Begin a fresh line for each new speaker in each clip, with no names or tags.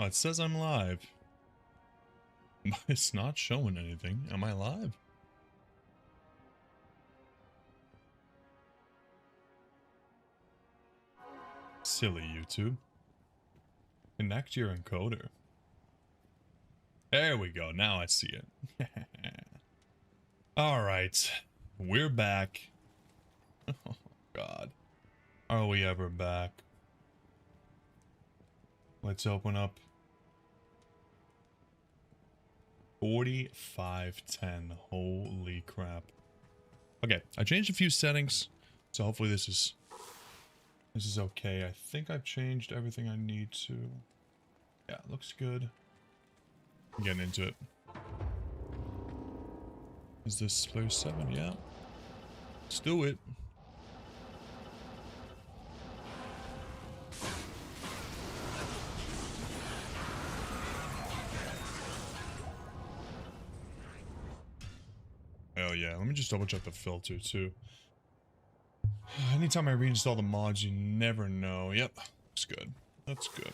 Oh, it says I'm live. It's not showing anything. Am I live? Silly YouTube. Connect your encoder. There we go. Now I see it. Alright. We're back. Oh, God. Are we ever back? Let's open up 4510. Holy crap. Okay, I changed a few settings, so hopefully this is okay. I think I've changed everything I need to. Yeah, looks good. I'm getting into it. Is this player 7? Yeah. Let's do it. Oh yeah, let me just double check the filter too. Anytime I reinstall the mods, you never know. Yep, looks good. That's good.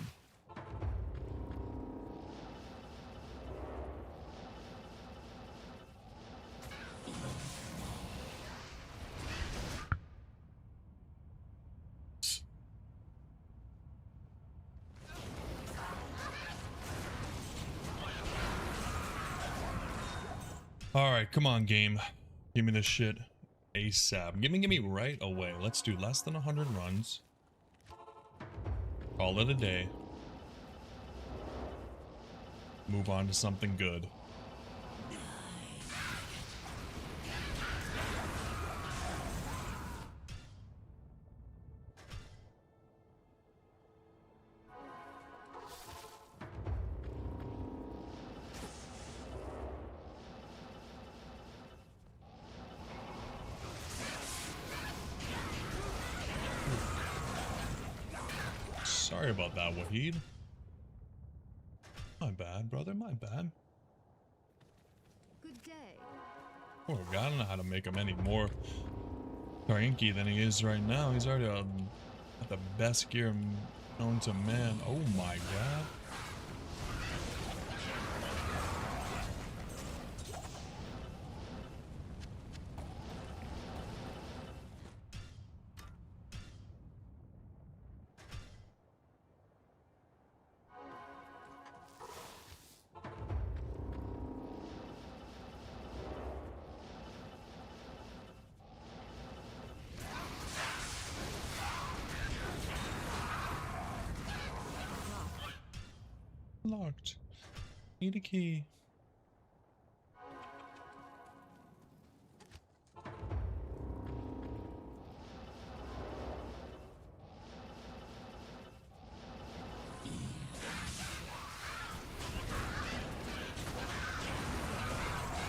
Alright, come on game. Give me this shit ASAP. Give me right away. Let's do less than 100 runs. Call it a day. Move on to something good. Sorry about that, Wahid. My bad, brother, my bad.
Good day.
Poor guy, I don't know how to make him any more cranky than he is right now. He's already at the best gear known to man. Oh my god. Locked. Need a key.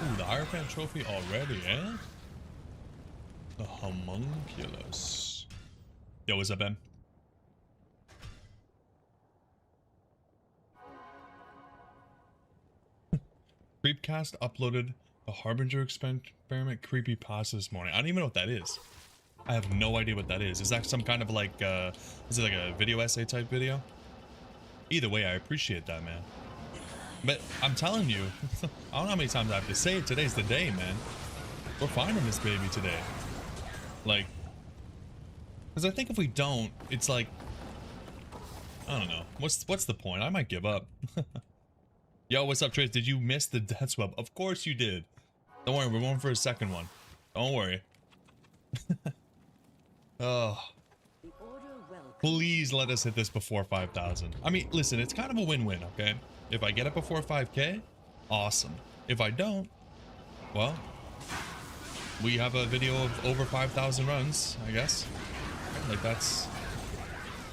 Ooh, the Hierophant trophy already, eh? The homunculus. Yo, what's up, Ben? Creepcast uploaded the Harbinger experiment creepypasta this morning. I don't even know what that is. I have no idea what that is. Is that some kind of like, is it like a video essay type video? Either way, I appreciate that, man. But I'm telling you, I don't know how many times I have to say it. Today's the day, man. We're finding this baby today. Like, because I think if we don't, it's like, I don't know. What's the point? I might give up. Yo, what's up, Trace? Did you miss the death web? Of course you did. Don't worry, we're going for a second one. Don't worry. Oh. Please let us hit this before 5,000. I mean, listen, it's kind of a win-win, okay? If I get it before 5K, awesome. If I don't, well, we have a video of over 5,000 runs, I guess. Like, that's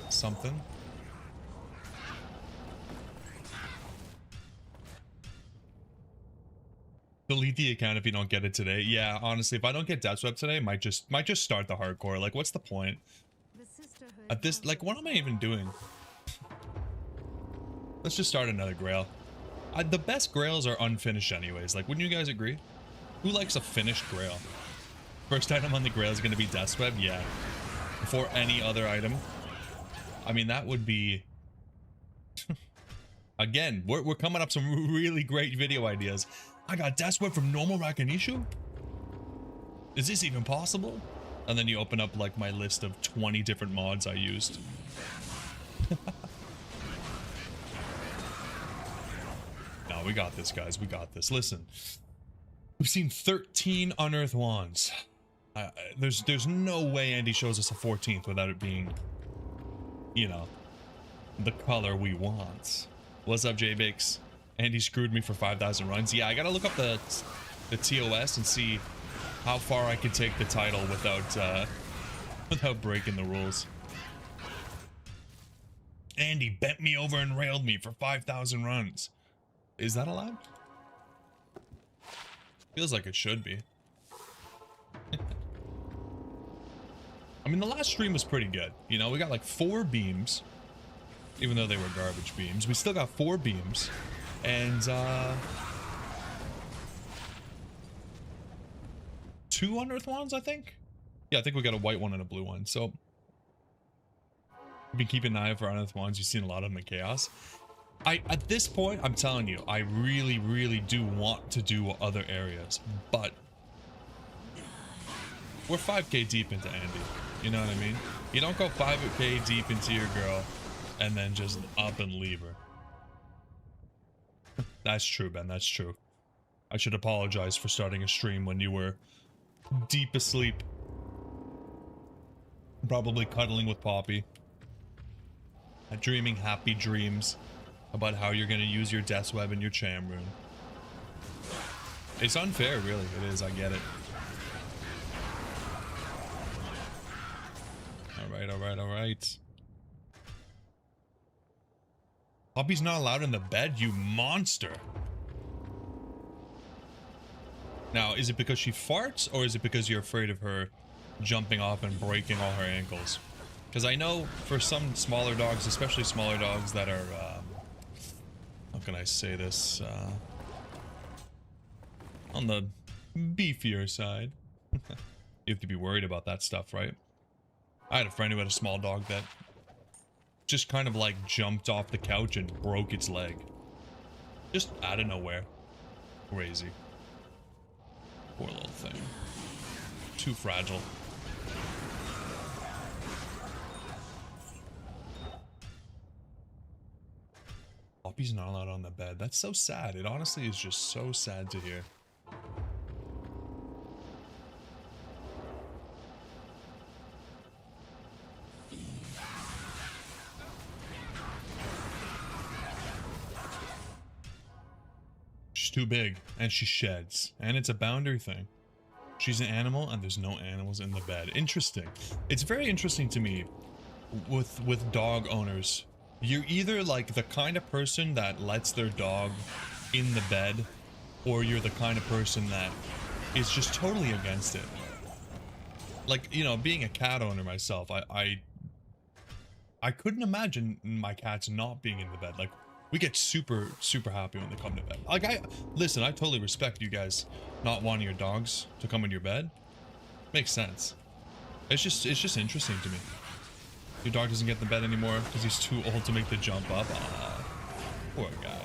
something. Delete the account if you don't get it today. Yeah, honestly, if I don't get Dweb today, might just start the hardcore. Like, what's the point? At this, like, what am I even doing? Let's just start another Grail. The best Grails are unfinished anyways. Like, wouldn't you guys agree? Who likes a finished Grail? First item on the Grail is going to be Dweb? Yeah. Before any other item. I mean, that would be... Again, we're coming up some really great video ideas. I got Dweb from normal Rakanishu? Is this even possible? And then you open up like my list of 20 different mods I used. No, we got this, guys. We got this. Listen, we've seen 13 unearthed wands. There's no way Andy shows us a 14th without it being, you know, the color we want. What's up, J-Bakes? Andy screwed me for 5,000 runs. Yeah, I gotta look up the TOS and see how far I can take the title without without breaking the rules. Andy bent me over and railed me for 5,000 runs. Is that allowed? Feels like it should be. I mean, the last stream was pretty good. You know, we got like 4 beams. Even though they were garbage beams. We still got 4 beams. And, 2 unearthed wands, I think? Yeah, I think we got a white one and a blue one. So, you've been keeping an eye out for unearthed wands. You've seen a lot of them in Chaos. At this point, I'm telling you, I really, really do want to do other areas. But, we're 5k deep into Andy. You know what I mean? You don't go 5k deep into your girl and then just up and leave her. That's true, Ben. That's true. I should apologize for starting a stream when you were deep asleep. Probably cuddling with Poppy. Dreaming happy dreams about how you're going to use your Dweb in your cham room. It's unfair, really. It is. I get it. Alright, alright, alright. Poppy's not allowed in the bed, you monster. Now, is it because she farts, or is it because you're afraid of her jumping off and breaking all her ankles? Because I know for some smaller dogs, especially smaller dogs that are, how can I say this, on the beefier side, you have to be worried about that stuff, right? I had a friend who had a small dog that just kind of like jumped off the couch and broke its leg. Just out of nowhere. Crazy. Poor little thing. Too fragile. Poppy's not allowed on the bed. That's so sad. It honestly is just so sad to hear. She's too big, and she sheds, and it's a boundary thing. She's an animal, and there's no animals in the bed. Interesting. It's very interesting to me with dog owners. You're either like the kind of person that lets their dog in the bed, or you're the kind of person that is just totally against it. Like, you know, being a cat owner myself, I couldn't imagine my cats not being in the bed. Like, we get super, super happy when they come to bed. Like, listen, I totally respect you guys not wanting your dogs to come in your bed. Makes sense. It's just interesting to me. Your dog doesn't get in the bed anymore because he's too old to make the jump up. Aw, poor guy.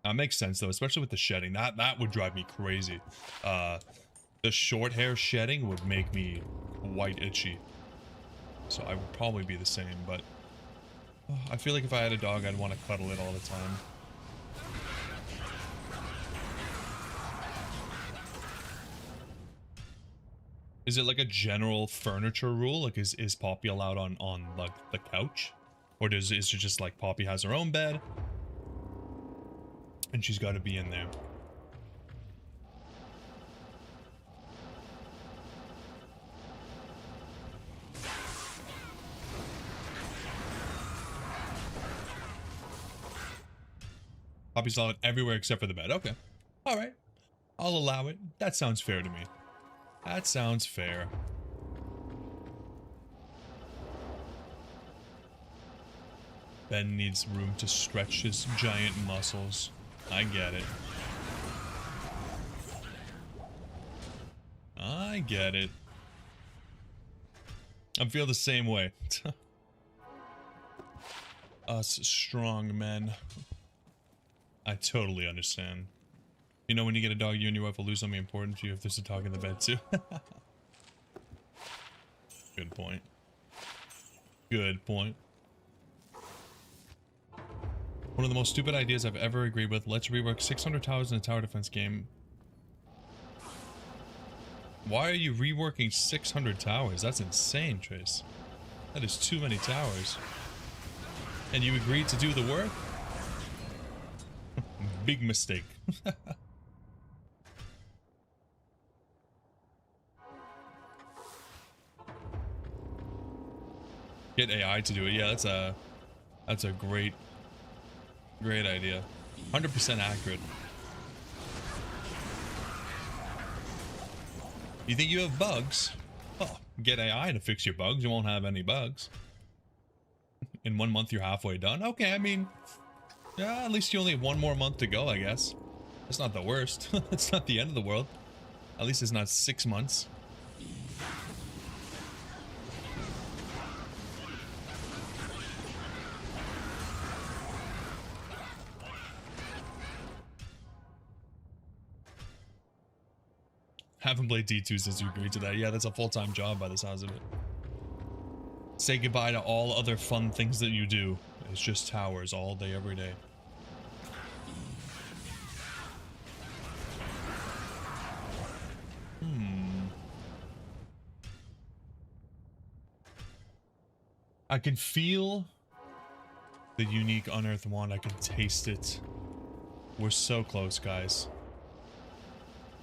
That makes sense though, especially with the shedding. That would drive me crazy. The short hair shedding would make me quite itchy. So I would probably be the same, but I feel like if I had a dog, I'd want to cuddle it all the time. Is it like a general furniture rule? Like, is Poppy allowed on like the couch? Or is it just like Poppy has her own bed and she's got to be in there? Poppy's allowed everywhere except for the bed. Okay. Alright. I'll allow it. That sounds fair to me. That sounds fair. Ben needs room to stretch his giant muscles. I get it. I get it. I feel the same way. Us strong men. I totally understand. You know, when you get a dog, you and your wife will lose something important to you if there's a dog in the bed too. Good point. Good point. One of the most stupid ideas I've ever agreed with. Let's rework 600 towers in a tower defense game. Why are you reworking 600 towers? That's insane, Trace. That is too many towers. And you agreed to do the work? Big mistake. Get AI to do it. Yeah, that's a great idea. 100% accurate. You think you have bugs? Oh, get AI to fix your bugs. You won't have any bugs. In 1 month, you're halfway done. Okay, I mean, yeah, at least you only have 1 more month to go, I guess. That's not the worst. It's not the end of the world. At least it's not 6 months. Haven't played D2 since you agreed to that. Yeah, that's a full-time job by the sounds of it. Say goodbye to all other fun things that you do. It's just towers all day, every day. I can feel the unique unearthed wand. I can taste it. We're so close, guys.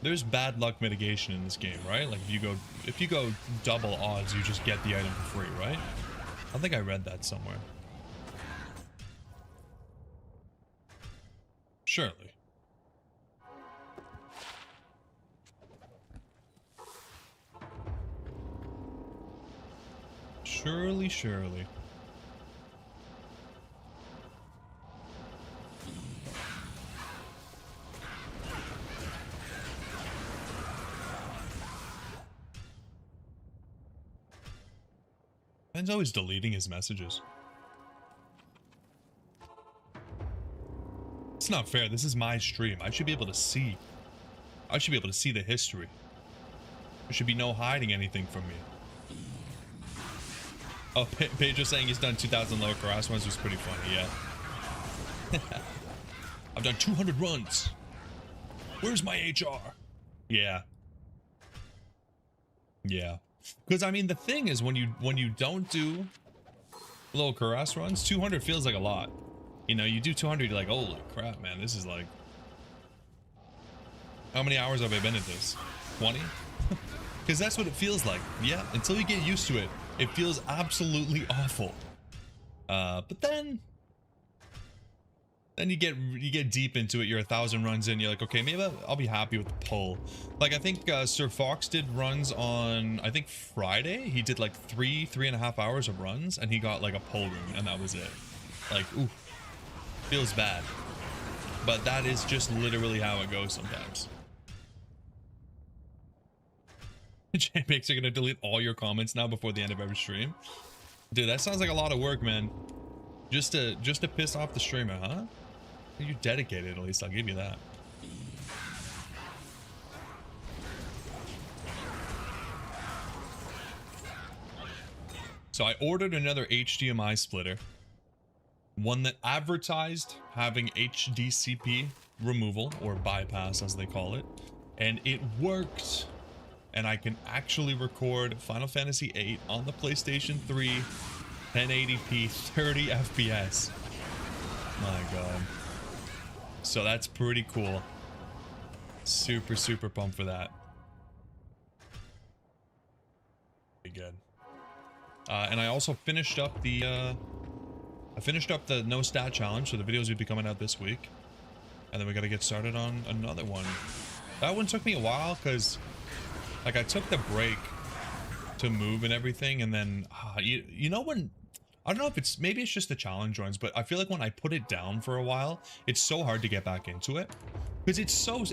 There's bad luck mitigation in this game, right? Like if you go double odds, you just get the item for free, right? I think I read that somewhere. Surely. Surely. Ben's always deleting his messages. It's not fair. This is my stream. I should be able to see. I should be able to see the history. There should be no hiding anything from me. Oh, Pedro saying he's done 2,000 lower harass runs was pretty funny, yeah. I've done 200 runs. Where's my HR? Yeah. Yeah. Because I mean the thing is when you don't do low caress runs, 200 feels like a lot. You know, you do 200, you're like, holy crap, man, this is like, how many hours have I been at this? 20? Because that's what it feels like. Yeah, until you get used to it, it feels absolutely awful. But then you get deep into it. You're 1,000 runs in. You're like, okay, maybe I'll be happy with the pull. Like I think Sir Fox did runs on I think Friday. He did like 3.5 hours of runs, and he got like a pull room, and that was it. Like, ooh, feels bad. But that is just literally how it goes sometimes. JMakes are gonna delete all your comments now before the end of every stream. Dude, that sounds like a lot of work, man. Just to piss off the streamer, huh? You're dedicated, at least I'll give you that. So I ordered another HDMI splitter. One that advertised having HDCP removal, or bypass as they call it. And it worked. And I can actually record Final Fantasy VIII on the PlayStation 3, 1080p, 30 FPS. My god. So that's pretty cool. Super, super pumped for that. Pretty good. And I also finished up the no stat challenge, so the videos will be coming out this week. And then we gotta get started on another one. That one took me a while, because like I took the break to move and everything, and then you know when, I don't know if it's, maybe it's just the challenge runs, but I feel like when I put it down for a while, it's so hard to get back into it because it's so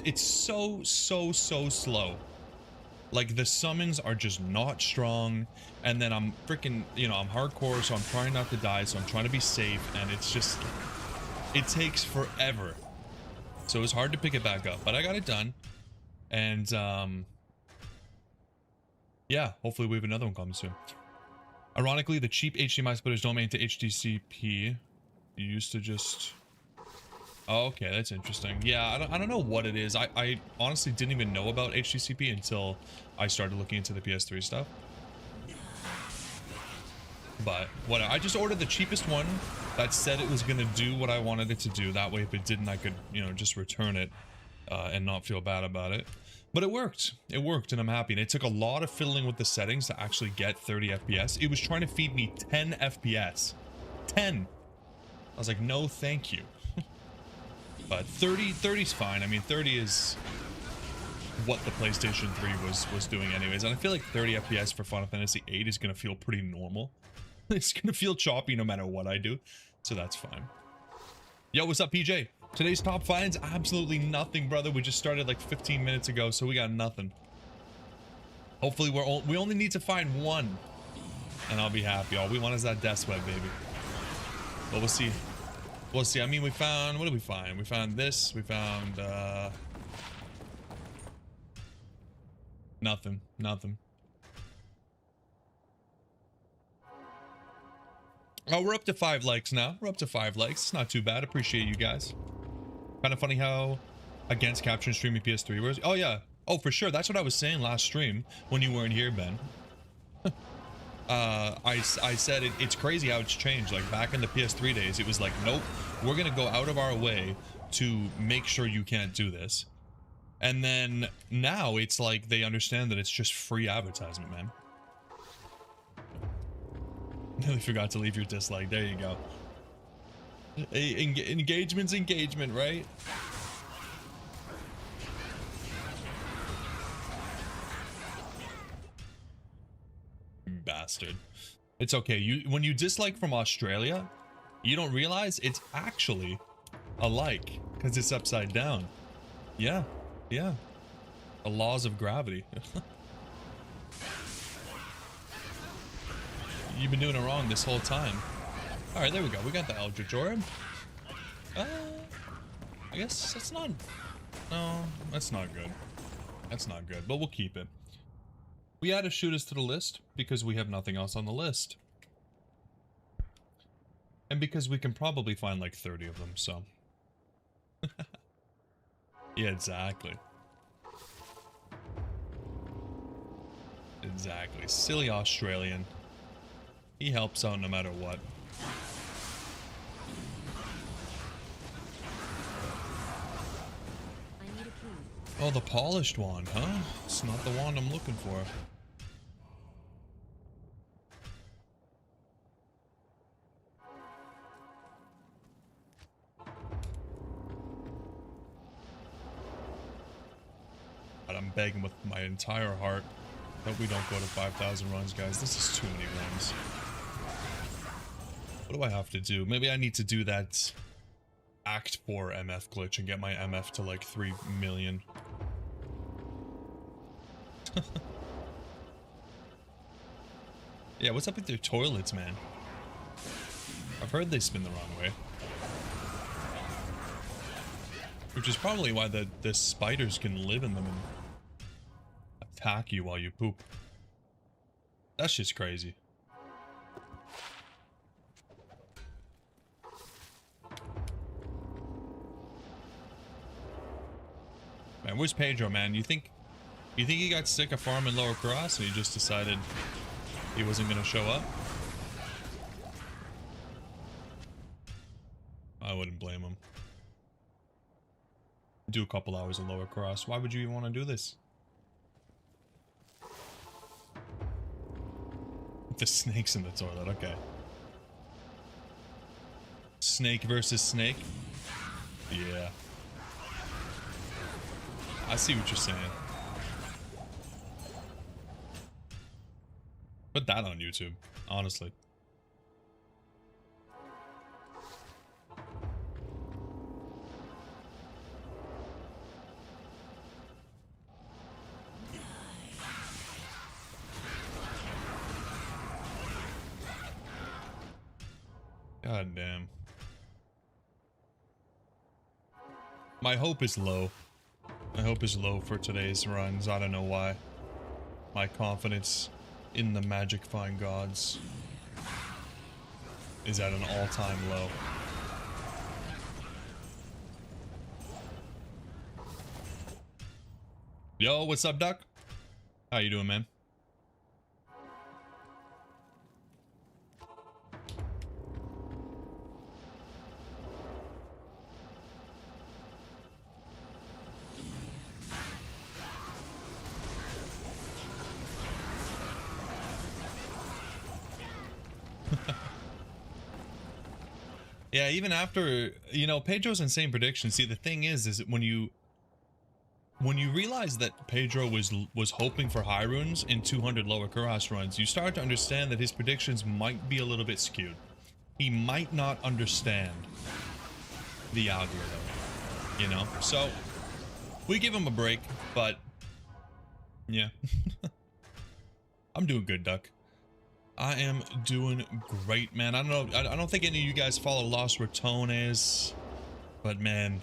slow. Like the summons are just not strong, and then I'm freaking, you know, I'm hardcore, so I'm trying not to die, so I'm trying to be safe, and it's just, it takes forever. So it's hard to pick it back up, but I got it done. And yeah, hopefully we have another one coming soon. Ironically, the cheap HDMI splitters don't make it to HDCP. You used to just... Oh, okay, that's interesting. Yeah, I don't know what it is. I honestly didn't even know about HDCP until I started looking into the PS3 stuff. But whatever. I just ordered the cheapest one that said it was going to do what I wanted it to do. That way, if it didn't, I could, you know, just return it and not feel bad about it. But it worked. It worked, and I'm happy. And it took a lot of fiddling with the settings to actually get 30 FPS. It was trying to feed me 10 FPS. 10. I was like, no, thank you. But 30's fine. I mean, 30 is what the PlayStation 3 was doing anyways. And I feel like 30 FPS for Final Fantasy 8 is going to feel pretty normal. It's going to feel choppy no matter what I do. So that's fine. Yo, what's up, PJ? Today's top finds? Absolutely nothing, brother. We just started like 15 minutes ago, so we got nothing. Hopefully, we only need to find one, and I'll be happy. All we want is that Dweb, baby. But we'll see. We'll see. I mean, we found... What did we find? We found this. We found... Nothing. Nothing. Oh, we're up to 5 likes now. We're up to 5 likes. It's not too bad. Appreciate you guys. Kind of funny how against capturing streaming PS3 was. Oh, yeah. Oh, for sure. That's what I was saying last stream when you weren't here, Ben. I said it's crazy how it's changed. Like back in the PS3 days, it was like, nope, we're going to go out of our way to make sure you can't do this. And then now it's like they understand that it's just free advertisement, man. Nearly forgot to leave your dislike. There you go. Engagement's engagement, right? Bastard. It's okay. When you dislike from Australia, you don't realize it's actually a like because it's upside down. Yeah. Yeah. The laws of gravity. You've been doing it wrong this whole time. All right, there we go. We got the Eldritch Orb. I guess that's not... No, that's not good. That's not good, but we'll keep it. We added shooters to the list because we have nothing else on the list. And because we can probably find like 30 of them, so... Yeah, exactly. Exactly. Silly Australian. He helps out no matter what. Oh, the polished wand, huh? It's not the wand I'm looking for. But I'm begging with my entire heart that we don't go to 5,000 runs, guys. This is too many runs. What do I have to do? Maybe I need to do that Act 4 MF glitch and get my MF to like 3 million. Yeah, what's up with their toilets, man? I've heard they spin the wrong way. Which is probably why the spiders can live in them and attack you while you poop. That's just crazy. Man, where's Pedro, man? You think he got sick of farming Lower Cross and he just decided he wasn't gonna show up? I wouldn't blame him. Do a couple hours of Lower Cross. Why would you even want to do this? The snake's in the toilet, okay. Snake versus snake? Yeah. I see what you're saying. Put that on YouTube, honestly. God damn. My hope is low. My hope is low for today's runs. I don't know why. My confidence in the magic fine gods is at an all-time low. Yo, what's up, Duck? How you doing, man? Yeah, even after, you know, Pedro's insane prediction. See, the thing is when you realize that Pedro was hoping for high runes in 200 lower Kuras runs, you start to understand that his predictions might be a little bit skewed. He might not understand the algorithm, you know? So, we give him a break, but yeah. I'm doing good, Duck. I am doing great, man. I don't know. I don't think any of you guys follow Los Ratones, but man,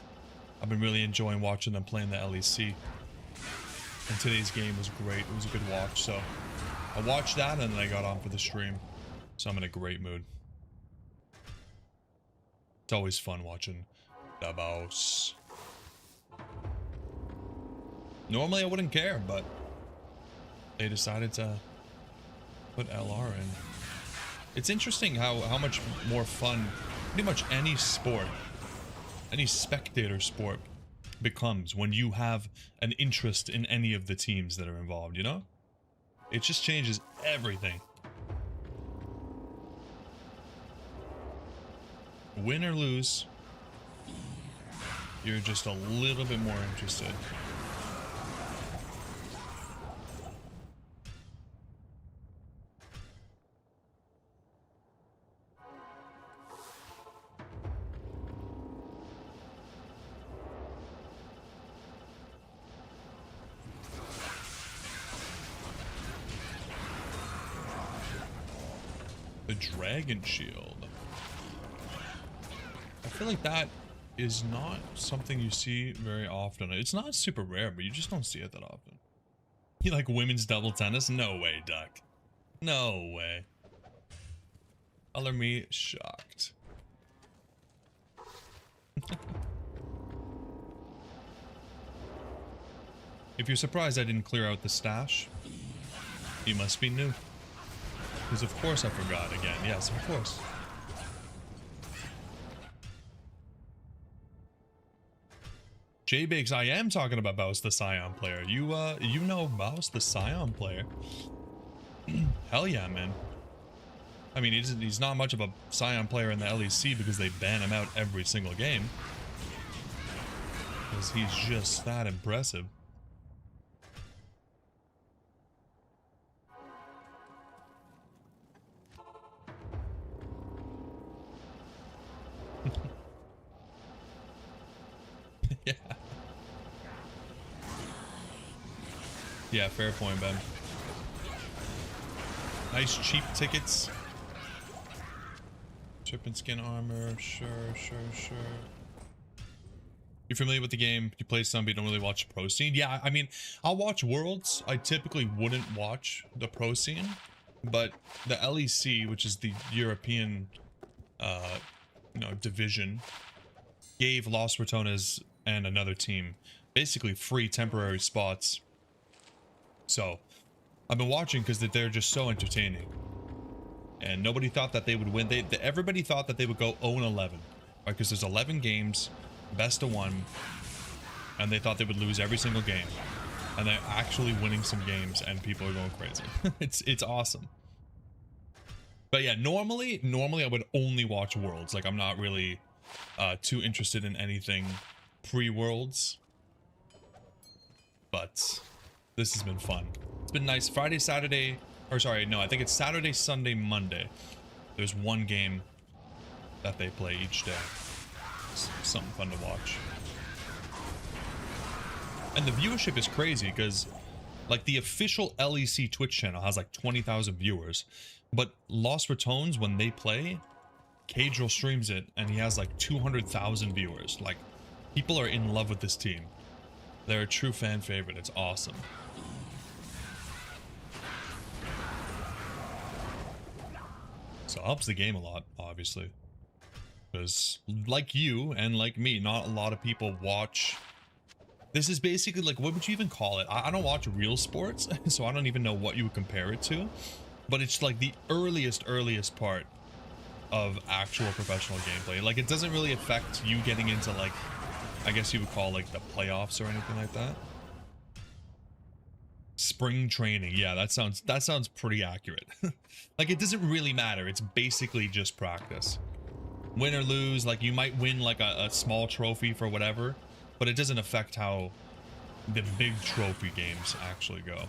I've been really enjoying watching them playing the LEC. And today's game was great. It was a good watch. So I watched that and then I got on for the stream. So I'm in a great mood. It's always fun watching the boss. Normally I wouldn't care, but they decided to put LR in. It's interesting how much more fun pretty much any sport, any spectator sport becomes when you have an interest in any of the teams that are involved, you know? It just changes everything. Win or lose, you're just a little bit more interested. The Dragon Shield. I feel like that is not something you see very often. It's not super rare, but you just don't see it that often. You like women's double tennis? No way, Duck. No way. Color me shocked. If you're surprised I didn't clear out the stash, you must be new. Because of course I forgot again. Yes, of course. J-Bakes, I am talking about Baus the Scion player. You know Baus the Scion player. Hell yeah, man. I mean, he's not much of a Scion player in the LEC because they ban him out every single game. Because he's just that impressive. Yeah. Yeah, fair point, Ben. Nice cheap tickets. Serpent skin armor, sure. You're familiar with the game? You play some, but you don't really watch the pro scene? Yeah, I mean, I'll watch Worlds. I typically wouldn't watch the pro scene, but the LEC, which is the European, division, gave Los Ratones and another team basically free temporary spots. So I've been watching because they're just so entertaining, and nobody thought that they would win. Everybody thought that they would go 0-11, right? Because there's 11 games, best of 1, and they thought they would lose every single game, and they're actually winning some games, and people are going crazy. It's awesome. But yeah, normally I would only watch Worlds. Like, I'm not really too interested in anything pre-Worlds, but this has been fun. It's been nice. Friday, Saturday, or sorry, no, I think it's Saturday, Sunday, Monday. There's one game that they play each day. It's something fun to watch. And the viewership is crazy because, like, the official LEC Twitch channel has like 20,000 viewers, but Los Ratones, when they play, Cadril streams it, and he has like 200,000 viewers. Like, people are in love with this team. They're a true fan favorite. It's awesome. So it helps the game a lot, obviously. Because, like you and like me, not a lot of people watch. This is basically like, what would you even call it? I don't watch real sports, so I don't even know what you would compare it to. But it's like the earliest part of actual professional gameplay. Like, it doesn't really affect you getting into, like, I guess you would call like the playoffs or anything like that. Spring training. Yeah, that sounds pretty accurate. Like, it doesn't really matter. It's basically just practice. Win or lose, like, you might win like a small trophy for whatever, but it doesn't affect how the big trophy games actually go.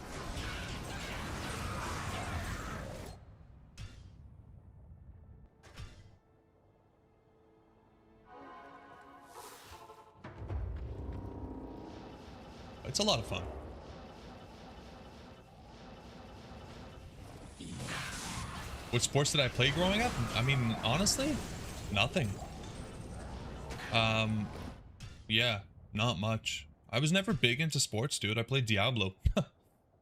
It's a lot of fun. What sports did I play growing up? I mean, honestly, nothing. Yeah, not much. I was never big into sports, dude. I played Diablo.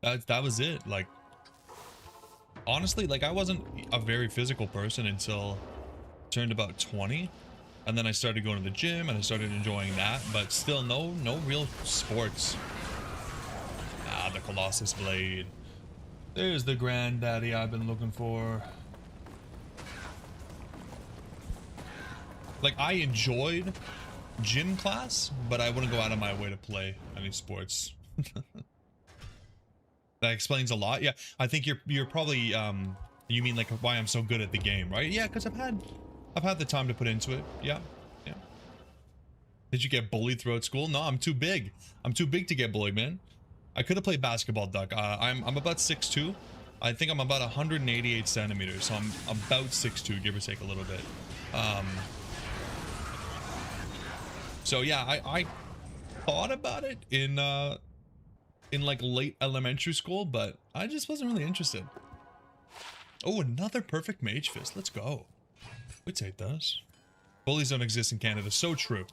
That was it. Like, honestly, like, I wasn't a very physical person until I turned about 20. And then I started going to the gym and I started enjoying that, but still no real sports. Ah, the Colossus Blade. There's the granddaddy I've been looking for. Like, I enjoyed gym class, but I wouldn't go out of my way to play any sports. That explains a lot. Yeah, I think you're probably you mean like why I'm so good at the game, right? Yeah, because I've had the time to put into it. Yeah. Did you get bullied throughout school? No, I'm too big. I'm too big to get bullied, man. I could have played basketball, Duck. I'm about 6'2". I think I'm about 188 centimeters, so I'm about 6'2", give or take a little bit. So yeah, I thought about it in like late elementary school, but I just wasn't really interested. Oh, another perfect mage fist. Let's go. We take those. Bullies don't exist in Canada. So true.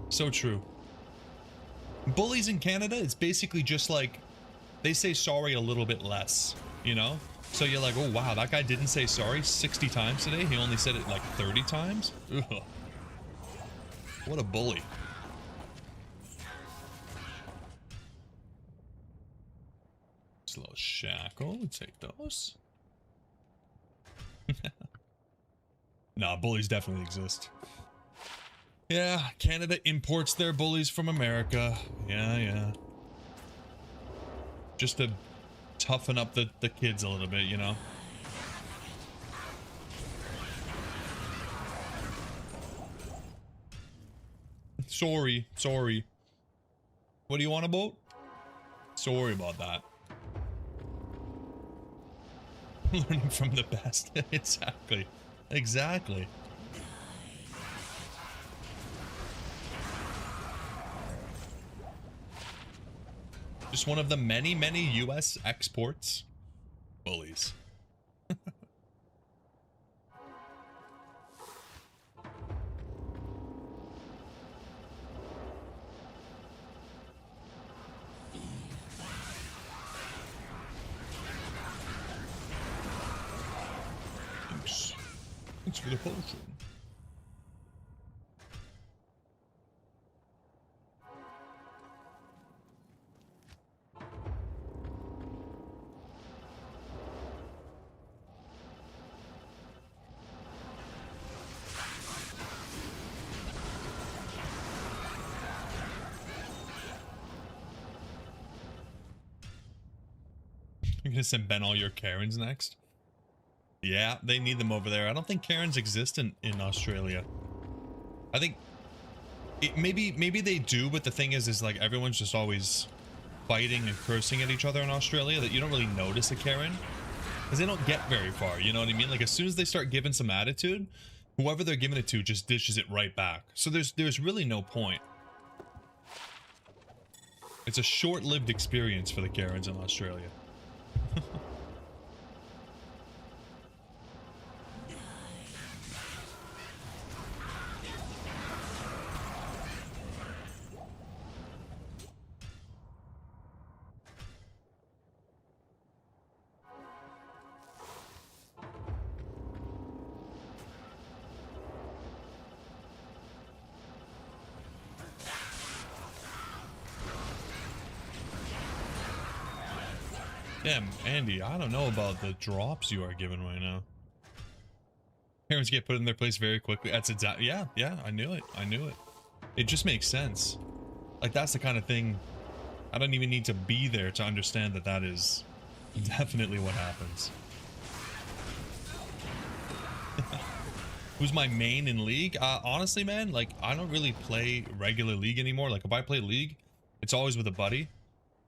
So true. Bullies in Canada, it's basically just like they say sorry a little bit less, you know? So you're like, oh wow, that guy didn't say sorry 60 times today. He only said it like 30 times. Ugh. What a bully. Slow shackle, we'll take those. Nah, bullies definitely exist. Yeah, Canada imports their bullies from America. Yeah. Just to toughen up the kids a little bit, you know? Sorry. What do you want about? Sorry about that. Learning from the best. Exactly. Just one of the many US exports. Bullies. Thanks for the potion. You're gonna send Ben all your Karens next? Yeah, they need them over there. I don't think Karens exist in Australia. I think maybe they do, but the thing is like everyone's just always fighting and cursing at each other in Australia that you don't really notice a Karen because they don't get very far. You know what I mean? Like as soon as they start giving some attitude, whoever they're giving it to just dishes it right back. So there's really no point. It's a short-lived experience for the Karens in Australia. Damn, Andy, I don't know about the drops you are giving right now. Parents get put in their place very quickly. That's exactly, yeah, I knew it. I knew it. It just makes sense. Like, that's the kind of thing, I don't even need to be there to understand that that is definitely what happens. Who's my main in League? Honestly, man, like, I don't really play regular League anymore. Like, if I play League, it's always with a buddy.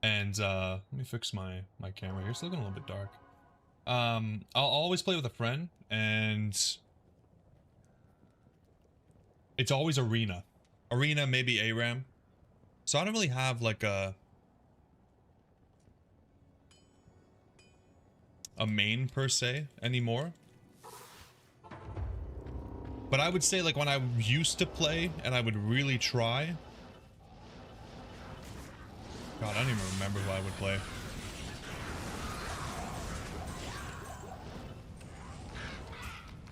And, let me fix my camera here. It's looking a little bit dark. I'll always play with a friend, and it's always Arena. Arena, maybe ARAM. So I don't really have, like, a main, per se, anymore. But I would say, like, when I used to play, and I would really try... God, I don't even remember who I would play.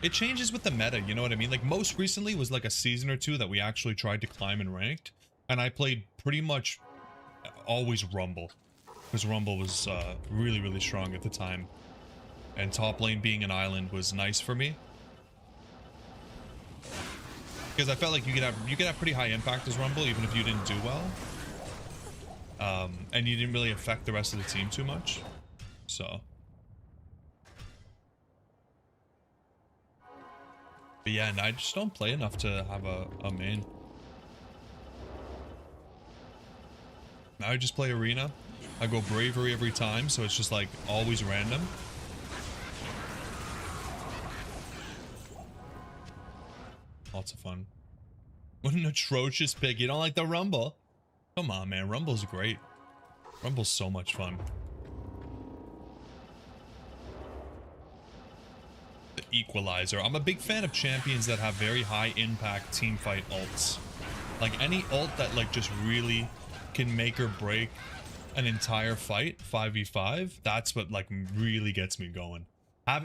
It changes with the meta, you know what I mean? Like, most recently was like a season or two that we actually tried to climb in ranked, and I played pretty much always Rumble, because Rumble was really, really strong at the time, and top lane being an island was nice for me, because I felt like you could have pretty high impact as Rumble even if you didn't do well, and you didn't really affect the rest of the team too much, so. But yeah, and I just don't play enough to have a main. Now I just play Arena. I go Bravery every time, so it's just like always random. Lots of fun. What an atrocious pick. You don't like the Rumble? Come on, man. Rumble's great. Rumble's so much fun. The Equalizer. I'm a big fan of champions that have very high impact teamfight ults. Like any ult that like just really can make or break an entire fight 5v5. That's what like really gets me going.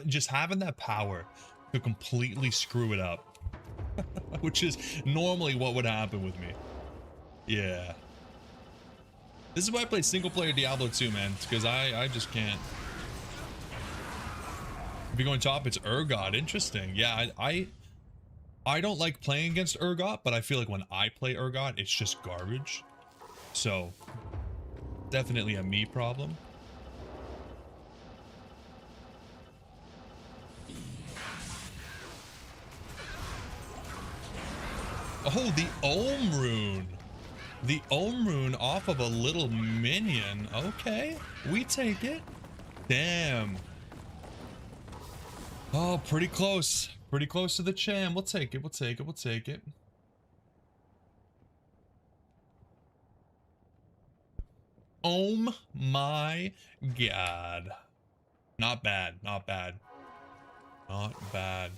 Just having that power to completely screw it up. Which is normally what would happen with me. Yeah. This is why I play single player Diablo 2, man. Because I just can't. If you're going top, it's Urgot. Interesting. Yeah, I don't like playing against Urgot, but I feel like when I play Urgot, it's just garbage. So, definitely a me problem. Oh, the Ohm Rune. The Ohm Rune off of a little minion. Okay, we take it. Damn. Oh, pretty close. Pretty close to the Cham. We'll take it. We'll take it. We'll take it. Oh my god. Not bad. Not bad. Not bad.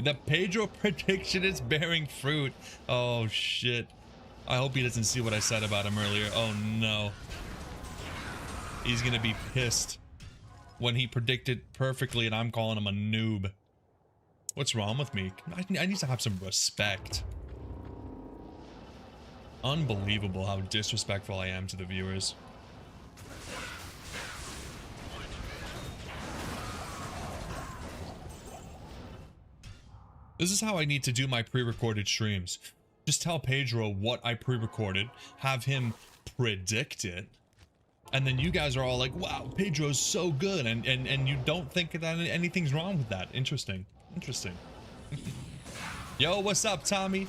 The Pedro prediction is bearing fruit. Oh shit. I hope he doesn't see what I said about him earlier. Oh no. He's gonna be pissed when he predicted perfectly and I'm calling him a noob. What's wrong with me? I need to have some respect. Unbelievable how disrespectful I am to the viewers. This is how I need to do my pre-recorded streams. Just tell Pedro what I pre-recorded, have him predict it, and then you guys are all like, wow, Pedro's so good, and you don't think that anything's wrong with that. Interesting. Interesting. Yo, what's up, Tommy?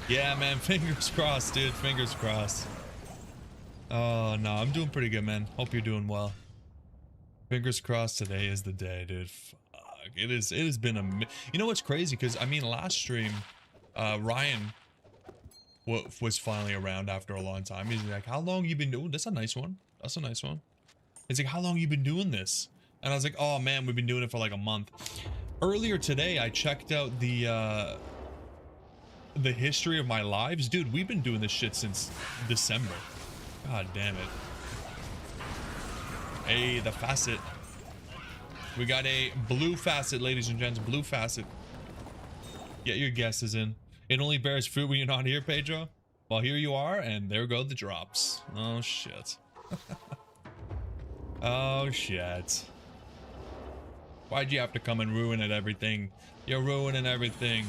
Yeah, man, fingers crossed, dude. Fingers crossed. Oh, no, I'm doing pretty good, man. Hope you're doing well. Fingers crossed today is the day, dude. It has been a, you know what's crazy, because I mean last stream Ryan was finally around after a long time. He's like, how long you been doing? That's a nice one. That's a nice one. He's like, how long you been doing this? And I was like, oh man, we've been doing it for like a month. Earlier today I checked out the history of my lives. Dude, we've been doing this shit since December. God damn it. Hey, the facet. We got a blue facet, ladies and gents. Blue facet. Get your guesses in. It only bears fruit when you're not here, Pedro. Well, here you are, and there go the drops. Oh, shit. Oh shit. Why'd you have to come and ruin it everything? You're ruining everything.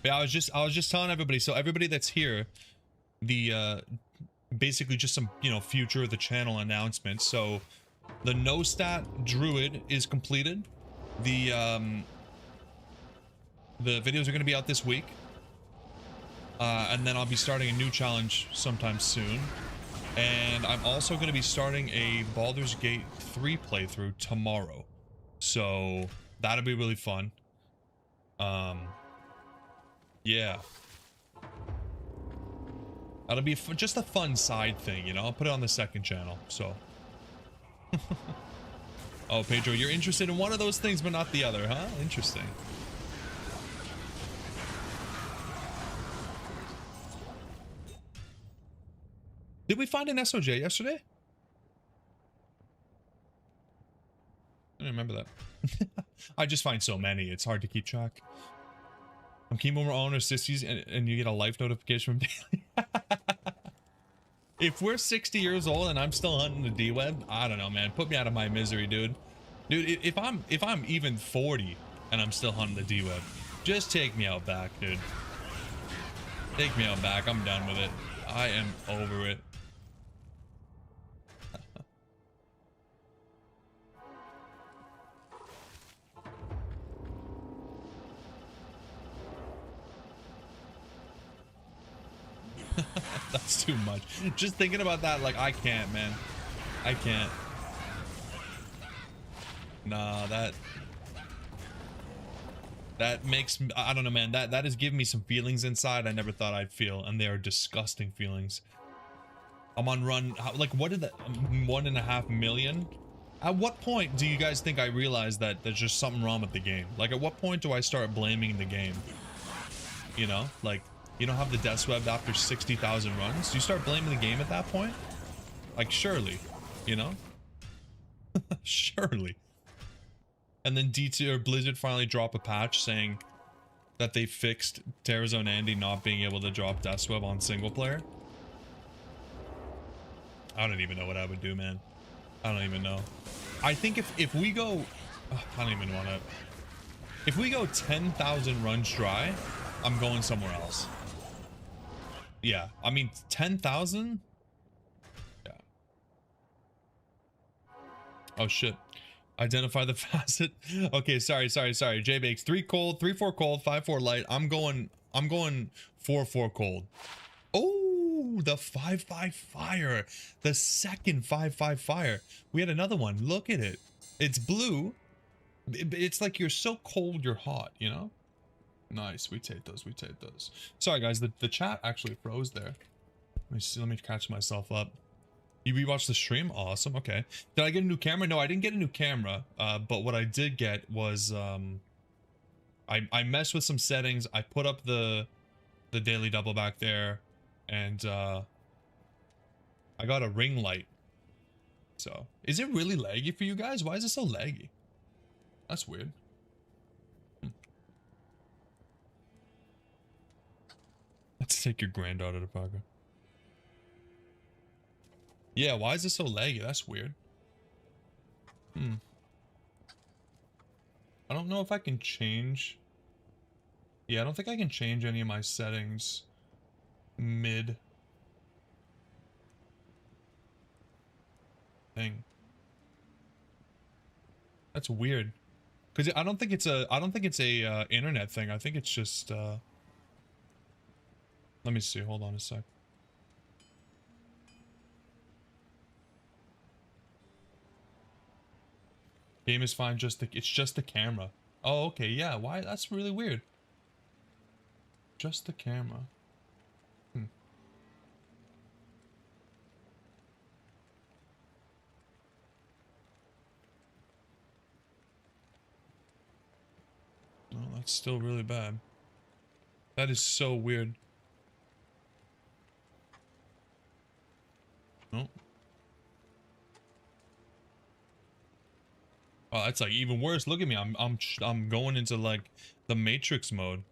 Yeah, I was just telling everybody, so everybody that's here, the basically just some, you know, future of the channel announcements. So the no stat druid is completed. The videos are going to be out this week. And then I'll be starting a new challenge sometime soon. And I'm also going to be starting a Baldur's Gate 3 playthrough tomorrow. So that'll be really fun. Yeah. That'll be just a fun side thing, you know? I'll put it on the second channel, so. Oh, Pedro, you're interested in one of those things but not the other, huh? Interesting. Did we find an SOJ yesterday? I don't remember that. I just find so many, it's hard to keep track. I'm Kimo owner sissies and you get a life notification from daily. If we're 60 years old and I'm still hunting the Dweb, I don't know, man. Put me out of my misery, dude. Dude, if I'm even 40 and I'm still hunting the Dweb, just take me out back, dude. Take me out back. I'm done with it. I am over it. That's too much. Just thinking about that, like, I can't, man. I can't. Nah, that makes me, I don't know, man. That is giving me some feelings inside I never thought I'd feel, and they are disgusting feelings. I'm on run, like, what did that, 1.5 million? At what point do you guys think I realize that there's just something wrong with the game? Like, at what point do I start blaming the game? You know, like, you don't have the death web after 60,000 runs. Do you start blaming the game at that point? Like, surely, you know? Surely. And then D2 or Blizzard finally drop a patch saying that they fixed Terrazone Andy not being able to drop death web on single player. I don't even know what I would do, man. I don't even know. I think if we go, I don't even want to. If we go 10,000 runs dry, I'm going somewhere else. Yeah, I mean 10,000. Yeah. Oh shit. Identify the facet. Okay, sorry. J-Bakes 3 cold, 3-4 cold, 5-4 light. I'm going 4-4 cold. Oh, the 5-5 fire. The second 5-5 fire. We had another one. Look at it. It's blue. It's like you're so cold, you're hot, you know? Nice. We take those. We take those. Sorry, guys. The chat actually froze there. Let me see. Let me catch myself up. You rewatched the stream? Awesome. Okay. Did I get a new camera? No, I didn't get a new camera. But what I did get was I messed with some settings. I put up the daily double back there, and I got a ring light. So, is it really laggy for you guys? Why is it so laggy? That's weird. Let's take your granddaughter to Parker. Yeah, why is it so laggy? That's weird. I don't know if I can change. Yeah, I don't think I can change any of my settings mid thing. That's weird. Cause I don't think it's a internet thing. I think it's just let me see. Hold on a sec. Game is fine. It's just the camera. Oh, okay. Yeah. Why? That's really weird. Just the camera. Oh, that's still really bad. That is so weird. Oh. Oh, that's like even worse. Look at me. I'm going into like the Matrix mode.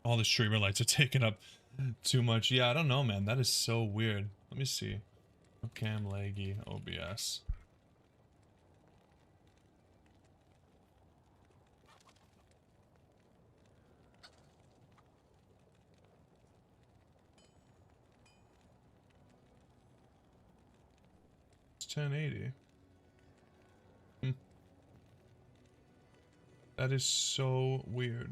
All the streamer lights are taking up Too much. Yeah, I don't know, man. That is so weird. Let me see. Cam, laggy, OBS. It's 1080. That is so weird.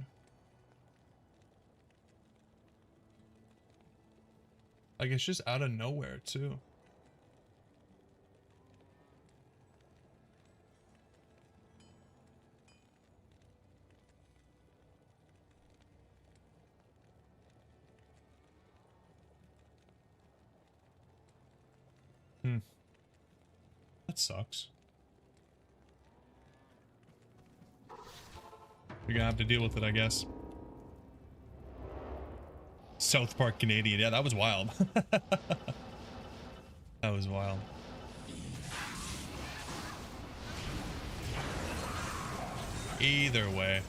Like, it's just out of nowhere, too. That sucks. You're gonna have to deal with it, I guess. South Park Canadian. Yeah, that was wild. That was wild. Either way.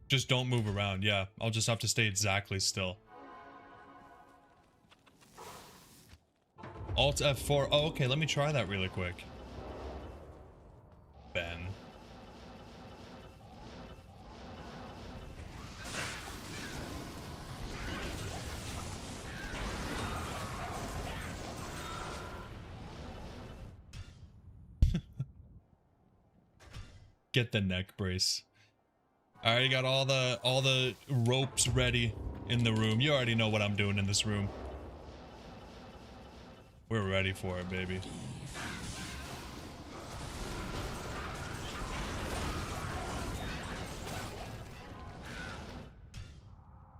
Just don't move around. Yeah, I'll just have to stay exactly still. Alt F4. Oh, okay, let me try that really quick. Ben. Get the neck brace. I already got all the ropes ready in the room. You already know what I'm doing in this room. We're ready for it, baby.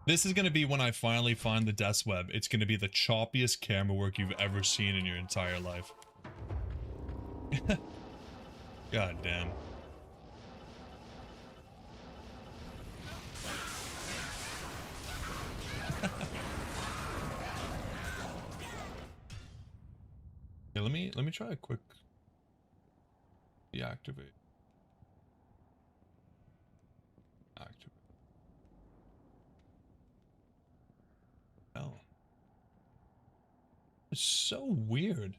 This is going to be when I finally find the Dweb. It's going to be the choppiest camera work you've ever seen in your entire life. God damn. Yeah, let me try a quick deactivate. Activate. Oh. It's so weird.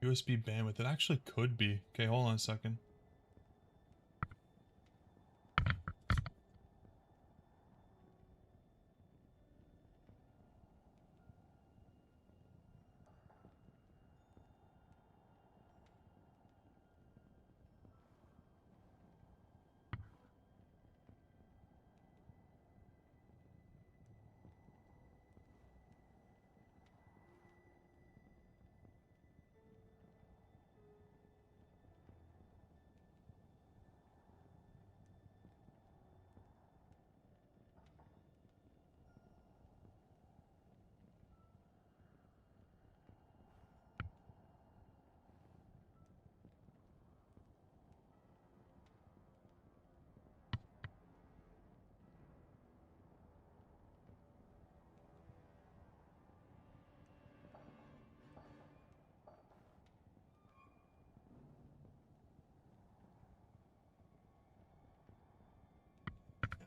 USB bandwidth. It actually could be. Okay, hold on a second.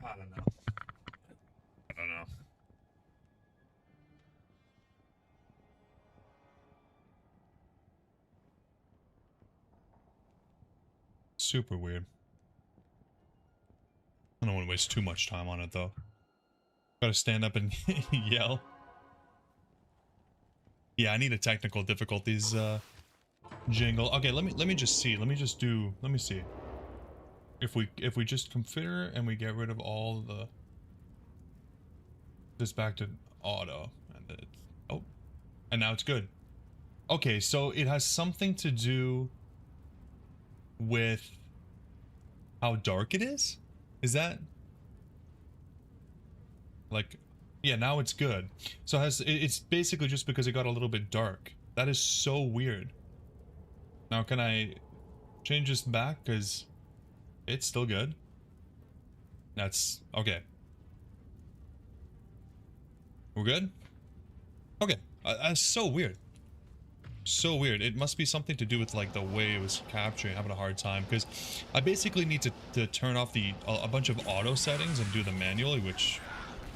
I don't know. I don't know. Super weird. I don't want to waste too much time on it though. Gotta stand up and yell. Yeah, I need a technical difficulties jingle. Okay, let me just see. Let me see. If we just configure and we get rid of all the this back to auto and it's oh, and now it's good. Okay, so it has something to do with how dark it is? Is that like, yeah, now it's good. So it's basically just because it got a little bit dark. That is so weird. Now can I change this back? Because it's still good. That's okay. We're good? Okay. That's so weird. So weird. It must be something to do with like the way it was capturing. Having a hard time because I basically need to turn off a bunch of auto settings and do them manually, which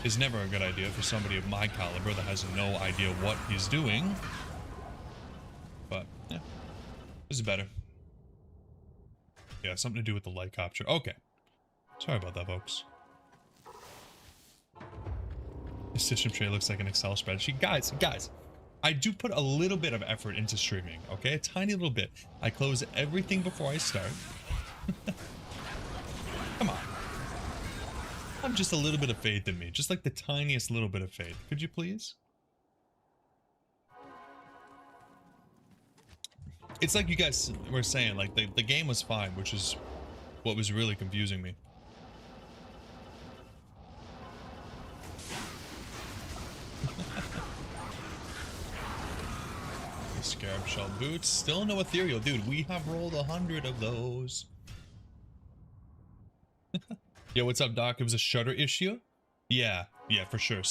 is never a good idea for somebody of my caliber that has no idea what he's doing. But yeah, this is better. Yeah, something to do with the light capture. Okay. Sorry about that, folks. The system tray looks like an Excel spreadsheet. Guys, I do put a little bit of effort into streaming, okay? A tiny little bit. I close everything before I start. Come on. I'm just a little bit of faith in me. Just like the tiniest little bit of faith. Could you please? It's like you guys were saying, like the game was fine, which is what was really confusing me. Scarab shell boots. Still no ethereal. Dude, we have rolled 100 of those. Yo, what's up, Doc? It was a shutter issue? Yeah, for sure.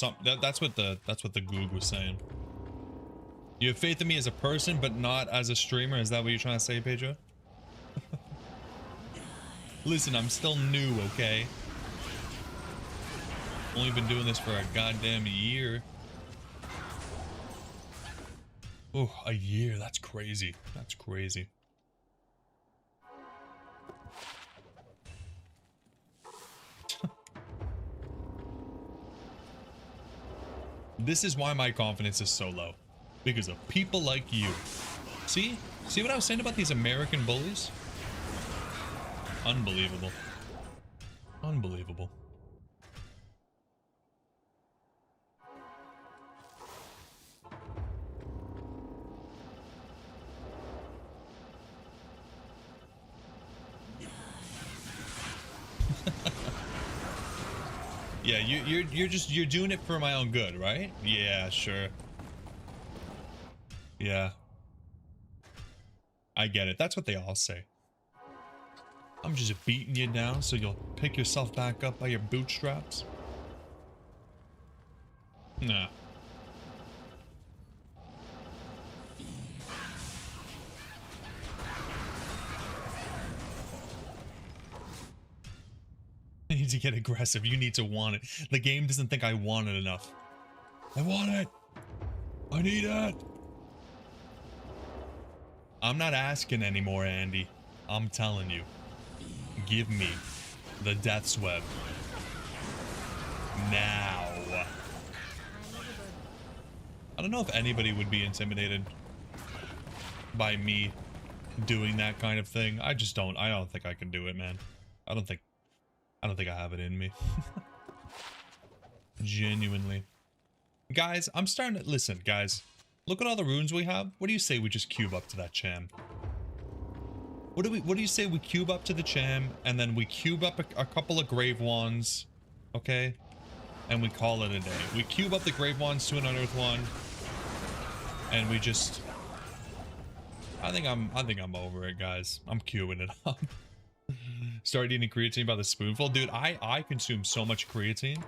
That's what the Goog was saying. You have faith in me as a person, but not as a streamer. Is that what you're trying to say, Pedro? Listen, I'm still new, okay? Only been doing this for a goddamn year. Oh, a year. That's crazy. That's crazy. This is why my confidence is so low. Because of people like you. See? See what I was saying about these American bullies? Unbelievable. Unbelievable. Yeah, you're doing it for my own good, right? Yeah, sure. Yeah. I get it. That's what they all say. I'm just beating you down so you'll pick yourself back up by your bootstraps. Nah. I need to get aggressive. You need to want it. The game doesn't think I want it enough. I want it. I need it. I'm not asking anymore, Andy. I'm telling you. Give me the Death's Web. Now. I don't know if anybody would be intimidated by me doing that kind of thing. I just don't. I don't think I can do it, man. I don't think I have it in me. Genuinely. Guys, I'm starting to... Listen, guys. Look at all the runes we have. What do you say we just cube up to that cham? What do you say we cube up to the cham, and then we cube up a couple of grave wands, okay? And we call it a day. We cube up the grave wands to an unearth one, and we just... I think I'm over it, guys. I'm queuing it up. Start eating creatine by the spoonful. Dude, I consume so much creatine.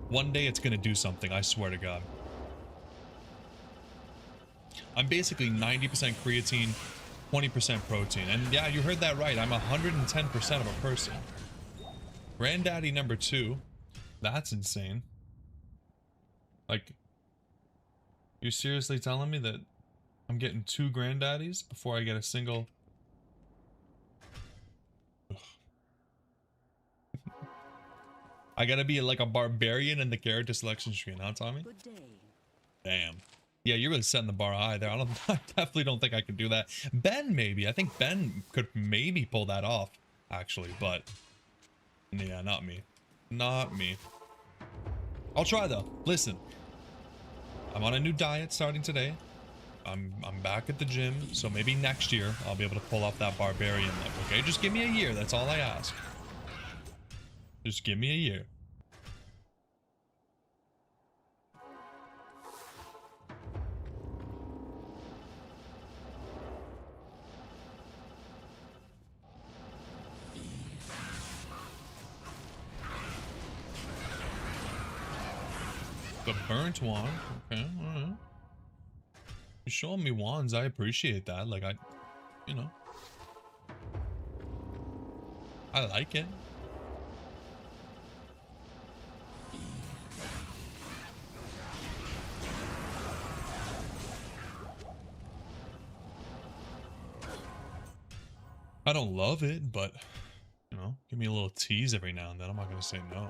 One day it's gonna do something, I swear to God. I'm basically 90% creatine, 20% protein. And yeah, you heard that right. I'm 110% of a person. Granddaddy number 2. That's insane. Like, you're seriously telling me that I'm getting 2 granddaddies before I get a single... I gotta be like a barbarian in the character selection screen, huh, Tommy?
Good day.
Damn. Yeah, you're really setting the bar high there. I definitely don't think I can do that. Ben, maybe. I think Ben could maybe pull that off, actually, but yeah, not me. Not me. I'll try though. Listen, I'm on a new diet starting today. I'm back at the gym, so maybe next year I'll be able to pull off that barbarian look. Okay, just give me a year. That's all I ask. Just give me a year. The burnt one. Okay, alright. You're showing me wands. I appreciate that. Like, you know, I like it. I don't love it, but, you know, give me a little tease every now and then. I'm not going to say no.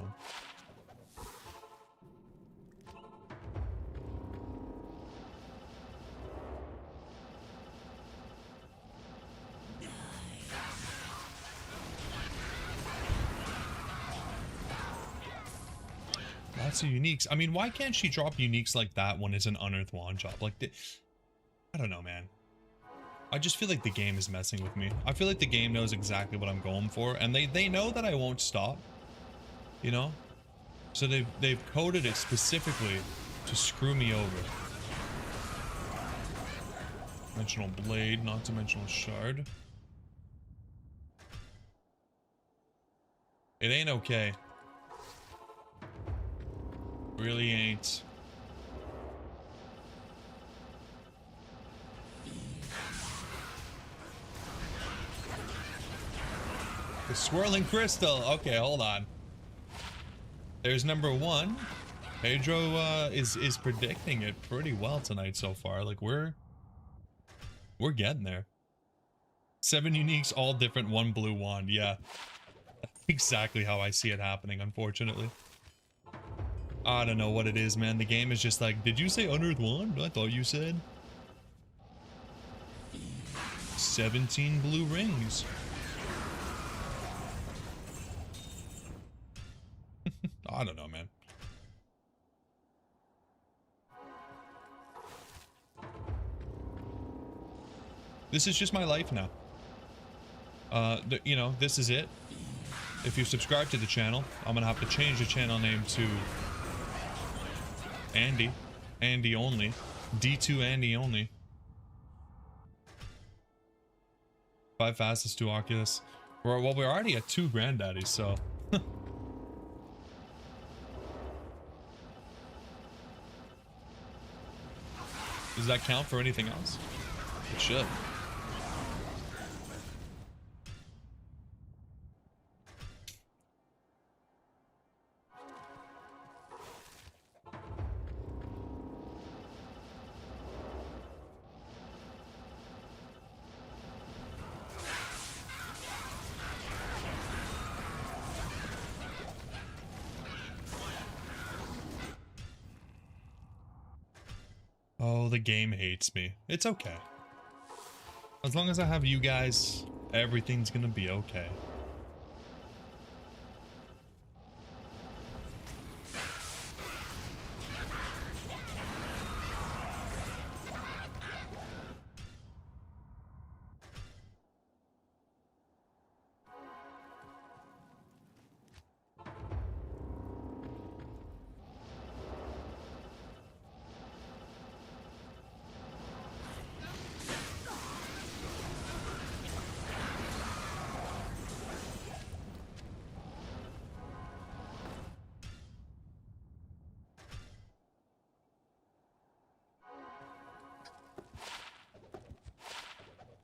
Lots of uniques. I mean, why can't she drop uniques like that when it's an unearthed wand drop? Like, I don't know, man. I just feel like the game is messing with me. I feel like the game knows exactly what I'm going for, and they know that I won't stop, you know? So they've coded it specifically to screw me over. Dimensional blade, not dimensional shard. It ain't okay. Really ain't. The swirling crystal. Okay, hold on. There's number one. Pedro is predicting it pretty well tonight so far. Like we're getting there. 7 uniques, all different, 1 blue wand. Yeah. Exactly how I see it happening, unfortunately. I don't know what it is, man. The game is just like, did you say unearthed wand? I thought you said 17 blue rings. I don't know, man. This is just my life now. You know, this is it. If you subscribe to the channel, I'm gonna have to change the channel name to Andy. Andy only. D2 Andy only. 5 fastest to Oculus. Well, we're already at 2 granddaddies, so. Does that count for anything else? It should. Oh, the game hates me. It's okay. As long as I have you guys, everything's gonna be okay.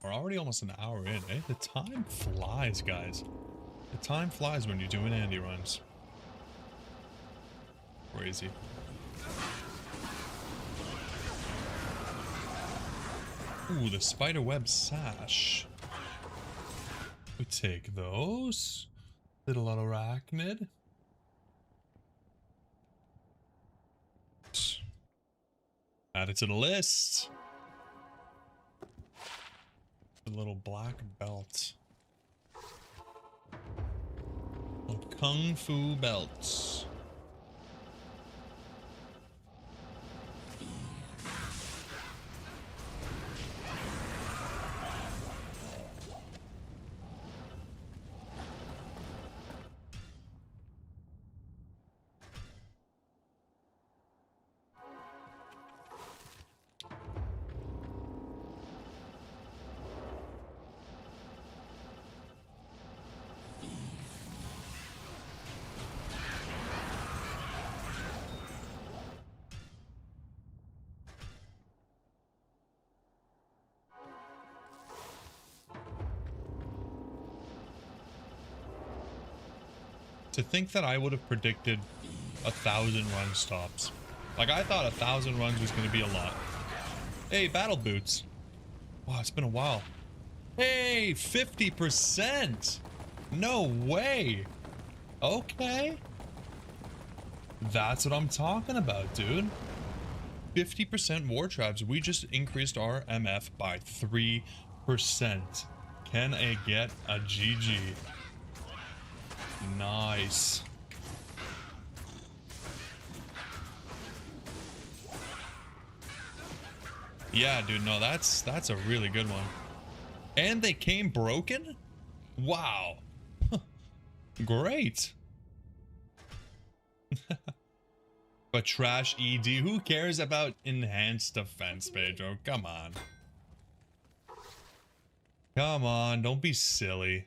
We're already almost an hour in, eh? The time flies, guys. The time flies when you're doing Andy runs. Crazy. Ooh, the spiderweb sash. We take those. Little arachnid. Add it to the list. The little black belt. Little kung fu belts. To think that I would have predicted 1,000 run stops. Like, I thought 1,000 runs was going to be a lot. Hey, battle boots. Wow, it's been a while. Hey, 50%. No way. Okay. That's what I'm talking about, dude. 50% war traps. We just increased our MF by 3%. Can I get a GG? Nice. Yeah, dude, no, that's a really good one. And they came broken? Wow. Great. But trash ED, who cares about enhanced defense, Pedro? Come on. Come on, don't be silly.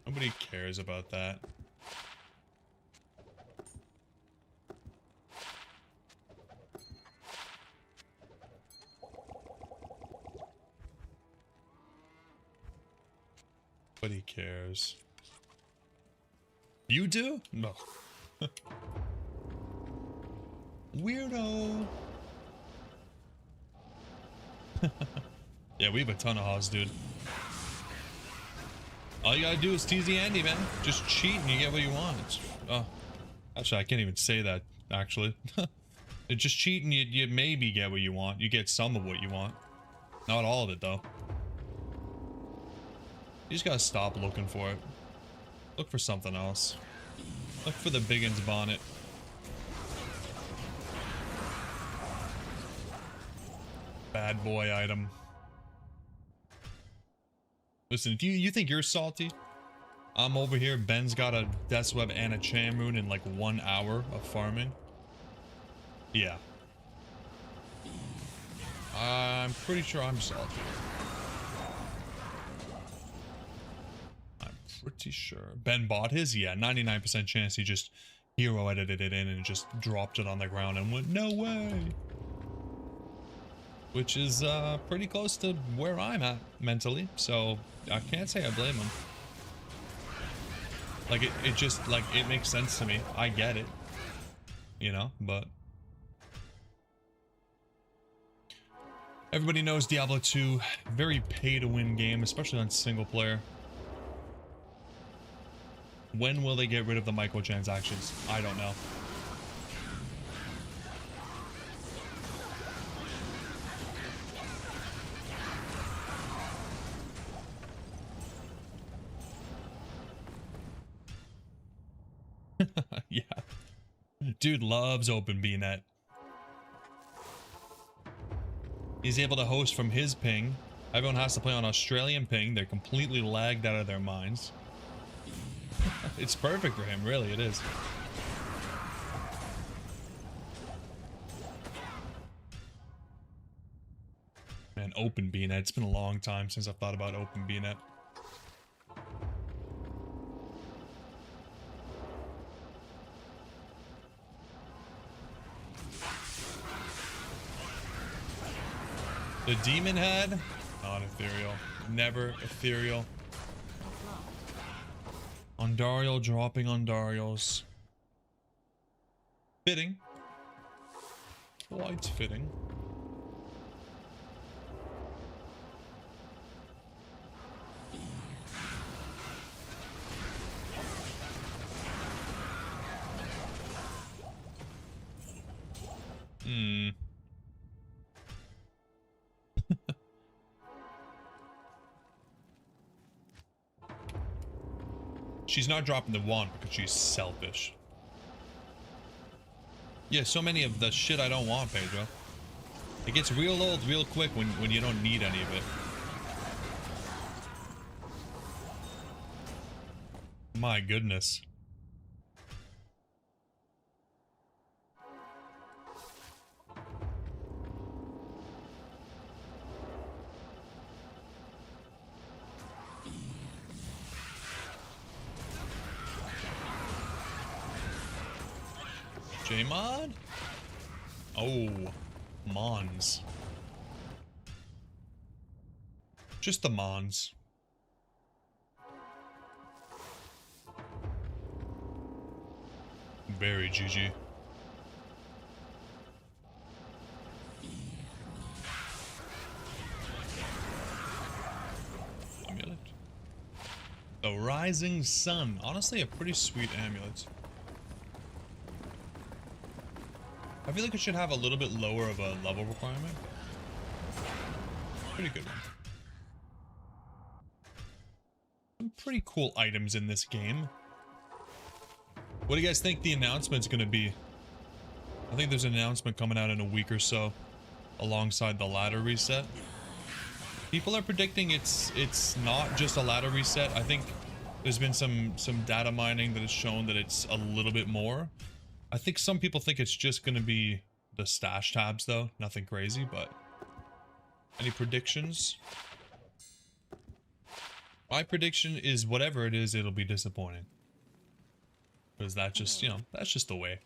Nobody cares about that. Nobody cares. You do? No. Weirdo. Yeah, we have a ton of Haas, dude. All you gotta do is tease the Andy, man. Just cheat and you get what you want. Oh, actually, I can't even say that, actually. Just cheat and you maybe get what you want. You get some of what you want. Not all of it, though. You just gotta stop looking for it. Look for something else. Look for the Biggins bonnet. Bad boy item. Listen, if you think you're salty, I'm over here. Ben's got a Dweb and a Chamroon in like 1 hour of farming. Yeah. I'm pretty sure I'm salty. I'm pretty sure. Ben bought his? Yeah, 99% chance he just hero edited it in and just dropped it on the ground and went, no way. Which is pretty close to where I'm at mentally, so I can't say I blame him. Like, it just, like, it makes sense to me. I get it. You know, but... Everybody knows Diablo 2, very pay-to-win game, especially on single player. When will they get rid of the microtransactions? I don't know. Yeah. Dude loves OpenBNet. He's able to host from his ping. Everyone has to play on Australian ping. They're completely lagged out of their minds. It's perfect for him, really, it is. Man, OpenBNet. It's been a long time since I've thought about OpenBNet. The demon head? Not ethereal. Never ethereal. Ondariel dropping Ondariels. Fitting. Quite fitting. She's not dropping the wand because she's selfish. Yeah, so many of the shit I don't want, Pedro. It gets real old real quick when you don't need any of it. My goodness. J-Mod? Oh, Mons. Just the Mons. Very GG. Amulet. The Rising Sun. Honestly, a pretty sweet amulet. I feel like it should have a little bit lower of a level requirement. Pretty good one. Some pretty cool items in this game. What do you guys think the announcement's gonna be? I think there's an announcement coming out in a week or so, alongside the ladder reset. People are predicting it's not just a ladder reset. I think there's been some data mining that has shown that it's a little bit more. I think some people think it's just gonna be the stash tabs though, nothing crazy, but any predictions? My prediction is whatever it is, it'll be disappointing. Because that just, you know, that's just the way.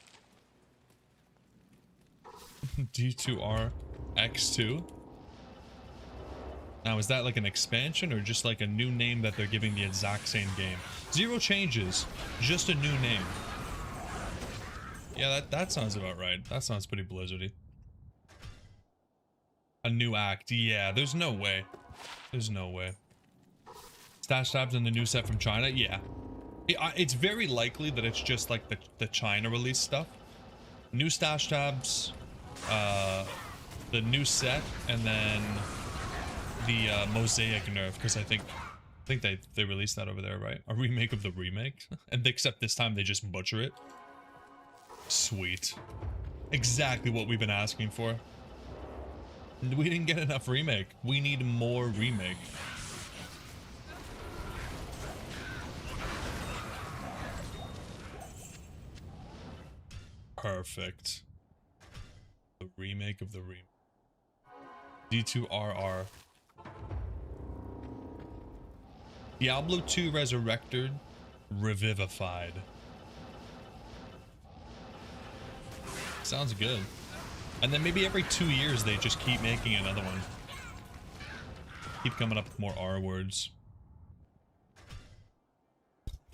D2R X2. Now, is that like an expansion or just like a new name that they're giving the exact same game? Zero changes, just a new name. Yeah, that sounds about right. That sounds pretty Blizzardy. A new act. Yeah, there's no way. There's no way. Stash tabs in the new set from China? Yeah. It's very likely that it's just like the China release stuff. New stash tabs, the new set, and then the Mosaic nerf, because I think they released that over there, right? A remake of the remake. And except this time they just butcher it. Sweet. Exactly what we've been asking for. We didn't get enough remake. We need more remake. Perfect. The remake of the remake. D2RR. Diablo 2 Resurrected, Revivified. Sounds good. And then maybe every 2 years they just keep making another one. Keep coming up with more R words.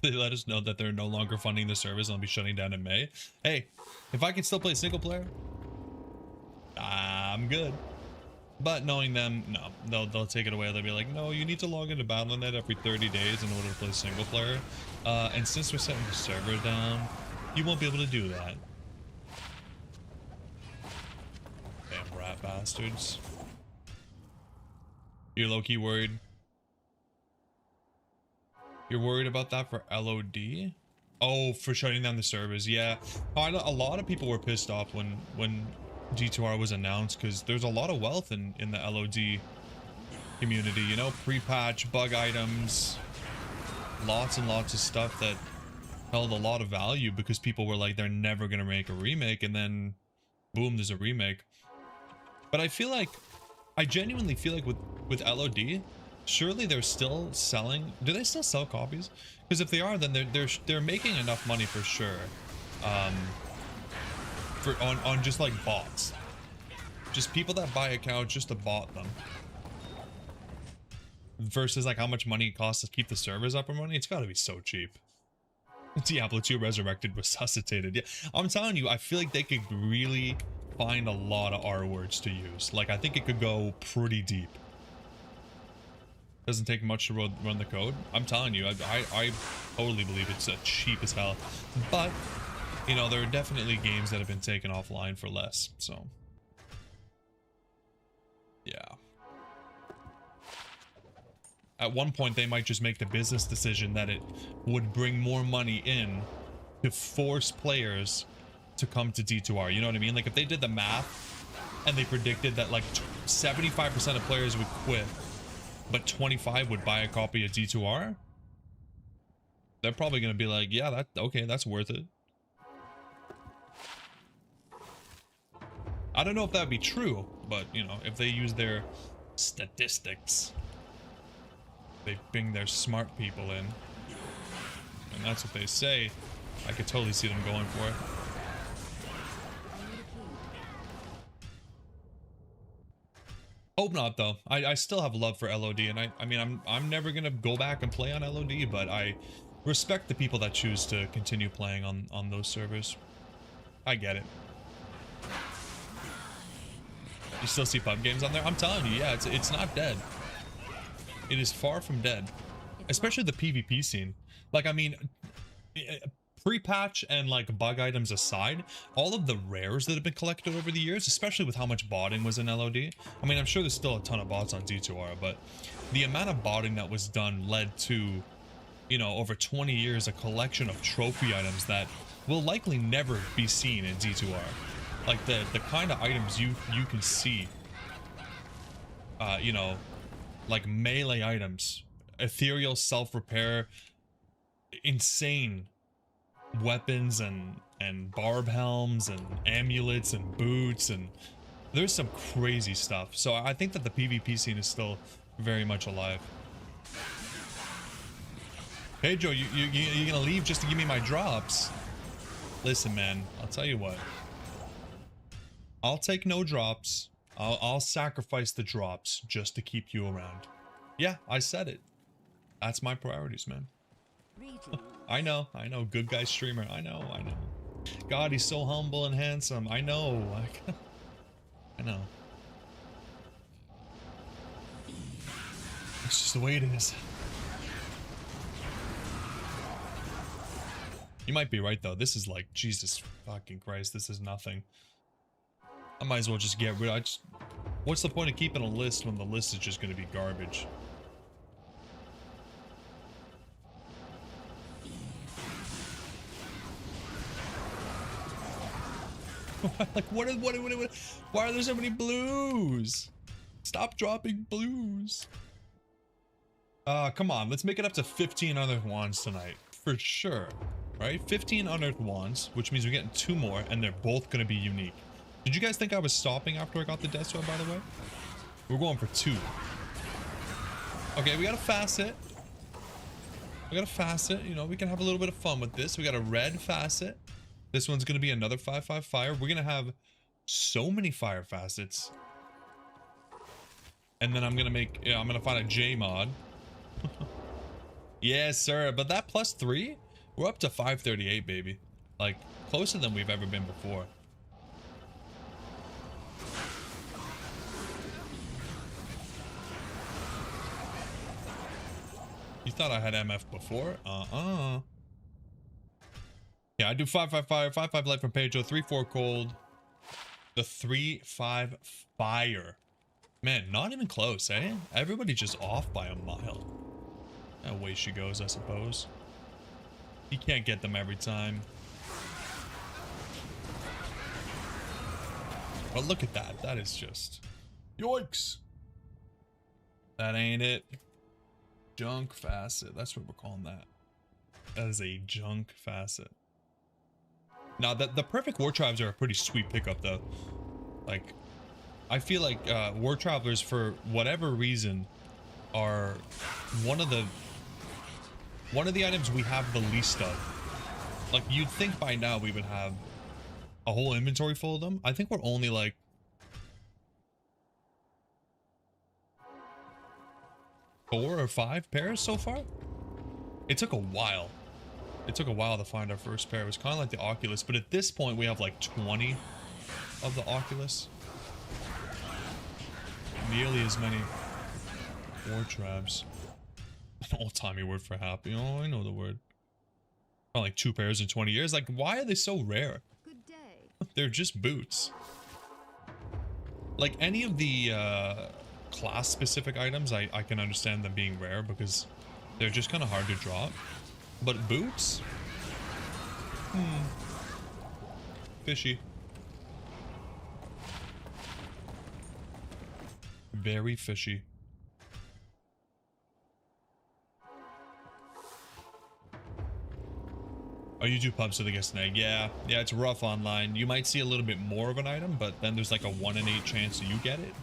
They let us know that they're no longer funding the service and I'll be shutting down in May. Hey, if I can still play single player, I'm good. But knowing them, no, they'll take it away. They'll be like, no, you need to log into Battle.net every 30 days in order to play single player. And since we're setting the server down, you won't be able to do that. Damn rat bastards. You're low-key worried. You're worried about that for LOD? Oh, for shutting down the servers, yeah. A lot of people were pissed off when D2R was announced, because there's a lot of wealth in the LOD community, you know? Pre-patch, bug items, lots and lots of stuff that held a lot of value because people were like, they're never gonna make a remake, and then boom, there's a remake. But I genuinely feel like with LOD, surely they're still selling. Do they still sell copies? Because if they are, then they're making enough money for sure. On just like bots, just people that buy accounts just to bot them. Versus like how much money it costs to keep the servers up and running. It's got to be so cheap. Diablo 2 Resurrected, Resuscitated. Yeah, I'm telling you, I feel like they could really find a lot of R words to use. Like I think it could go pretty deep. Doesn't take much to run the code. I'm telling you, I totally believe it's cheap as hell. But, you know, there are definitely games that have been taken offline for less, so. Yeah. At one point, they might just make the business decision that it would bring more money in to force players to come to D2R. You know what I mean? Like, if they did the math and they predicted that, like, 75% of players would quit, but 25 would buy a copy of D2R, they're probably going to be like, yeah, okay, that's worth it. I don't know if that would be true, but, you know, if they use their statistics, they bring their smart people in, and that's what they say, I could totally see them going for it. Hope not, though. I still have love for LOD, and I mean, I'm never gonna go back and play on LOD, but I respect the people that choose to continue playing on those servers. I get it. You still see pub games on there? I'm telling you, yeah, it's not dead. It is far from dead. Especially the PvP scene. Like, I mean, pre-patch and like bug items aside, all of the rares that have been collected over the years, especially with how much botting was in LOD. I mean, I'm sure there's still a ton of bots on D2R, but the amount of botting that was done led to, you know, over 20 years, a collection of trophy items that will likely never be seen in D2R. Like the kind of items you can see, you know, like melee items, ethereal self-repair, insane weapons and barb helms and amulets and boots, and there's some crazy stuff. So I think that the PvP scene is still very much alive. Hey Joe, you gonna leave just to give me my drops? Listen, man, I'll tell you what. I'll take no drops. I'll sacrifice the drops just to keep you around. Yeah, I said it. That's my priorities, man. I know. Good guy streamer. I know. God, he's so humble and handsome. I know. I know. It's just the way it is. You might be right though. This is like, Jesus fucking Christ, this is nothing. I might as well just get rid of what's the point of keeping a list when the list is just gonna be garbage? Like why are there so many blues? Stop dropping blues. Come on, let's make it up to 15 unearthed wands tonight. For sure. Right? 15 unearthed wands, which means we're getting 2 more, and they're both gonna be unique. Did you guys think I was stopping after I got the death sword, by the way? We're going for 2. Okay, we got a facet. You know, we can have a little bit of fun with this. We got a red facet. This one's gonna be another 5/5 fire. We're gonna have so many fire facets. And then I'm gonna find a J mod. Yes, sir. But that +3, we're up to 538, baby. Like, closer than we've ever been before. You thought I had MF before? Yeah, I do 5/5 fire, 5/5 light from Pedro, 3/4 cold. The 3/5 fire. Man, not even close, eh? Everybody just off by a mile. That way she goes, I suppose. You can't get them every time. But look at that. That is just... Yoinks! That ain't it. Junk facet. That's what we're calling that. That is a junk facet. Now, the perfect war tribes are a pretty sweet pickup, though. Like, I feel like war travelers, for whatever reason, are one of the items we have the least of. Like, you'd think by now we would have a whole inventory full of them. I think we're only like 4 or 5 pairs so far. It took a while. It took a while to find our first pair. It was kind of like the Oculus, but at this point we have like 20 of the Oculus. Nearly as many war tribes. An old-timey word for happy. Oh, I know the word. Not like 2 pairs in 20 years. Like, why are they so rare?
Good day.
They're just boots. Like, any of the class-specific items, I can understand them being rare because they're just kind of hard to drop. But boots? Fishy. Very fishy. Oh, you do pubs to the guest egg. Yeah, it's rough online. You might see a little bit more of an item, but then there's like a 1 in 8 chance you get it.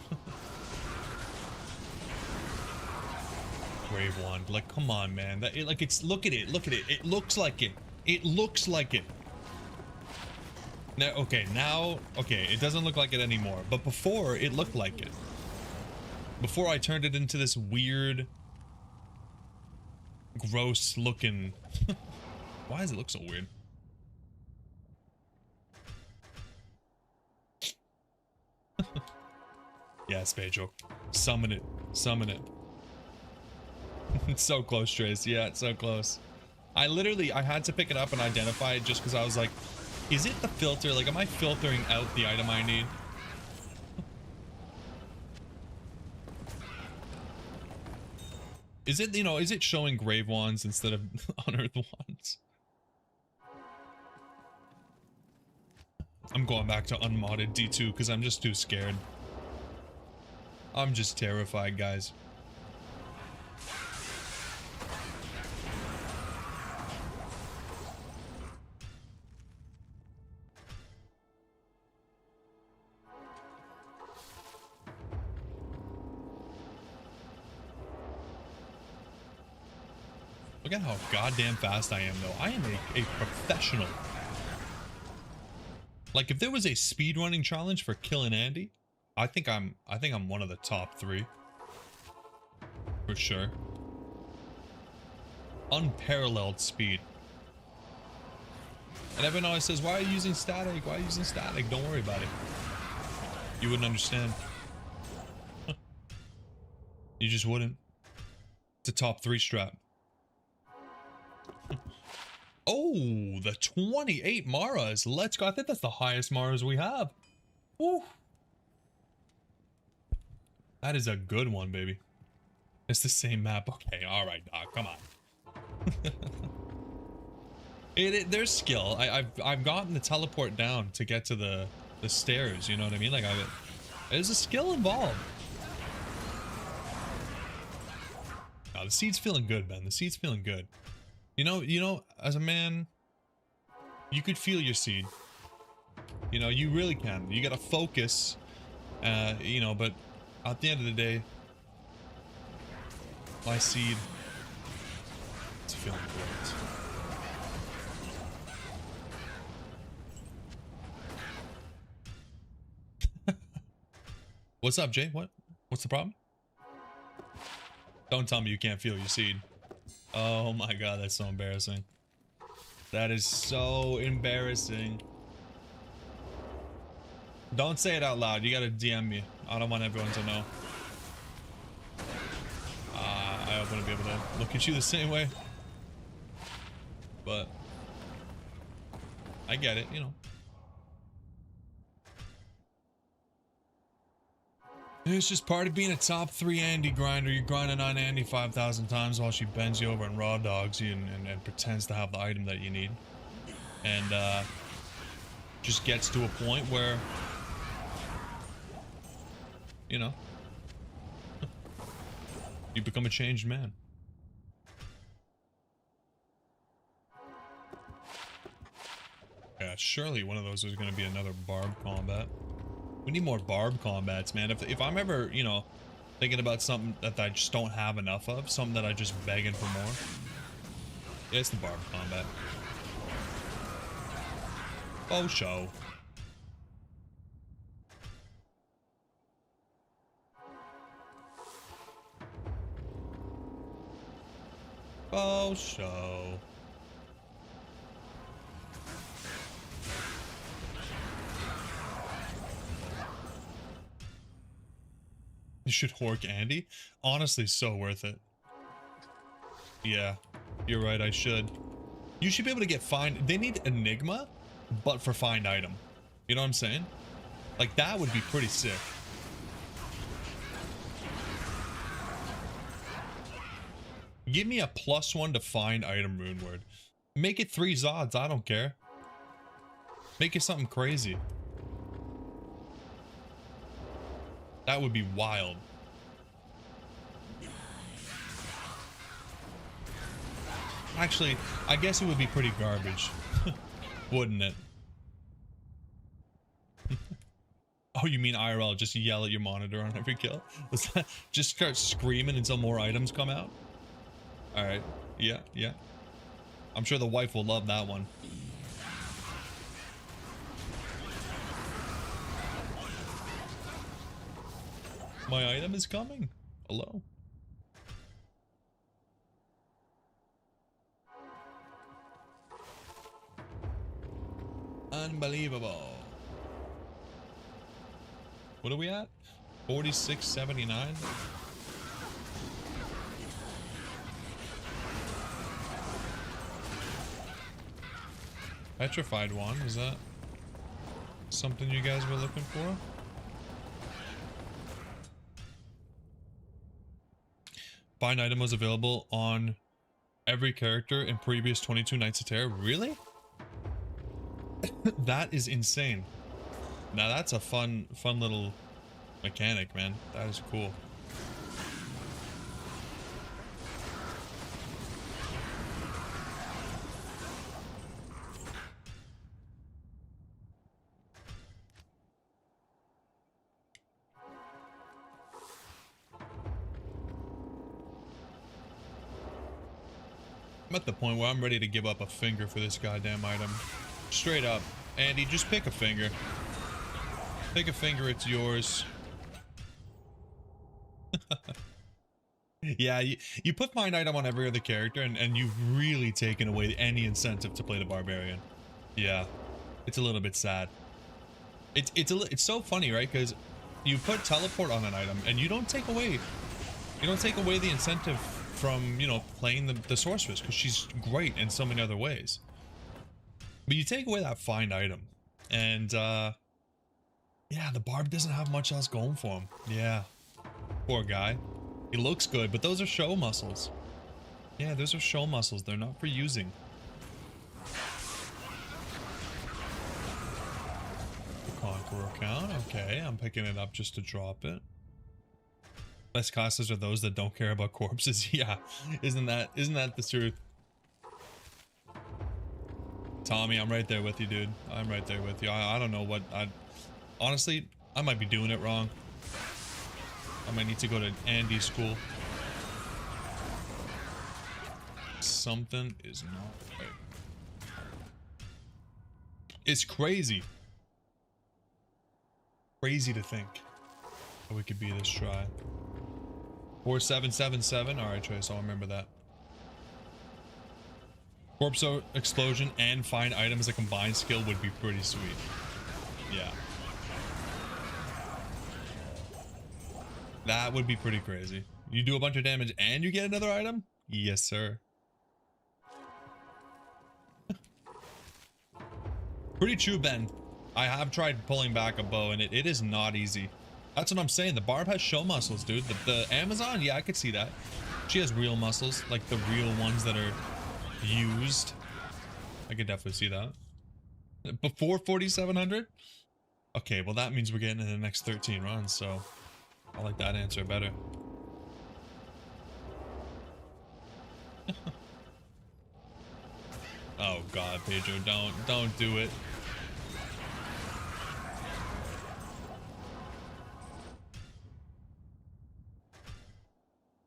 Grave wand. Like, come on, man. That, like, it's, look at it. It looks like it. It looks like it. Now, okay, it doesn't look like it anymore. But before, it looked like it. Before I turned it into this weird, gross looking... Why does it look so weird? Yes, Pedro. Summon it. Summon it. It's so close, Trace. Yeah, it's so close. I had to pick it up and identify it just because I was like, is it the filter? Like, am I filtering out the item I need? Is it, you know, is it showing grave wands instead of unearthed wands? I'm going back to unmodded D2 because I'm just too scared. I'm just terrified, guys. Look at how goddamn fast I am, though. I am a professional. Like, if there was a speedrunning challenge for killing Andy, I think I'm one of the top 3. For sure. Unparalleled speed. And everyone always says, why are you using static? Why are you using static? Don't worry about it. You wouldn't understand. You just wouldn't. It's a top 3 strap. Oh, the 28 Maras. Let's go. I think that's the highest Maras we have. Woo. That is a good one, baby. It's the same map. Okay, all right, dog. Come on. There's skill. I've gotten the teleport down to get to the stairs. You know what I mean? Like, there's a skill involved. Oh, the seed's feeling good, man. The seed's feeling good. You know, as a man, you could feel your seed. You know, you really can. You gotta focus, you know, but at the end of the day, my seed is feeling great. What's up, Jay? What's the problem? Don't tell me you can't feel your seed. Oh my god, that's so embarrassing. That is so embarrassing. Don't say it out loud. You gotta DM me. I don't want everyone to know. I wouldn't be able to look at you the same way. But I get it, you know. It's just part of being a top 3 Andy grinder. You're grinding on Andy 5,000 times while she bends you over and raw dogs you and pretends to have the item that you need. And just gets to a point where, you know, you become a changed man. Yeah, surely one of those is going to be another barb combat. We need more barb combats, man. If I'm ever, you know, thinking about something that I just don't have enough of, something that I just begging for more, yeah, it's the barb combat. Oh, show. Oh, show. You should hork Andy. Honestly, so worth it. Yeah, you're right, I should. You should be able to get find. They need Enigma, but for find item. You know what I'm saying? Like, that would be pretty sick. Give me a +1 to find item rune word. Make it 3 Zods, I don't care. Make it something crazy. That would be wild. Actually, I guess it would be pretty garbage. Wouldn't it? Oh, you mean IRL? Just yell at your monitor on every kill? Just start screaming until more items come out? Alright. Yeah, yeah. I'm sure the wife will love that one. My item is coming. Hello. Unbelievable. What are we at? 46.79. Petrified one, is that something you guys were looking for? Find item was available on every character in previous 22 Nights of Terror. Really? That is insane. Now that's a fun little mechanic, man. That is cool. I'm at the point where I'm ready to give up a finger for this goddamn item. Straight up. Andy, just pick a finger. Pick a finger, it's yours. Yeah, you put find item on every other character and you've really taken away any incentive to play the barbarian. Yeah, it's a little bit sad. It's so funny, right? Because you put teleport on an item and you don't take away the incentive from, you know, playing the sorceress, because she's great in so many other ways. But you take away that find item and yeah, the barb doesn't have much else going for him. Yeah, poor guy. He looks good, but those are show muscles. Yeah, those are show muscles. They're not for using. Conqueror count. Okay, I'm picking it up just to drop it. Best classes are those that don't care about corpses. Yeah, isn't that the truth? Tommy, I'm right there with you, dude. I'm right there with you. I don't know what honestly, I might be doing it wrong. I might need to go to Andy's school. Something is not right. It's crazy. Crazy to think that we could be this try. 4777. Alright, Trace, I'll remember that. Corpse explosion and find items as a combined skill would be pretty sweet. Yeah. That would be pretty crazy. You do a bunch of damage and you get another item? Yes, sir. Pretty true, Ben. I have tried pulling back a bow and it is not easy. That's what I'm saying. The barb has show muscles, dude. The Amazon, yeah, I could see that. She has real muscles, like the real ones that are used. I could definitely see that. Before 4700? Okay, well that means we're getting in the next 13 runs, so I like that answer better. Oh god, Pedro, don't do it.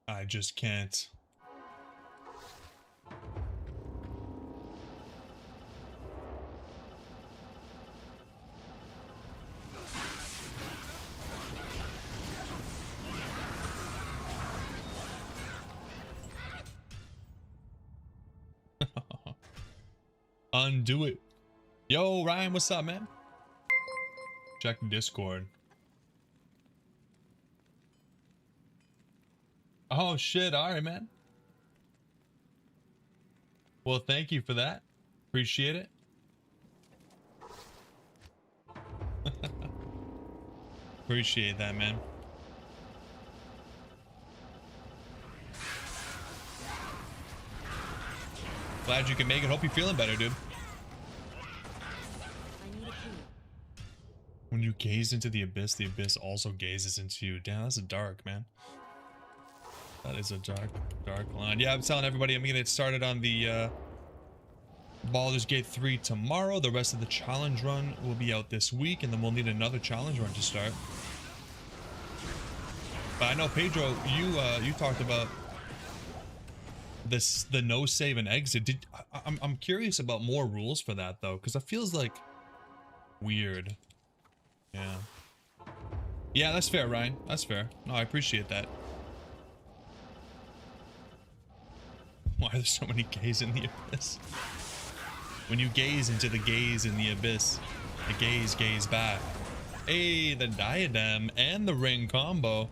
I just can't. Undo it. Yo, Ryan, what's up, man? Check Discord. Oh shit, alright, man. Well, thank you for that. Appreciate it. Appreciate that, man. Glad you can make it. Hope you're feeling better, dude. When you gaze into the abyss also gazes into you. Damn, that's dark, man. That is a dark line. Yeah, I'm telling everybody I'm gonna get started on the Baldur's Gate 3 tomorrow. The rest of the challenge run will be out this week, and then we'll need another challenge run to start. But I know, Pedro, you talked about the no save and exit. I'm curious about more rules for that though, because it feels like weird. Yeah. Yeah, that's fair, Ryan. That's fair. No, I appreciate that. Why are there so many gays in the abyss? When you gaze into the gaze in the abyss, the gaze back. Hey, the diadem and the ring combo.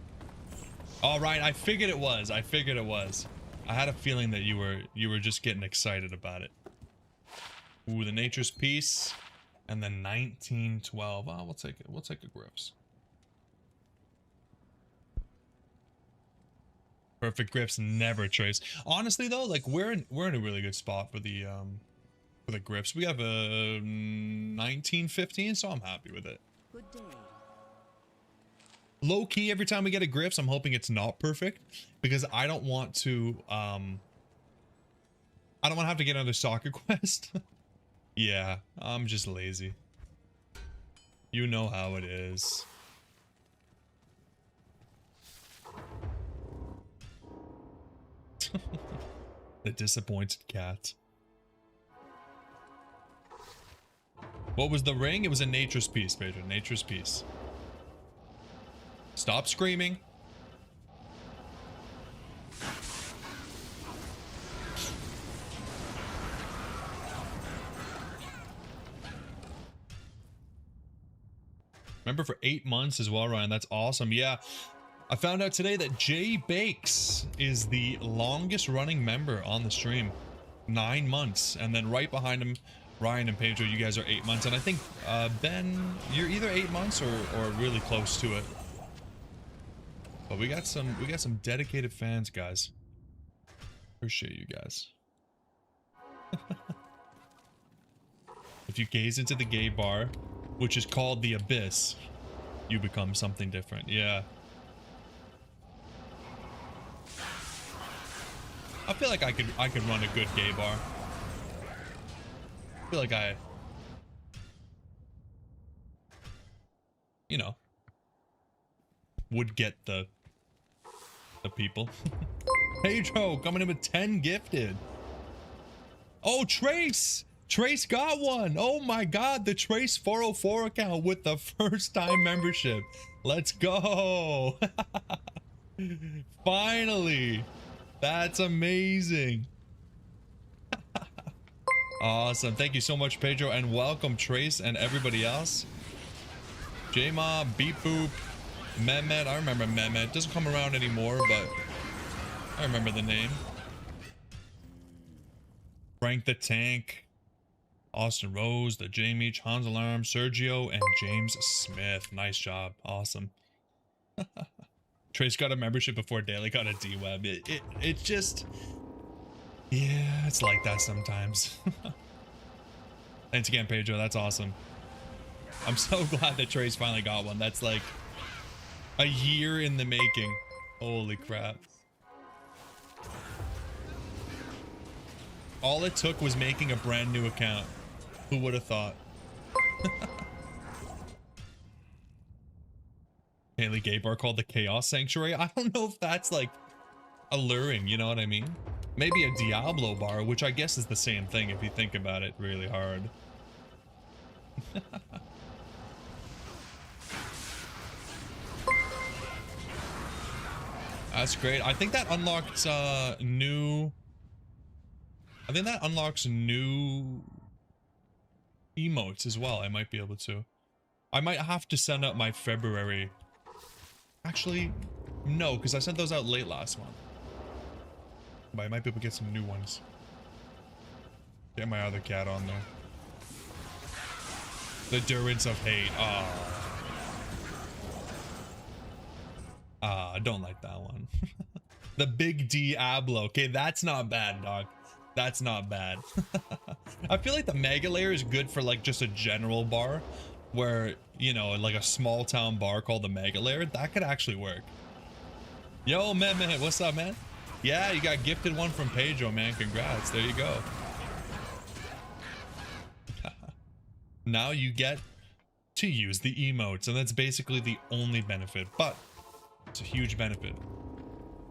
All right, I figured it was. I figured it was. I had a feeling that you were just getting excited about it. Ooh, the nature's piece and the 1912. Oh, we'll take it. We'll take the grips. Perfect grips, never trace. Honestly though, like we're in a really good spot for the grips. We have a 1915, so I'm happy with it.
Good day.
Low key, every time we get a grips, I'm hoping it's not perfect because I don't want to have to get another soccer quest. Yeah, I'm just lazy. You know how it is. The disappointed cat. What was the ring? It was a nature's piece, Pedro. Nature's piece. Stop screaming. Remember for 8 months as well, Ryan. That's awesome. Yeah. I found out today that Jay Bakes is the longest running member on the stream. 9 months. And then right behind him, Ryan and Pedro, you guys are 8 months. And I think, Ben, you're either 8 months or really close to it. But we got some dedicated fans, guys. Appreciate you guys. If you gaze into the gay bar, which is called the Abyss, you become something different. Yeah. I feel like I could run a good gay bar. I feel like I, you know, would get the people. Pedro coming in with 10 gifted. Oh, Trace! Trace got one. Oh my god, the Trace 404 account with the first time membership. Let's go. Finally. That's amazing. Awesome. Thank you so much, Pedro, and welcome Trace and everybody else. J-Mob, Beep Boop, Mehmet. I remember Mehmet. Doesn't come around anymore, but I remember the name. Frank the Tank, Austin Rose, the Jamie, Hans Alarm, Sergio, and James Smith. Nice job. Awesome. Trace got a membership before Daily got a Dweb. It's just, yeah, it's like that sometimes. Thanks again, Pedro. That's awesome. I'm so glad that Trace finally got one. That's like a year in the making. Holy crap. All it took was making a brand new account. Who would have thought? Haley Gay Bar called the Chaos Sanctuary. I don't know if that's like alluring, you know what I mean? Maybe a Diablo bar, which I guess is the same thing if you think about it really hard. That's great. I think that unlocks new... I think that unlocks new emotes as well. I might be able to. I might have to send out my February. Actually, no, because I sent those out late last month. But I might be able to get some new ones. Get my other cat on there. The Durance of Hate. I don't like that one. The Big Diablo. Okay, that's not bad, dog. That's not bad. I feel like the Mega Layer is good for like just a general bar where, you know, like a small town bar called the Mega Layer. That could actually work. Yo, man, what's up, man? Yeah, you got gifted one from Pedro, man. Congrats. There you go. Now you get to use the emotes, and that's basically the only benefit, but it's a huge benefit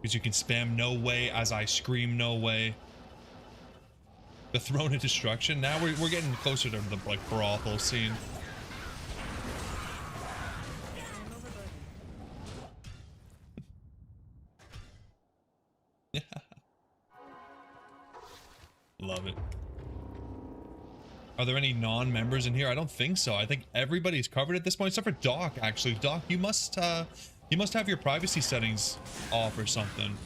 because you can spam no way as I scream no way. The Throne of Destruction. Now we're getting closer to the like brothel scene. Love it. Are there any non-members in here? I don't think so. I think everybody's covered at this point, except for Doc, actually. Doc, you must have your privacy settings off or something.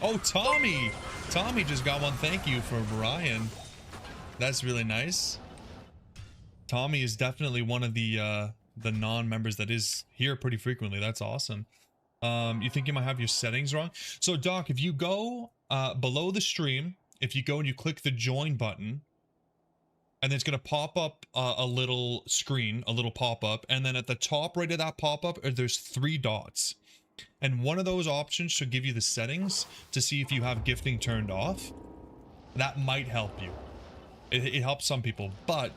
Oh, Tommy! Tommy just got one. Thank you for Brian. That's really nice. Tommy is definitely one of the non-members that is here pretty frequently. That's awesome. You think you might have your settings wrong? So, Doc, if you go below the stream, if you go and you click the join button, and then it's going to pop up a little screen, a little pop-up. And then at the top right of that pop-up, there's 3 dots. And one of those options should give you the settings to see if you have gifting turned off. That might help you. It helps some people. But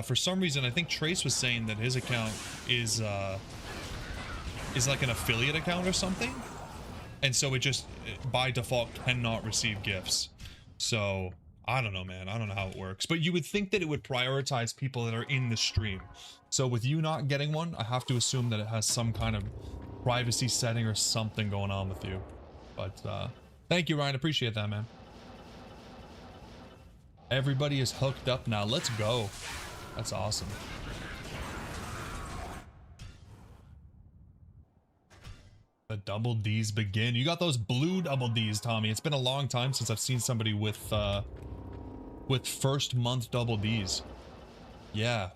for some reason, I think Trace was saying that his account is like an affiliate account or something. And so it just, by default, cannot receive gifts. So... I don't know, man. I don't know how it works. But you would think that it would prioritize people that are in the stream. So with you not getting one, I have to assume that it has some kind of privacy setting or something going on with you. But thank you, Ryan. Appreciate that, man. Everybody is hooked up now. Let's go. That's awesome. The double D's begin. You got those blue double D's, Tommy. It's been a long time since I've seen somebody with first month double D's. Yeah,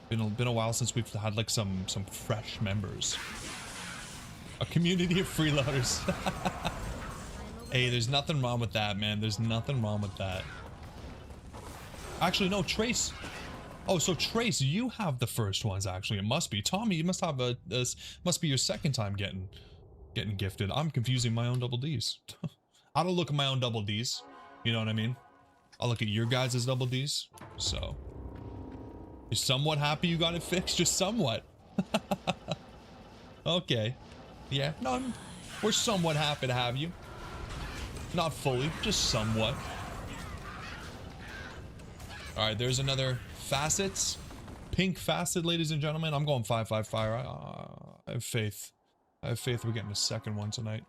been a while since we've had like some fresh members. A community of freeloaders. Hey, there's nothing wrong with that, man. There's nothing wrong with that. Actually, no, Trace. Oh, so Trace, you have the first ones. Actually, it must be Tommy. You must have must be your second time getting gifted. I'm confusing my own double D's. I don't look at my own double D's. You know what I mean? I'll look at your guys' double D's. So, you're somewhat happy you got it fixed? Just somewhat. Okay. Yeah, no, we're somewhat happy to have you. Not fully, just somewhat. Alright, there's another facets. Pink facet, ladies and gentlemen. I'm going 5-5 fire. I have faith. I have faith we're getting a second one tonight.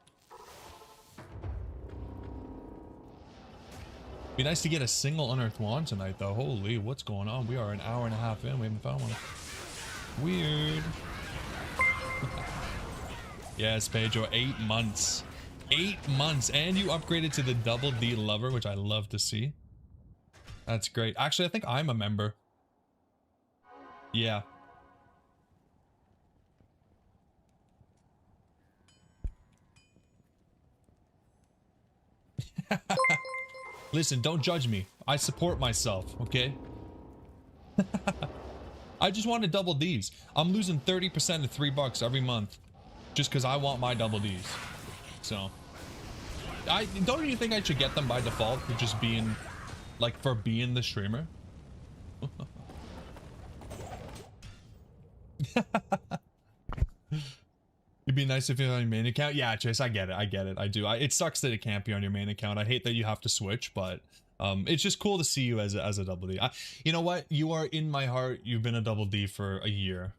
Be nice to get a single unearthed wand tonight, though. Holy, what's going on? We are an hour and a half in. We haven't found one. Weird. Yes, Pedro. 8 months. 8 months. And you upgraded to the double D lover, which I love to see. That's great. Actually, I think I'm a member. Yeah. Listen, don't judge me. I support myself, okay? I just wanted double D's. I'm losing 30% to $3 every month just because I want my double D's. So, don't you think I should get them by default for just being, like, for being the streamer? It'd be nice if you're on your main account. Yeah, Chase, I get it. I get it. I do. It sucks that it can't be on your main account. I hate that you have to switch, but it's just cool to see you as a double D. You know what? You are in my heart. You've been a double D for a year.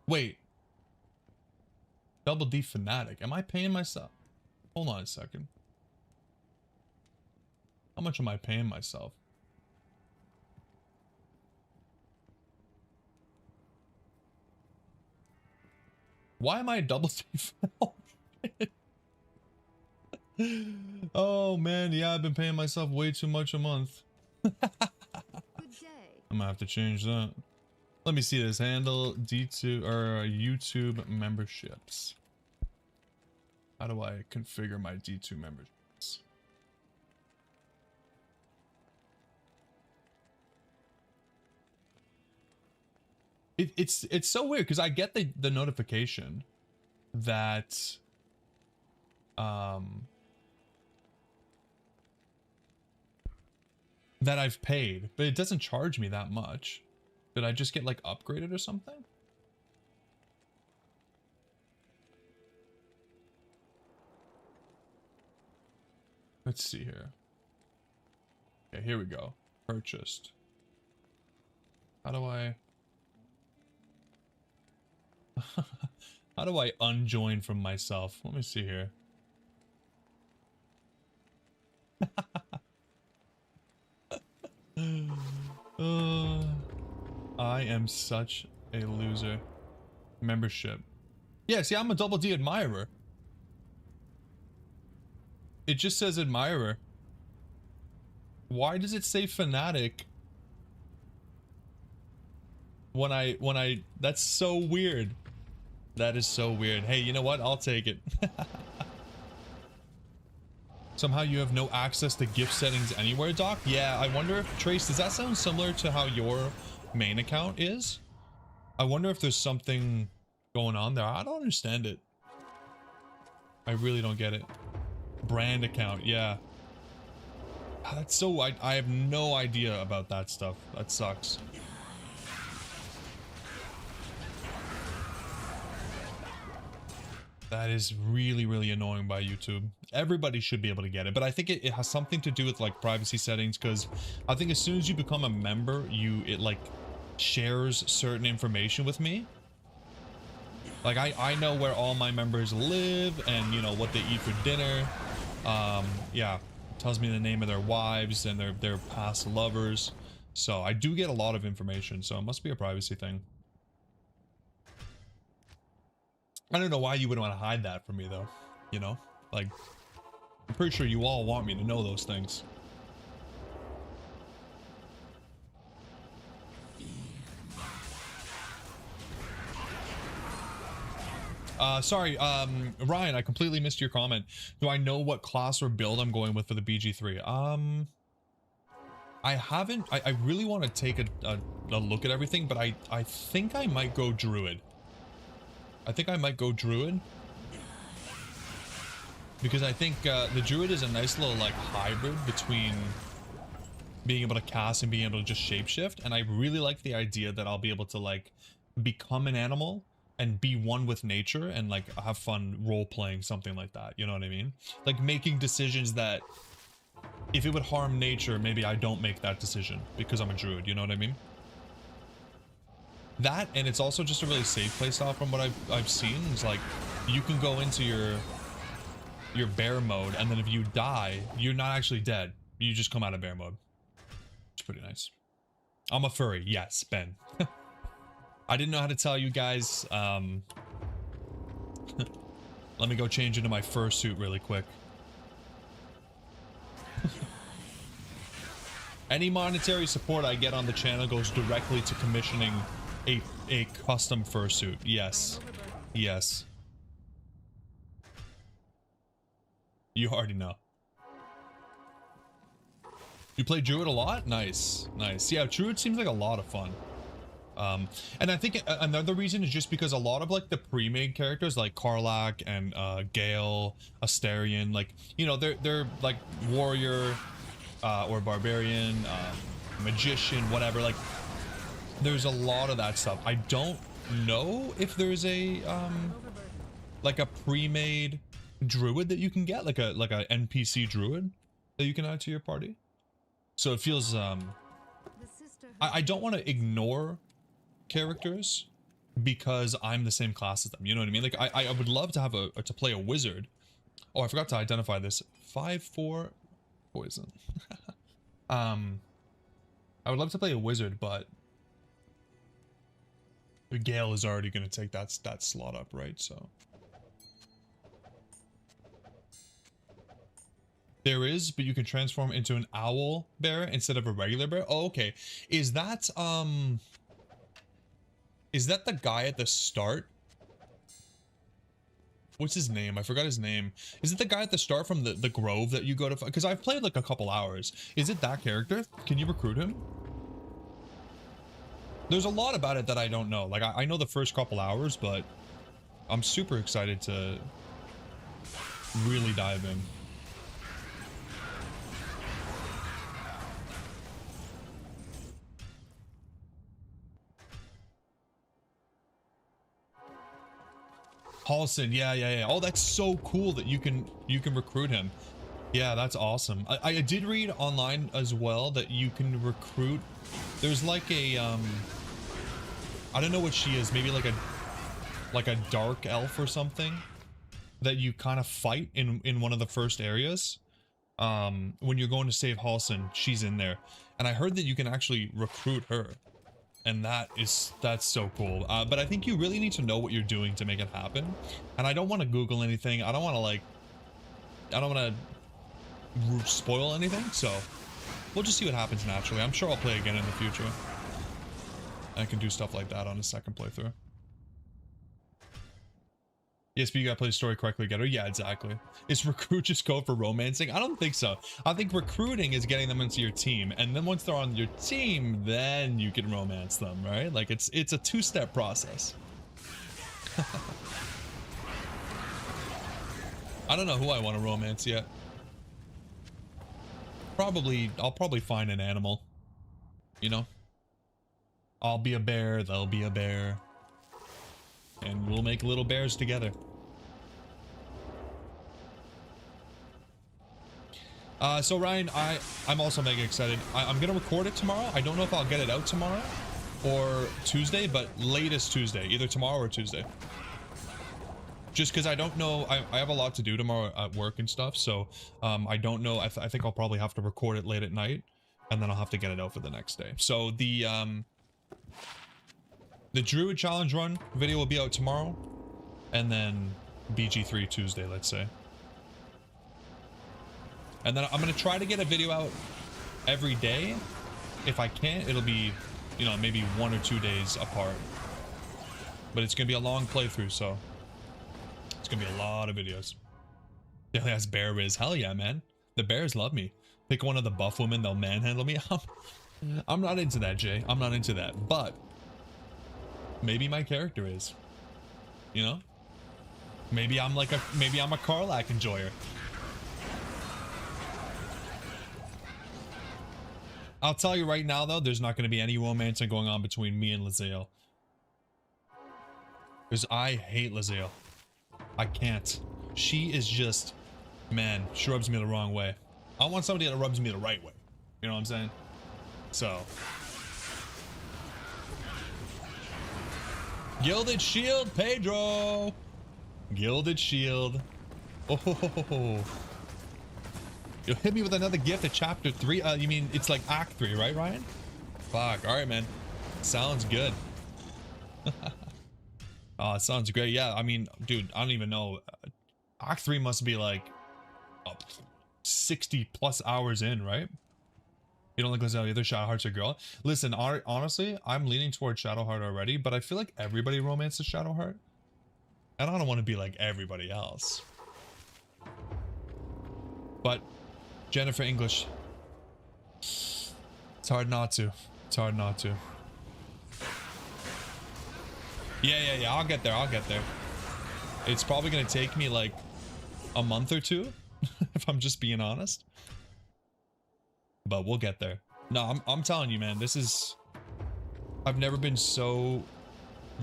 Wait. Double D fanatic. Am I paying myself? Hold on a second. How much am I paying myself? Why am I a double thief? Oh man, yeah, I've been paying myself way too much a month. Good day. I'm gonna have to change that. Let me see this. Handle D2 or YouTube memberships. How do I configure my D2 memberships? It's so weird because I get the notification that that I've paid, but it doesn't charge me that much. Did I just get like upgraded or something? Let's see here. Okay, here we go. Purchased. How do I how do I unjoin from myself? Let me see here. I am such a loser. Membership. Yeah, see, I'm a double D admirer. It just says admirer. Why does it say fanatic? When I, that's so weird. That is so weird. Hey, you know what? I'll take it. Somehow you have no access to gift settings anywhere, Doc? Yeah, I wonder if, Trace, does that sound similar to how your main account is? I wonder if there's something going on there. I don't understand it. I really don't get it. Brand account, yeah. That's so, I have no idea about that stuff. That sucks. That is really, really annoying by YouTube. Everybody should be able to get it, but I think it has something to do with like privacy settings, because I think as soon as you become a member, it like shares certain information with me. Like I know where all my members live and, you know, what they eat for dinner. Yeah, it tells me the name of their wives and their past lovers. So I do get a lot of information, so it must be a privacy thing. I don't know why you would want to hide that from me, though. You know? Like, I'm pretty sure you all want me to know those things. Sorry, Ryan, I completely missed your comment. Do I know what class or build I'm going with for the BG3? I haven't. I really want to take a look at everything, but I think I might go Druid. I think I might go Druid. Because I think the Druid is a nice little like hybrid between being able to cast and being able to just shapeshift. And I really like the idea that I'll be able to like become an animal and be one with nature and like have fun role-playing something like that. You know what I mean? Like making decisions that if it would harm nature, maybe I don't make that decision because I'm a Druid. You know what I mean? That, and it's also just a really safe playstyle from what I've seen. It's like you can go into your bear mode, and then if you die, you're not actually dead. You just come out of bear mode. It's pretty nice. I'm a furry. Yes, Ben. I didn't know how to tell you guys. Let me go change into my fursuit really quick. Any monetary support I get on the channel goes directly to commissioning a custom fursuit. Yes. Yes. You already know. You play Druid a lot? Nice. Nice. Yeah, Druid seems like a lot of fun. And I think another reason is just because a lot of like the pre-made characters like Karlach and Gale, Astarion, like, you know, they're like warrior or barbarian, magician, whatever. Like there's a lot of that stuff. I don't know if there's a like a pre-made druid that you can get, like a NPC druid that you can add to your party. So it feels I don't want to ignore characters because I'm the same class as them. You know what I mean? Like I would love to have to play a wizard. Oh, I forgot to identify this. 5/4 poison. I would love to play a wizard, but Gale is already going to take that slot up, right? So there is, but you can transform into an owl bear instead of a regular bear. Oh, okay. Is that the guy at the start? What's his name? I forgot his name. Is it the guy at the start from the grove that you go to? Because I've played like a couple hours. Is it that character? Can you recruit him? There's a lot about it that I don't know. Like I know the first couple hours, but I'm super excited to really dive in. Paulson, yeah. Oh, that's so cool that you can recruit him. Yeah, that's awesome. I did read online as well that you can recruit. There's like a I don't know what she is. Maybe like a dark elf or something that you kind of fight in one of the first areas. when you're going to save Halson, she's in there. And I heard that you can actually recruit her. And that's so cool. But I think you really need to know what you're doing to make it happen. And I don't want to Google anything. I don't want to spoil anything. So we'll just see what happens naturally. I'm sure I'll play again in the future. I can do stuff like that on a second playthrough. Yes, but you gotta play the story correctly, get her. Yeah, exactly. Is recruit just code for romancing? I don't think so. I think recruiting is getting them into your team, and then once they're on your team, then you can romance them, right? Like it's a two-step process. I don't know who I want to romance yet. I'll probably find an animal. You know? I'll be a bear, they'll be a bear. And we'll make little bears together. So Ryan, I'm also mega excited. I'm gonna record it tomorrow. I don't know if I'll get it out tomorrow or Tuesday, but latest Tuesday, either tomorrow or Tuesday. Just because I don't know, I have a lot to do tomorrow at work and stuff, so I don't know. I think I'll probably have to record it late at night, and then I'll have to get it out for the next day. So the Druid Challenge run video will be out tomorrow, and then BG3 Tuesday, let's say. And then I'm going to try to get a video out every day. If I can't, it'll be, you know, maybe 1 or 2 days apart. But it's going to be a long playthrough, so it's going to be a lot of videos. Daily ass bear Riz. Hell yeah, man. The bears love me. Pick one of the buff women, they'll manhandle me. I'm not into that, Jay. I'm not into that. But maybe my character is. You know? Maybe I'm a Karlach enjoyer. I'll tell you right now, though, there's not going to be any romancing going on between me and Lae'zel. Because I hate Lae'zel. I can't. She is just... Man, she rubs me the wrong way. I want somebody that rubs me the right way. You know what I'm saying? So... Gilded Shield, Pedro! Gilded Shield. Oh, you'll hit me with another gift at chapter 3. You mean it's like act 3, right, Ryan? Fuck. All right, man. Sounds good. Oh, it sounds great. Yeah, I mean, dude, I don't even know. Act 3 must be like 60 plus hours in, right? You don't like Lae'zel either? Shadowheart's a girl. Listen, honestly, I'm leaning towards Shadowheart already, but I feel like everybody romances Shadowheart. And I don't want to be like everybody else. But Jennifer English. It's hard not to. It's hard not to. Yeah. I'll get there. It's probably going to take me like a month or two, if I'm just being honest. But we'll get there. No, I'm telling you, man, this is... I've never been so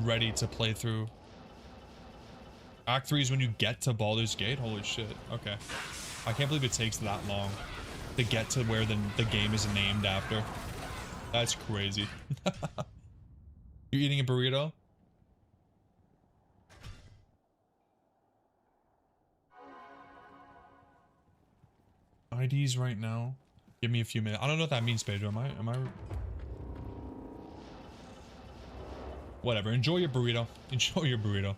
ready to play through. Act 3 is when you get to Baldur's Gate? Holy shit. Okay. I can't believe it takes that long to get to where the game is named after. That's crazy. You eating a burrito? IDs right now. Give me a few minutes. I don't know what that means, Pedro. Am I? Whatever. Enjoy your burrito. Enjoy your burrito.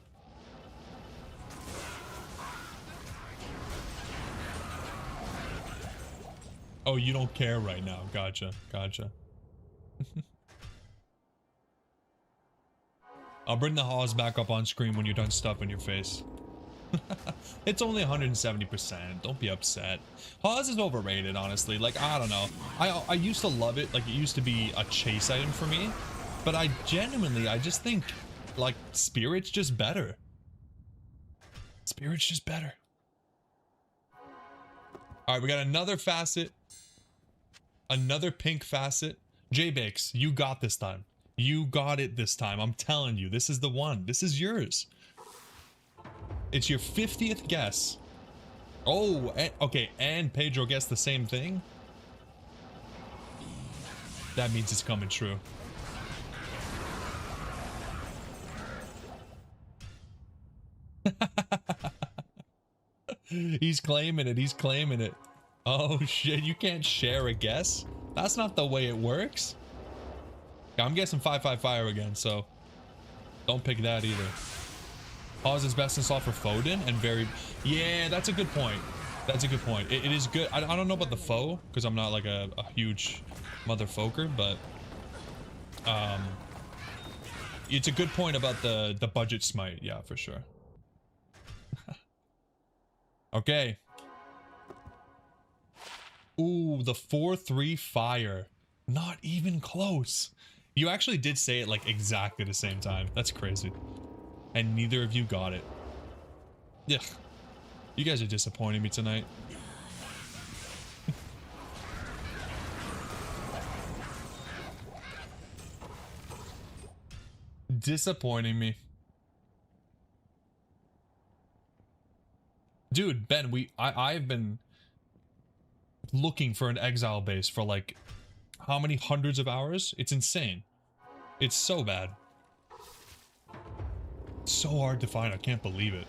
Oh, you don't care right now. Gotcha. I'll bring the Haws back up on screen when you're done stuffing your face. It's only 170%. Don't be upset. Haws is overrated, honestly. Like, I don't know. I used to love it. Like, it used to be a chase item for me. But I just think, like, Spirit's just better. Spirit's just better. All right, we got another facet. Another pink facet. J-Bakes, you got this time. You got it this time. I'm telling you, this is the one. This is yours. It's your 50th guess. Oh, okay, and Pedro guessed the same thing. That means it's coming true. He's claiming it. He's claiming it. Oh shit, you can't share a guess? That's not the way it works. Yeah, I'm guessing 5-5 fire again, so don't pick that either. Pause is best installed for Foden and very... Yeah, that's a good point. That's a good point. It is good. I don't know about the foe, because I'm not like a huge motherfucker, but... it's a good point about the budget smite. Yeah, for sure. Okay. Ooh, the 4-3 fire. Not even close. You actually did say it like exactly the same time. That's crazy. And neither of you got it. Yeah. You guys are disappointing me tonight. Disappointing me. Dude, Ben, I've been looking for an exile base for like how many hundreds of hours? It's insane. It's so bad. It's so hard to find. I can't believe it.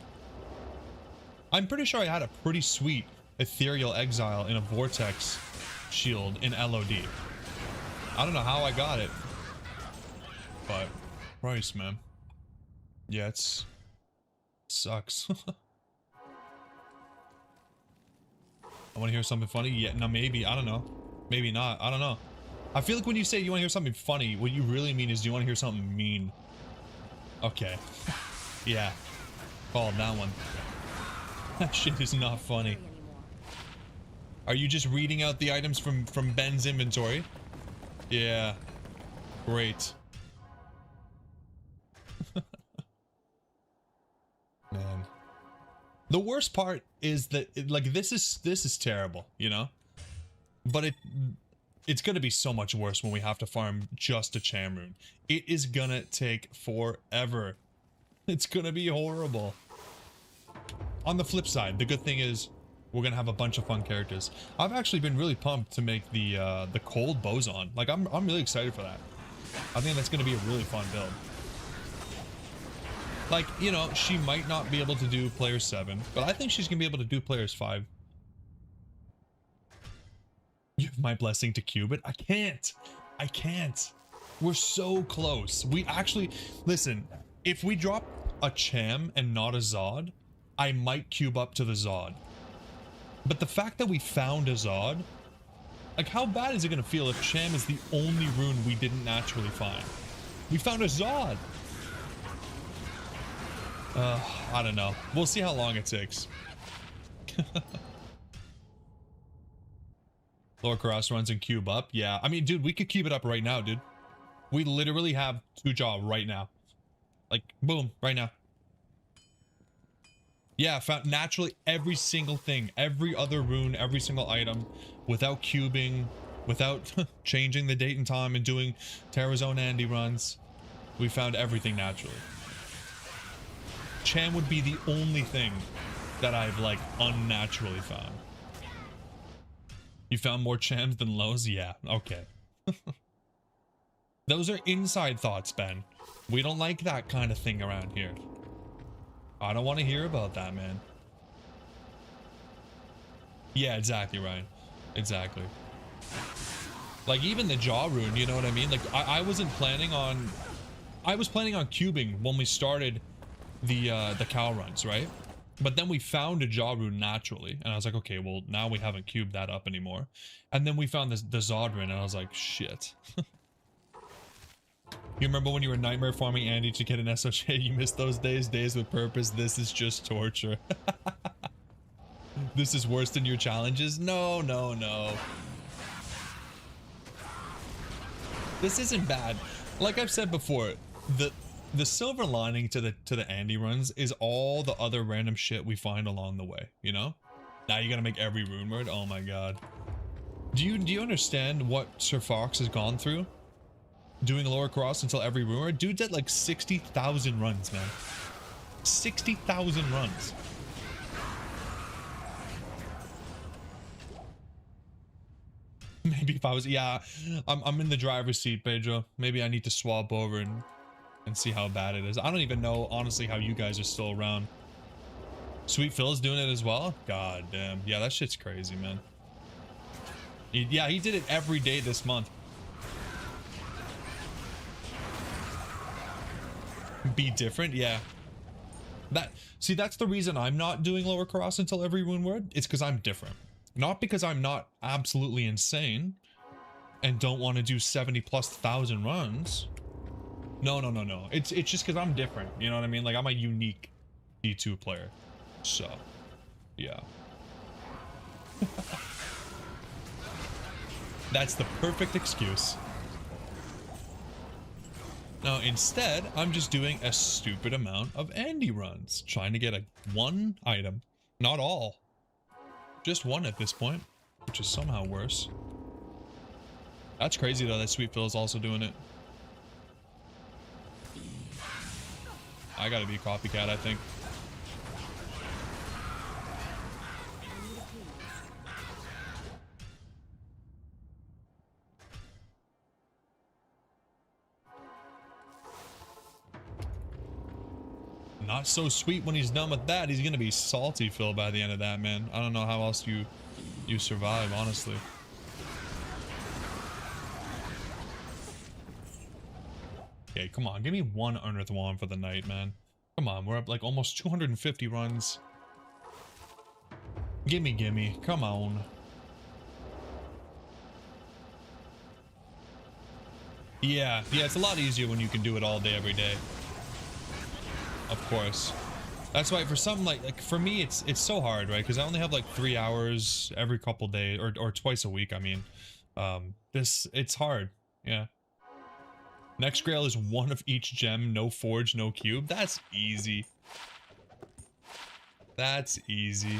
I'm pretty sure I had a pretty sweet ethereal exile in a vortex shield in LOD. I don't know how I got it, but Christ, man. Yeah, it's sucks. I want to hear something funny. Yeah, no, maybe. I don't know. Maybe not. I don't know. I feel like when you say you want to hear something funny, what you really mean is, do you want to hear something mean? Okay. Yeah. Called that one. That shit is not funny. Are you just reading out the items from Ben's inventory? Yeah. Great. Man. The worst part is that like this is terrible, you know? But it's gonna be so much worse when we have to farm just a Cham rune. It is gonna take forever. It's gonna be horrible. On the flip side, the good thing is we're gonna have a bunch of fun characters. I've actually been really pumped to make the cold boson. Like I'm really excited for that. I think that's gonna be a really fun build. Like, you know, she might not be able to do player 7, but I think she's gonna be able to do players 5. You have my blessing to cube it? I can't. I can't. We're so close. We actually... Listen, if we drop a Cham and not a Zod, I might cube up to the Zod. But the fact that we found a Zod... Like, how bad is it going to feel if Cham is the only rune we didn't naturally find? We found a Zod! I don't know. We'll see how long it takes. Lower cross runs and cube up. Yeah, I mean, dude, we could cube it up right now, dude. We literally have 2 jaw right now. Like, boom, right now. Yeah, found naturally every single thing, every other rune, every single item, without cubing, without changing the date and time and doing Terrazone Andy runs. We found everything naturally. Cham would be the only thing that I've, like, unnaturally found. You found more Chams than lows? Yeah, okay. Those are inside thoughts, Ben. We don't like that kind of thing around here. I don't want to hear about that, man. Yeah, exactly, Ryan. Exactly. Like, even the jaw rune, you know what I mean? Like, I wasn't planning on... I was planning on cubing when we started the cow runs, right? But then we found a jaw rune naturally, and I was like, okay, well, now we haven't cubed that up anymore. And then we found the Zod rune, and I was like, shit. You remember when you were nightmare farming Andy to get an SOJ? You missed those days? Days with purpose. This is just torture. This is worse than your challenges? No, no, no. This isn't bad. Like I've said before, the silver lining to the Andy runs is all the other random shit we find along the way, you know? Now you gotta make every rune word? Oh my god. Do you understand what Sir Fox has gone through? Doing lower cross until every rune word? Dude did like 60,000 runs, man. 60,000 runs. Maybe if I was... Yeah, I'm in the driver's seat, Pedro. Maybe I need to swap over and see how bad it is. I don't even know, honestly, how you guys are still around. Sweet Phil's doing it as well? God damn. Yeah, that shit's crazy, man. Yeah, he did it every day this month. Be different, yeah. That's the reason I'm not doing lower cross until every rune word. It's because I'm different. Not because I'm not absolutely insane and don't want to do 70,000+ runs. No. It's just because I'm different. You know what I mean? Like, I'm a unique D2 player. So, yeah. That's the perfect excuse. Now, instead, I'm just doing a stupid amount of Andy runs, trying to get one item. Not all. Just one at this point, which is somehow worse. That's crazy, though, that Sweet Phil is also doing it. I gotta be a copycat, I think. Not so sweet when he's done with that. He's gonna be salty Phil by the end of that, man. I don't know how else you survive, honestly. Okay, come on, give me one Unearth Wand for the night, man. Come on, we're up like almost 250 runs. Gimme, come on. Yeah, it's a lot easier when you can do it all day, every day. Of course. That's why for something like for me, it's so hard, right? Because I only have like 3 hours every couple days, or twice a week. I mean, it's hard. Yeah. Next Grail is one of each gem, no forge, no cube. That's easy. That's easy.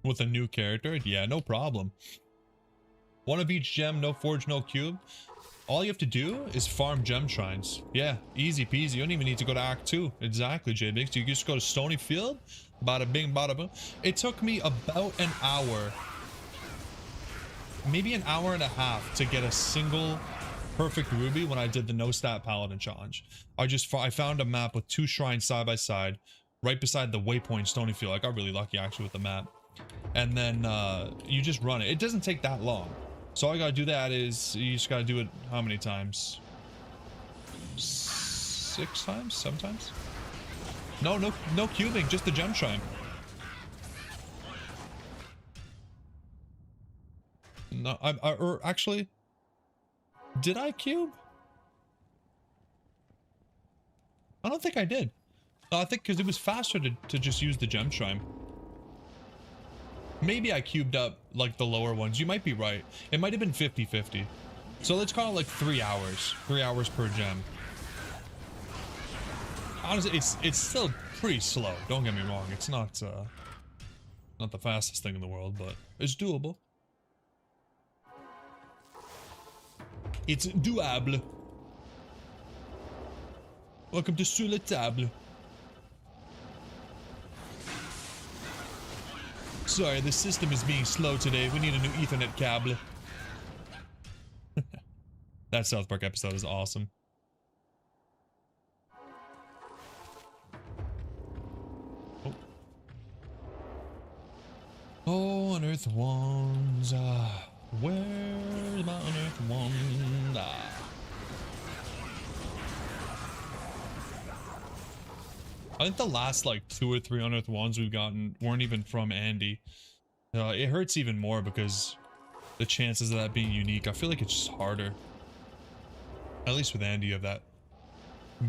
With a new character? Yeah, no problem. One of each gem, no forge, no cube. All you have to do is farm gem shrines. Yeah, easy peasy. You don't even need to go to Act 2. Exactly, J-Biggs. You just go to Stony Field. Bada bing, bada boom. It took me about an hour, maybe an hour and a half, to get a single perfect ruby when I did the no stat paladin challenge. I found a map with 2 shrines side by side, right beside the waypoint Stony Field. I got really lucky actually with the map. And then you just run it. It doesn't take that long. So all you gotta do that is you just gotta do it how many times? 6 times? 7 times? No cubing, just the gem shrine. No, or actually, did I cube? I don't think I did. No, I think because it was faster to just use the gem shrine. Maybe I cubed up like the lower ones. You might be right. It might have been 50-50. So let's call it like 3 hours. 3 hours per gem. Honestly, it's still pretty slow. Don't get me wrong. It's not the fastest thing in the world, but it's doable. It's doable. Welcome to Sur la Table. Sorry, the system is being slow today. We need a new Ethernet cable. That South Park episode is awesome. Oh, Unearth Wands. Where's my Unearth Wand? I think the last like 2 or 3 Unearth Wands we've gotten weren't even from Andy. It hurts even more because the chances of that being unique, I feel like it's just harder. At least with Andy, you have that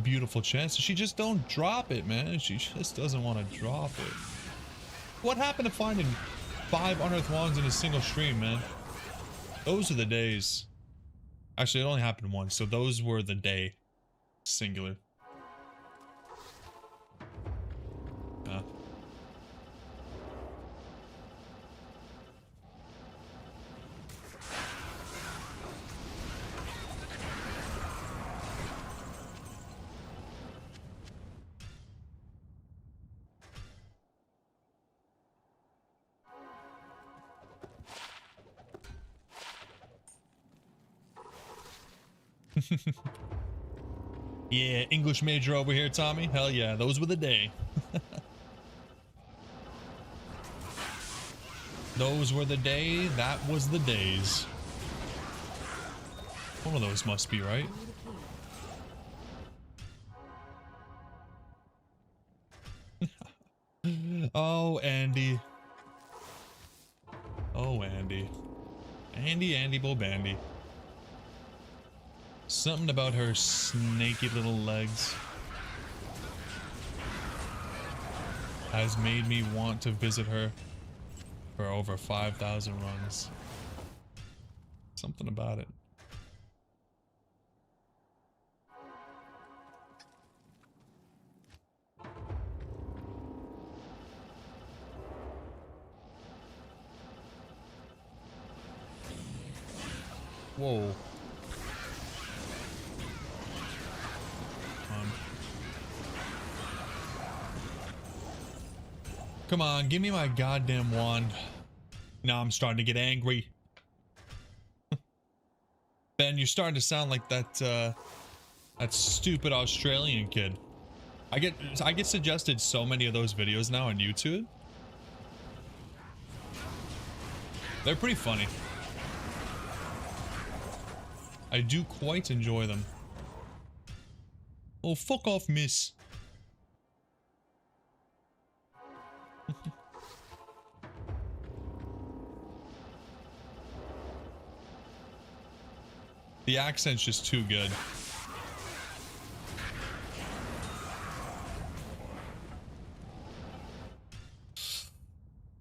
beautiful chance. She just don't drop it, man. She just doesn't want to drop it. What happened to finding 5 Unearth Wands in a single stream, man? Those are the days. Actually, it only happened once, so those were the day. Singular. Yeah, English major over here, Tommy. Hell yeah, those were the day. Those were the day, that was the days. One of those must be right. Oh, Andy. Oh, Andy. Andy Bo Bandy. Something about her snaky little legs has made me want to visit her for over 5,000 runs. Something about it. Whoa. Come on, give me my goddamn wand. Now I'm starting to get angry. Ben, you're starting to sound like that stupid Australian kid. I get suggested so many of those videos now on YouTube. They're pretty funny. I do quite enjoy them. Oh, fuck off, miss. The accent's just too good.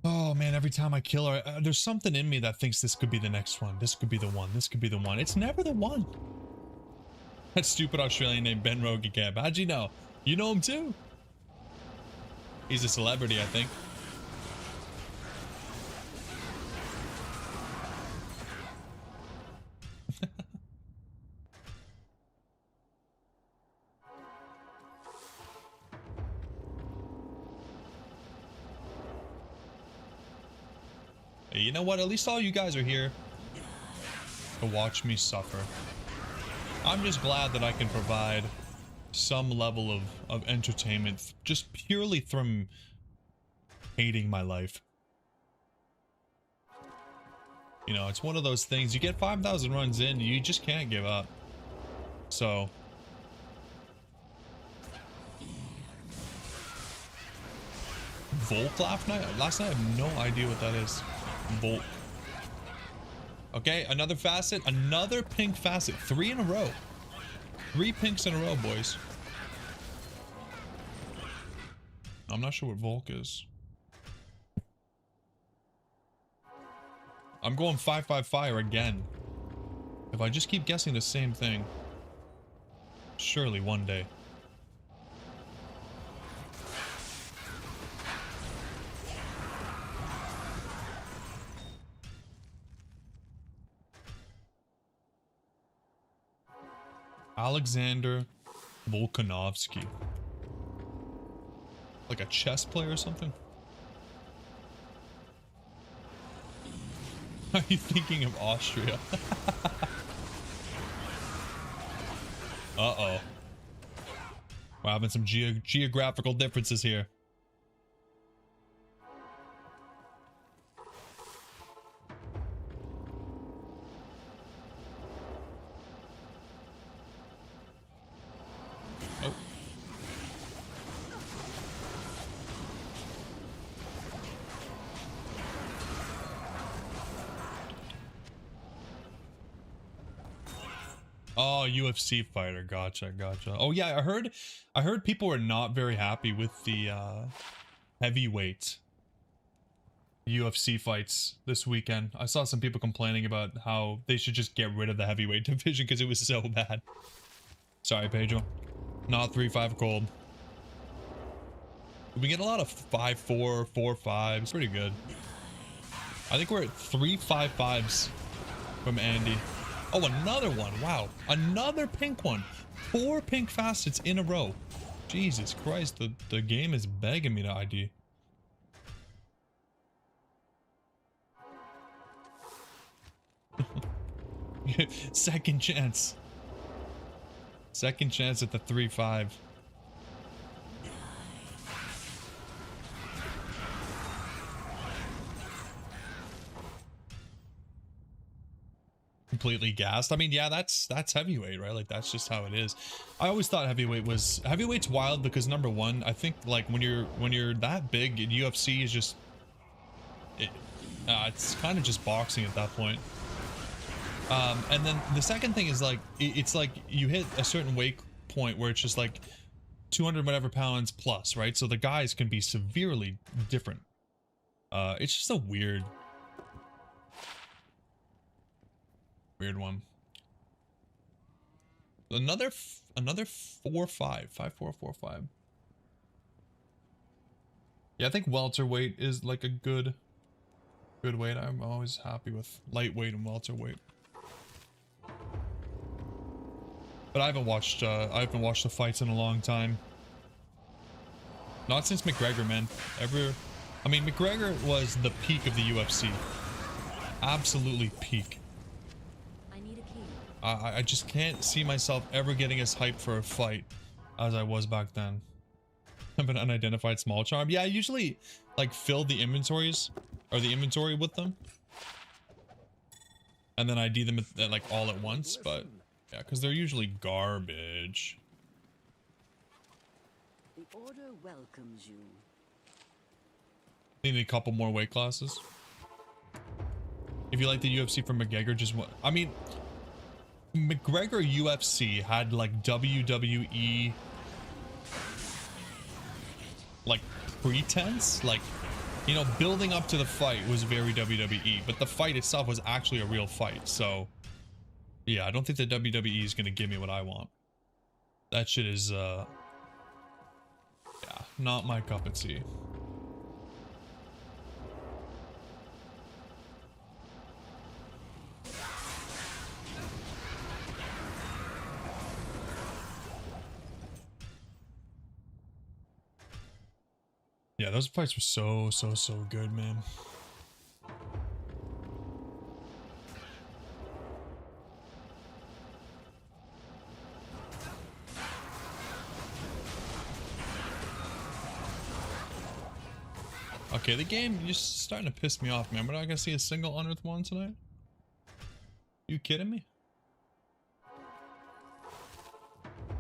Oh man, every time I kill her, there's something in me that thinks this could be the next one. This could be the one. This could be the one. It's never the one. That stupid Australian named Ben Rogencamp. How'd you know? You know him too? He's a celebrity, I think. You know what? At least all you guys are here to watch me suffer. I'm just glad that I can provide some level of entertainment just purely from hating my life. You know, it's one of those things. You get 5,000 runs in, you just can't give up. So... Volk last night? Last night I have no idea what that is. Volk. Okay, another facet. Another pink facet. 3 in a row. 3 pinks in a row, boys. I'm not sure what Volk is. I'm going 5-5 fire again. If I just keep guessing the same thing, surely one day. Alexander Volkanovsky. Like a chess player or something? Are you thinking of Austria? Uh-oh. We're having some geographical differences here. Oh, UFC fighter. Gotcha, gotcha. Oh yeah, I heard people were not very happy with the heavyweight UFC fights this weekend. I saw some people complaining about how they should just get rid of the heavyweight division because it was so bad. Sorry, Pedro. Not 3-5 cold. We get a lot of 5-4, 4-5s. Pretty good. I think we're at 3-5-5s from Andy. Oh, another one. Wow. Another pink one. 4 pink facets in a row. Jesus Christ. The game is begging me to ID. Second chance. Second chance at the 3-5. Completely gassed. I mean, yeah, that's heavyweight, right? Like that's just how it is. I always thought heavyweight's wild because number one, I think like when you're that big in UFC is just it's kind of just boxing at that point. And then the second thing is like it's like you hit a certain weight point where it's just like 200 whatever pounds plus, right? So the guys can be severely different. It's just a weird one. Another 4-5, 5-4-4-5. Yeah, I think welterweight is like a good weight. I'm always happy with lightweight and welterweight. But I haven't watched the fights in a long time. Not since McGregor, man. I mean, McGregor was the peak of the UFC. Absolutely peak. I just can't see myself ever getting as hyped for a fight as I was back then. I have an unidentified small charm. Yeah, I usually like fill the inventories or the inventory with them. And then ID them at, like all at once, but yeah, because they're usually garbage.
The order welcomes you.
Need a couple more weight classes. If you like the UFC from McGregor, just what I mean, McGregor UFC had like WWE like pretense, like, you know, building up to the fight was very WWE, but the fight itself was actually a real fight. So yeah, I don't think the WWE is going to give me what I want. That shit is yeah, not my cup of tea. Yeah, those fights were so good, man. Okay, the game is starting to piss me off, man. We're not gonna see a single Unearthed one tonight? You kidding me?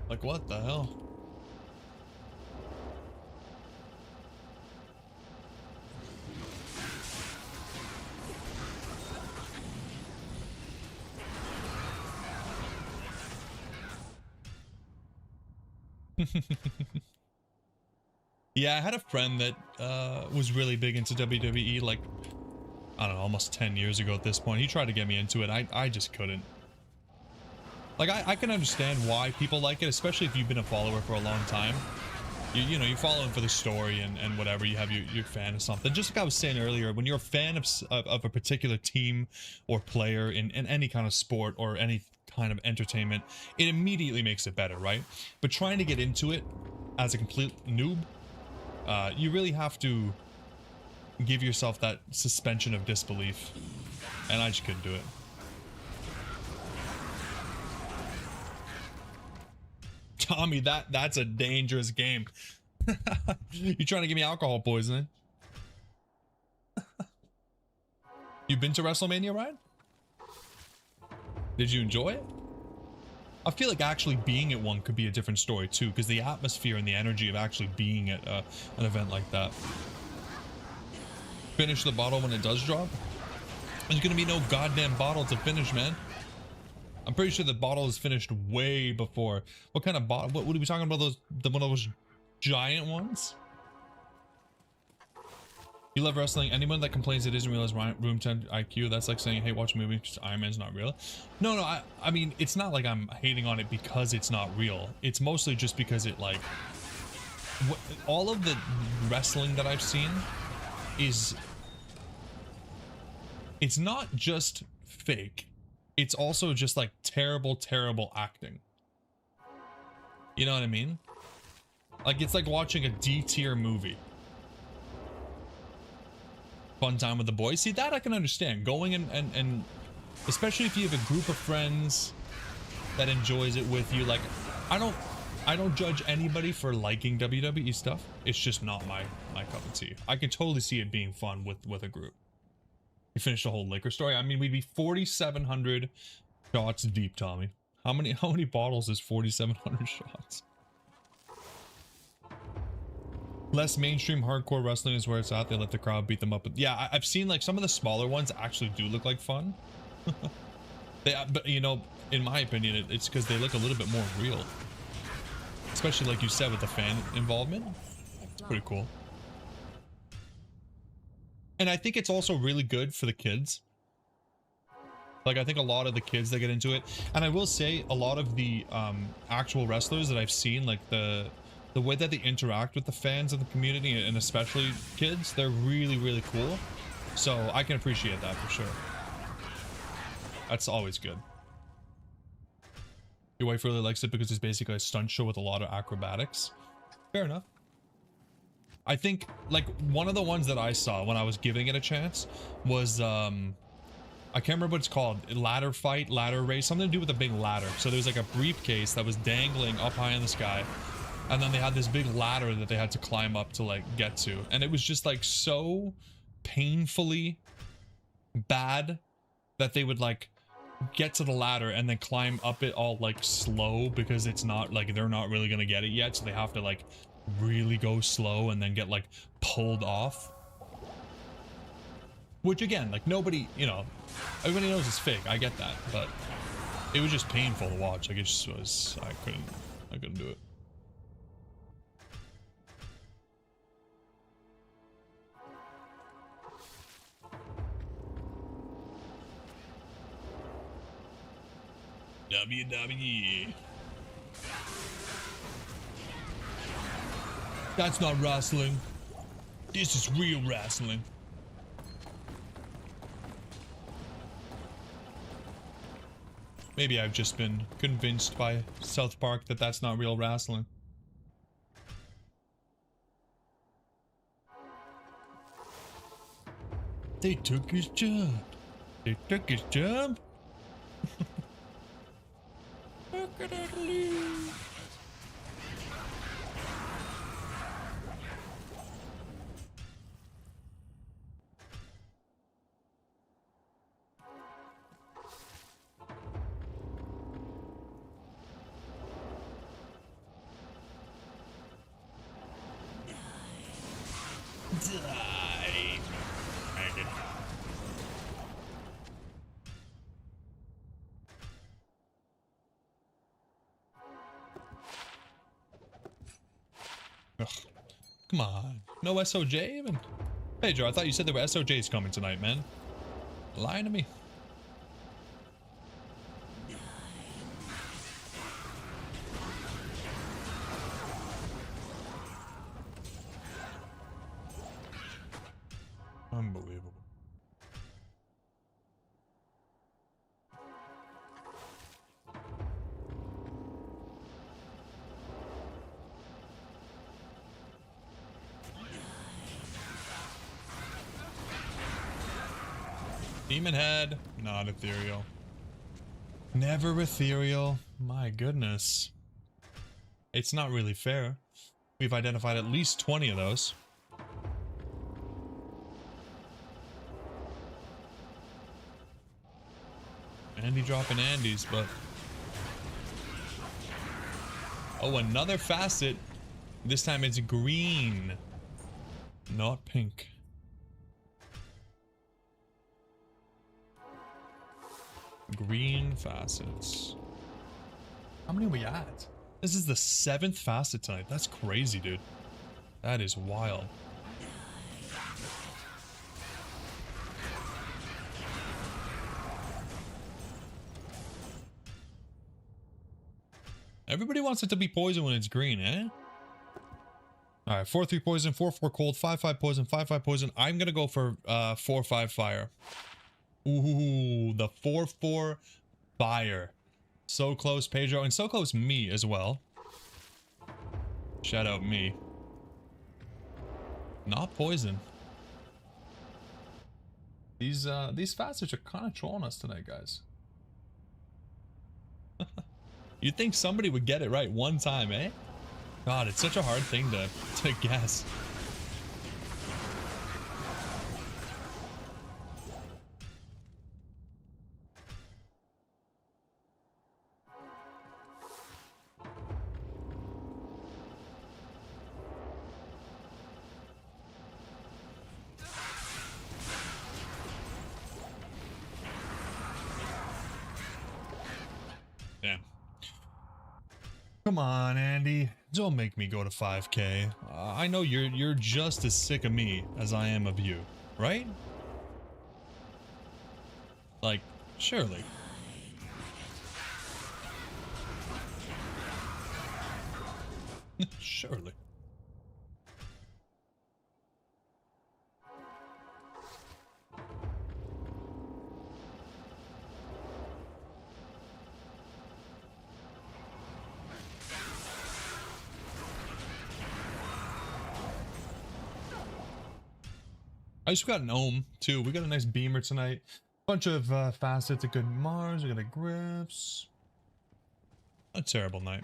Like, what the hell? Yeah, I had a friend that was really big into WWE, like, I don't know, almost 10 years ago at this point. He tried to get me into it. I just couldn't. Like, I can understand why people like it, especially if you've been a follower for a long time. You know, you follow him for the story and whatever, you have your fan of something. Just like I was saying earlier, when you're a fan of a particular team or player in any kind of sport or any kind of entertainment, it immediately makes it better, right? But trying to get into it as a complete noob, you really have to give yourself that suspension of disbelief, and I just couldn't do it. Tommy, that's a dangerous game. You trying to give me alcohol poisoning? You been to WrestleMania, Ryan? Did you enjoy it? I feel like actually being at one could be a different story too, because the atmosphere and the energy of actually being at an event like that. Finish the bottle when it does drop. There's gonna be no goddamn bottle to finish, man. I'm pretty sure the bottle is finished way before. What kind of bottle? What are we talking about? One of those giant ones? You love wrestling. Anyone that complains it isn't real is room 10 IQ. That's like saying, hey, watch a movie, just Iron Man's not real. No, I mean, it's not like I'm hating on it because it's not real. It's mostly just because it, like, all of the wrestling that I've seen is, it's not just fake. It's also just like terrible acting. You know what I mean? Like, it's like watching a D-tier movie. Fun time with the boys. See, that I can understand. Going and especially if you have a group of friends that enjoys it with you. Like, I don't judge anybody for liking WWE stuff. It's just not my cup of tea. I can totally see it being fun with a group. You finished the whole liquor story. I mean, we'd be 4,700 shots deep, Tommy. How many bottles is 4,700 shots? Less mainstream hardcore wrestling is where it's at. They let the crowd beat them up. Yeah, I've seen like some of the smaller ones actually do look like fun. But you know, in my opinion, it's because they look a little bit more real. Especially like you said with the fan involvement. It's pretty cool. And I think it's also really good for the kids. Like, I think a lot of the kids that get into it, and I will say a lot of the actual wrestlers that I've seen, like the way that they interact with the fans of the community, and especially kids, they're really, really cool. So I can appreciate that for sure. That's always good. Your wife really likes it because it's basically a stunt show with a lot of acrobatics. Fair enough. I think, like, one of the ones that I saw when I was giving it a chance was, I can't remember what it's called. Ladder fight, ladder race, something to do with a big ladder. So there's like a briefcase that was dangling up high in the sky. And then they had this big ladder that they had to climb up to like get to. And it was just like so painfully bad that they would like get to the ladder and then climb up it all like slow, because it's not like they're not really gonna get it yet. So they have to like really go slow and then get like pulled off. Which again, like nobody, you know, everybody knows it's fake. I get that, but it was just painful to watch. Like it just was, I couldn't do it. WWE. That's not wrestling. This is real wrestling. Maybe I've just been convinced by South Park that that's not real wrestling. They took his job. They took his job. Look at that leave. Die, maggot. Ugh. Come on. No SOJ even? Hey Joe, I thought you said there were SOJs coming tonight, man. Lying to me. Unbelievable. Demon head, not ethereal. Never ethereal. My goodness. It's not really fair. We've identified at least 20 of those. Andy dropping Andes, but... Oh, another facet. This time it's green, not pink. Green facets. How many are we at? This is the 7th facet tonight. That's crazy, dude. That is wild. Everybody wants it to be poison when it's green, eh? Alright, 4-3 poison, 4-4 cold, 5-5 poison, 5-5 poison. I'm gonna go for 4-5 fire. Ooh, the 4-4 fire. So close, Pedro, and so close me as well. Shout out me. Not poison. These facets are kind of trolling us tonight, guys. You'd think somebody would get it right one time, eh? God, it's such a hard thing to guess. Damn. Come on, Andy. Don't make me go to 5K. I know you're just as sick of me as I am of you, right? Like, surely. Surely. I just got an ohm too. We got a nice beamer tonight. Bunch of facets, a good Mars. We got a grips. A terrible night.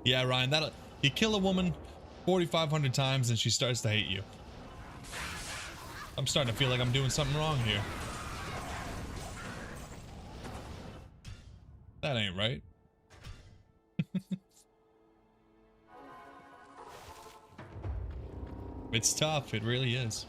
Yeah, Ryan. That'll you kill a woman 4,500 times and she starts to hate you. I'm starting to feel like I'm doing something wrong here. That ain't right. It's tough, it really is.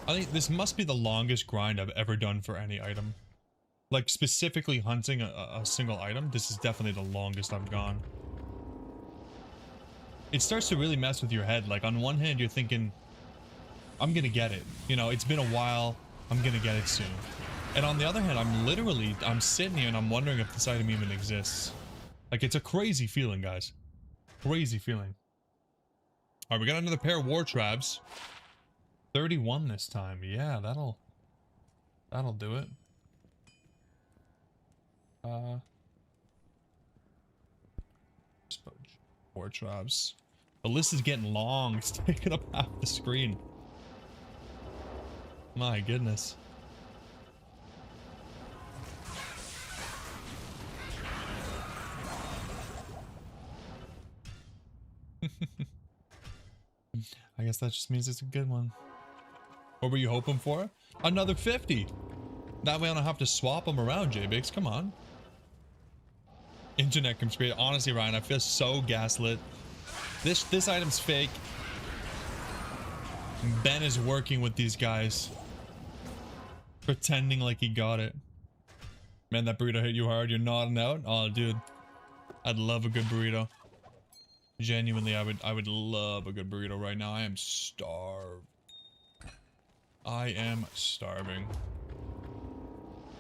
I think this must be the longest grind I've ever done for any item. Like, specifically hunting a single item, this is definitely the longest I've gone. It starts to really mess with your head. Like, on one hand, you're thinking, I'm gonna get it. You know, it's been a while, I'm gonna get it soon. And on the other hand, I'm sitting here and I'm wondering if this item even exists. Like, it's a crazy feeling, guys. Crazy feeling. Alright, we got another pair of war traps. 31 this time. Yeah, that'll do it. War traps. The list is getting long. It's taking up half the screen. My goodness. I guess that just means it's a good one. What were you hoping for? Another 50. That way I don't have to swap them around, J-Biggs. Come on. Internet conspiracy. Honestly, Ryan, I feel so gaslit. This item's fake. Ben is working with these guys. Pretending like he got it. Man, that burrito hit you hard. You're nodding out. Oh, dude. I'd love a good burrito. Genuinely, I would love a good burrito right now. I am starved. I am starving.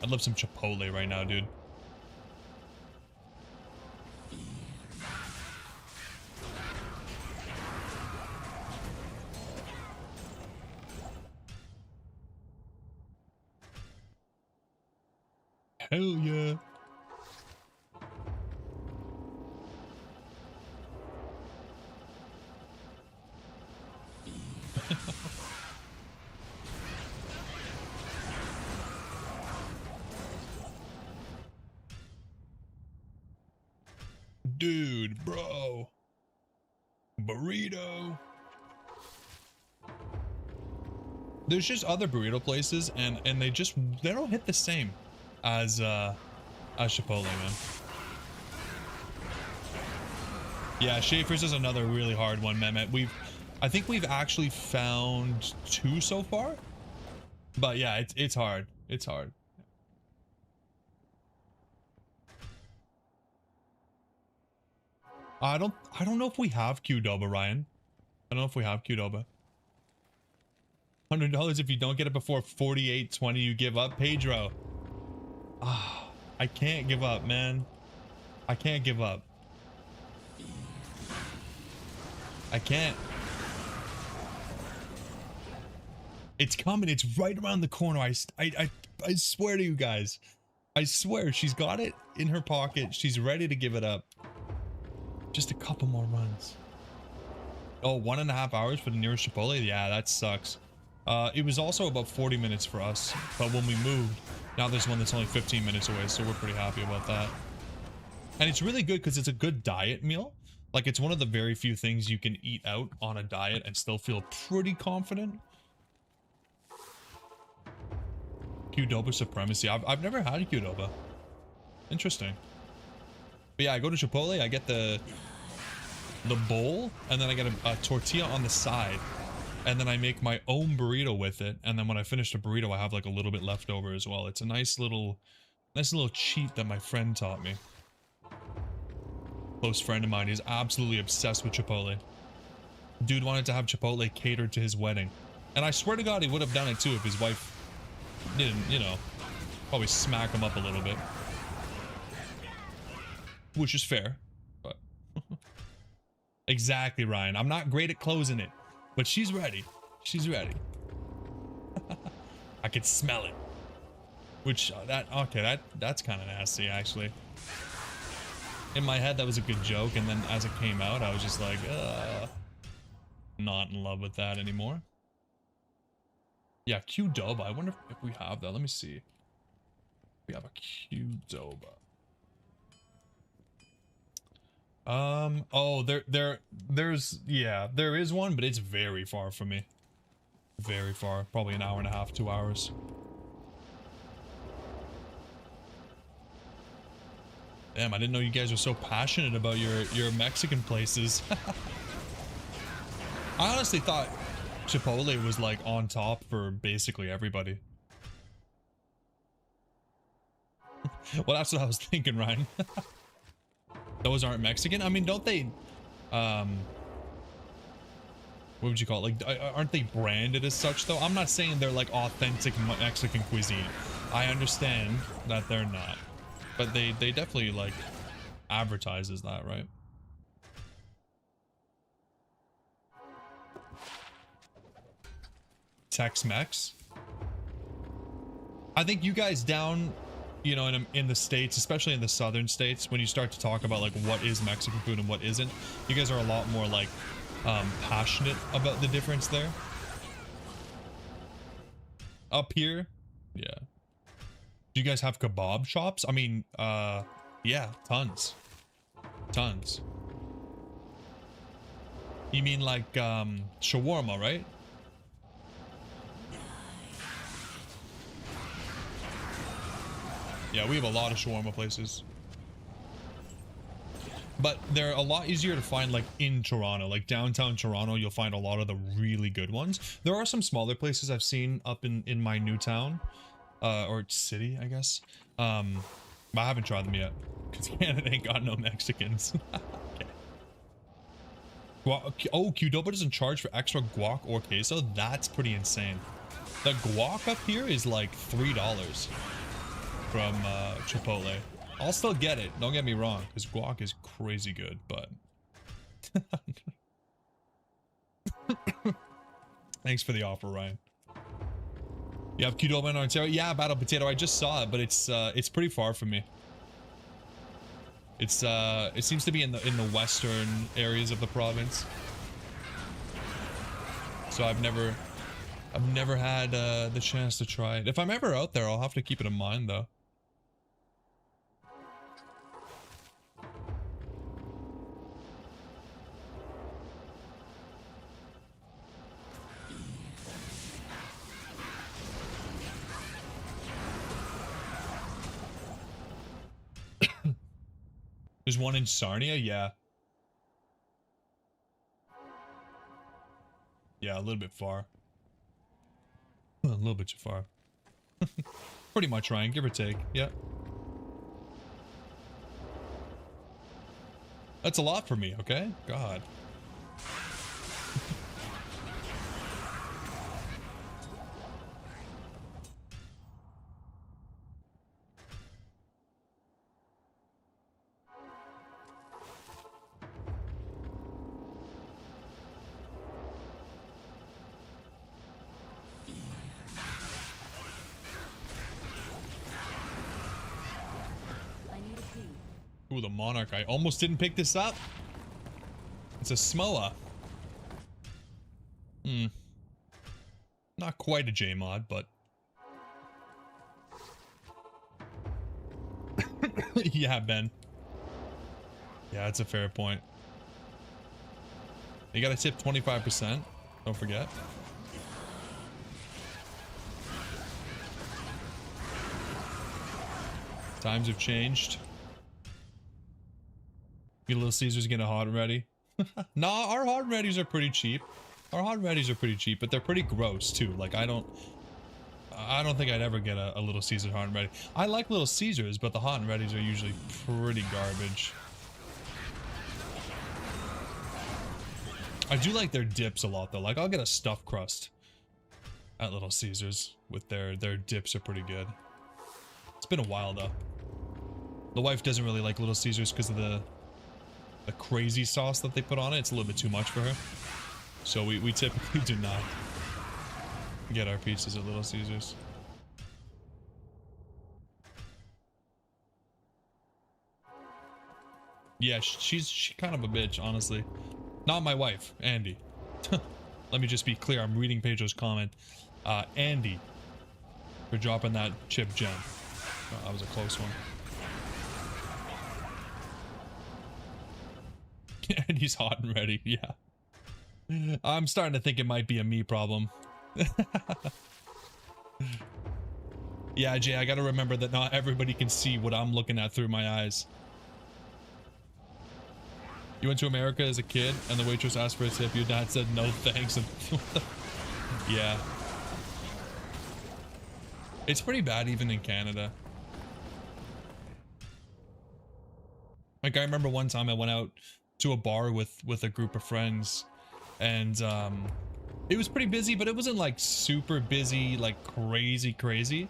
I'd love some Chipotle right now, dude. Hell yeah. Dude, bro. Burrito. There's just other burrito places and they don't hit the same as Chipotle, man. Yeah, Schaefer's is another really hard one, Mehmet. I think we've actually found 2 so far. But yeah, it's hard. It's hard. I don't know if we have Qdoba, Ryan. I don't know if we have Qdoba. $100 if you don't get it before 48:20, you give up, Pedro. Ah, I can't give up, man. I can't give up. I can't. It's coming. It's right around the corner. I swear to you guys. I swear she's got it in her pocket. She's ready to give it up. Just a couple more runs. Oh, 1.5 hours for the nearest Chipotle? Yeah, that sucks. It was also about 40 minutes for us, but when we moved, now there's one that's only 15 minutes away, so we're pretty happy about that. And it's really good because it's a good diet meal. Like, it's one of the very few things you can eat out on a diet and still feel pretty confident. Qdoba Supremacy. I've never had Qdoba. Interesting. But yeah, I go to Chipotle, I get the bowl, and then I get a tortilla on the side. And then I make my own burrito with it. And then when I finish the burrito, I have like a little bit left over as well. It's a nice little cheat that my friend taught me. Close friend of mine. He's absolutely obsessed with Chipotle. Dude wanted to have Chipotle catered to his wedding. And I swear to God, he would have done it too if his wife didn't, you know, probably smack him up a little bit. Which is fair, but... Exactly, Ryan. I'm not great at closing it, but she's ready. She's ready. I could smell it. Which, that's kind of nasty, actually. In my head, that was a good joke, and then as it came out, I was just like, not in love with that anymore. Yeah, Qdoba. I wonder if we have that. Let me see. We have a Qdoba. Oh, there is one, but it's very far from me. Very far. Probably an hour and a half, 2 hours. Damn, I didn't know you guys were so passionate about your Mexican places. I honestly thought Chipotle was like on top for basically everybody. Well, that's what I was thinking, Ryan. Those aren't Mexican? I mean, don't they, what would you call it? Like, aren't they branded as such, though? I'm not saying they're, like, authentic Mexican cuisine. I understand that they're not. But they definitely, like, advertise as that, right? Tex-Mex? I think you guys down... You know, in the States, especially in the southern states, when you start to talk about like what is Mexican food and what isn't, you guys are a lot more like passionate about the difference there. Up here, yeah. Do you guys have kebab shops? I mean, yeah, tons. Tons. You mean like shawarma, right? Yeah, we have a lot of shawarma places. But they're a lot easier to find like in Toronto. Like downtown Toronto, you'll find a lot of the really good ones. There are some smaller places I've seen up in my new town. Or city, I guess. But I haven't tried them yet. Because Canada ain't got no Mexicans. Okay. Oh, Qdoba doesn't charge for extra guac or queso? That's pretty insane. The guac up here is like $3. From Chipotle. I'll still get it, don't get me wrong, because guac is crazy good, but thanks for the offer, Ryan. You have Qdoba in Ontario? Yeah, Battle Potato, I just saw it, but it's pretty far from me. It's it seems to be in the western areas of the province. So I've never had the chance to try it. If I'm ever out there, I'll have to keep it in mind though. There's one in Sarnia? Yeah. Yeah, a little bit far. A little bit too far. Pretty much, Ryan, give or take. Yeah. That's a lot for me, okay? God. Ooh, the Monarch. I almost didn't pick this up. It's a Smoa. Not quite a J mod, but yeah, Ben. Yeah, that's a fair point. You gotta tip 25%. Don't forget. Times have changed. Your Little Caesars get a hot and ready. Nah, our hot and readies are pretty cheap. Our hot and readies are pretty cheap, but they're pretty gross too. Like I don't think I'd ever get a Little Caesar hot and ready. I like Little Caesars, but the hot and readies are usually pretty garbage. I do like their dips a lot though. Like I'll get a stuffed crust at Little Caesars with their dips are pretty good. It's been a while though. The wife doesn't really like Little Caesars because of the crazy sauce that they put on it. It's a little bit too much for her. So we typically do not get our pizzas at Little Caesars. Yeah, she's kind of a bitch, honestly. Not my wife, Andy. Let me just be clear, I'm reading Pedro's comment. Andy, for dropping that chip gem. Oh, that was a close one. Andy's hot and ready, yeah. I'm starting to think it might be a me problem. Yeah, Jay, I gotta remember that not everybody can see what I'm looking at through my eyes. You went to America as a kid and the waitress asked for a tip. Your dad said no thanks. Yeah. It's pretty bad even in Canada. Like I remember one time I went out to a bar with a group of friends and it was pretty busy, but it wasn't like super busy, like crazy.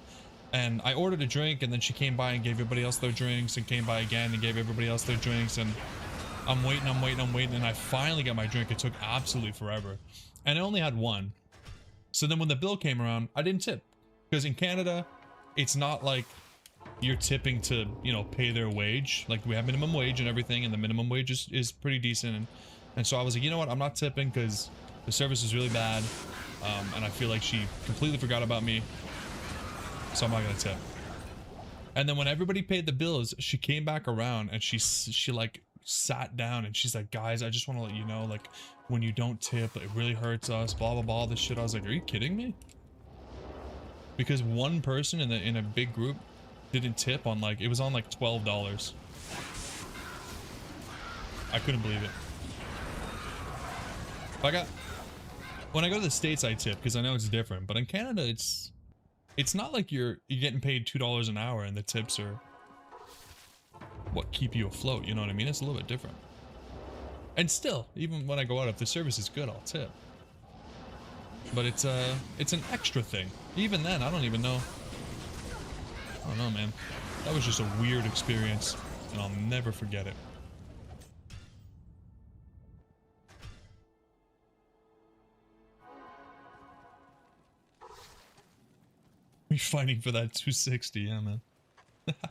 And I ordered a drink and then she came by and gave everybody else their drinks and came by again and gave everybody else their drinks, and I'm waiting and I finally got my drink. It took absolutely forever and I only had one. So then when the bill came around, I didn't tip because in Canada it's not like you're tipping to, you know, pay their wage. Like we have minimum wage and everything, and the minimum wage is pretty decent, and so I was like, you know what, I'm not tipping because the service is really bad, and I feel like she completely forgot about me, so I'm not gonna tip. And then when everybody paid the bills, she came back around and she like sat down and she's like, guys, I just want to let you know, like, when you don't tip, it really hurts us, blah blah blah, this shit. I was like, are you kidding me? Because one person in a big group didn't tip on, like, it was on like $12. I couldn't believe it. When I go to the States I tip because I know it's different, but in Canada it's not like you're getting paid $2 an hour and the tips are what keep you afloat, you know what I mean? It's a little bit different. And still, even when I go out, if the service is good, I'll tip. But it's an extra thing. Even then, I don't even know. I don't know, man. That was just a weird experience, and I'll never forget it. We fighting for that 260, yeah, man.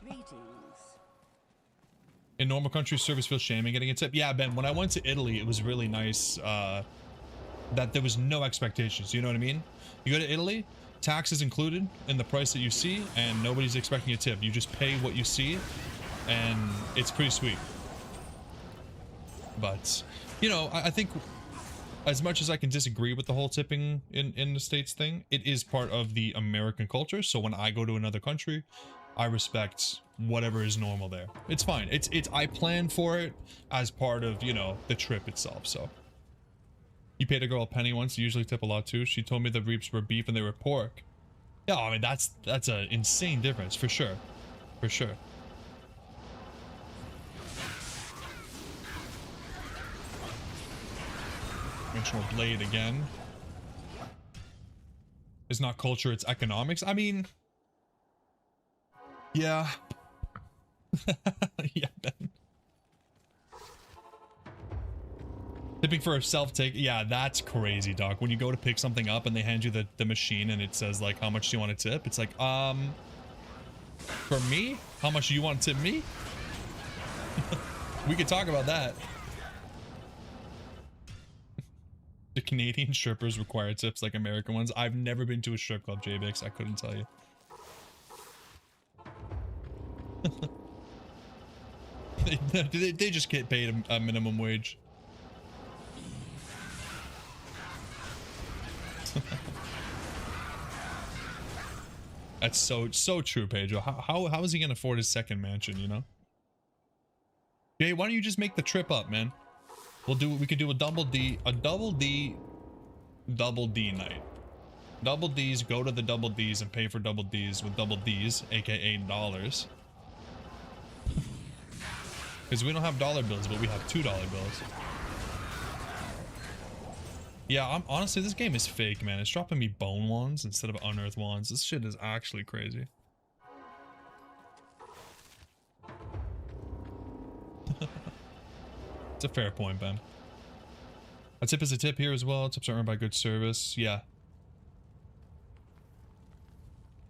Greetings.
In normal countries, service feels shaming getting a tip. Yeah, Ben, when I went to Italy, it was really nice that there was no expectations. You know what I mean? You go to Italy, tax is included in the price that you see, and nobody's expecting a tip. You just pay what you see, and it's pretty sweet. But, you know, I think as much as I can disagree with the whole tipping in the States thing, it is part of the American culture. So when I go to another country, I respect whatever is normal there. It's fine. It's I planned for it as part of, you know, the trip itself. So you paid a girl a penny once. You usually tip a lot too. She told me the reaps were beef and they were pork. Yeah, I mean that's an insane difference for sure. For sure. Dimensional blade again. It's not culture, it's economics. I mean, yeah. Yeah, Ben. Tipping for a self-take. Yeah, that's crazy, Doc. When you go to pick something up and they hand you the machine and it says, like, how much do you want to tip? It's like, for me? How much do you want to tip me? We could talk about that. Do Canadian strippers require tips like American ones? I've never been to a strip club, JBix. I couldn't tell you. they just get paid a minimum wage. That's so true, Pedro. How is he gonna afford his second mansion, you know? Jay, why don't you just make the trip up, man? We could do a double D night. Double D's, go to the double D's and pay for double D's with double D's, aka dollars. Because we don't have dollar bills, but we have $2 bills. Yeah, honestly, this game is fake, man. It's dropping me bone wands instead of unearthed wands. This shit is actually crazy. It's a fair point, Ben. A tip is a tip here as well. Tips are earned by good service. Yeah.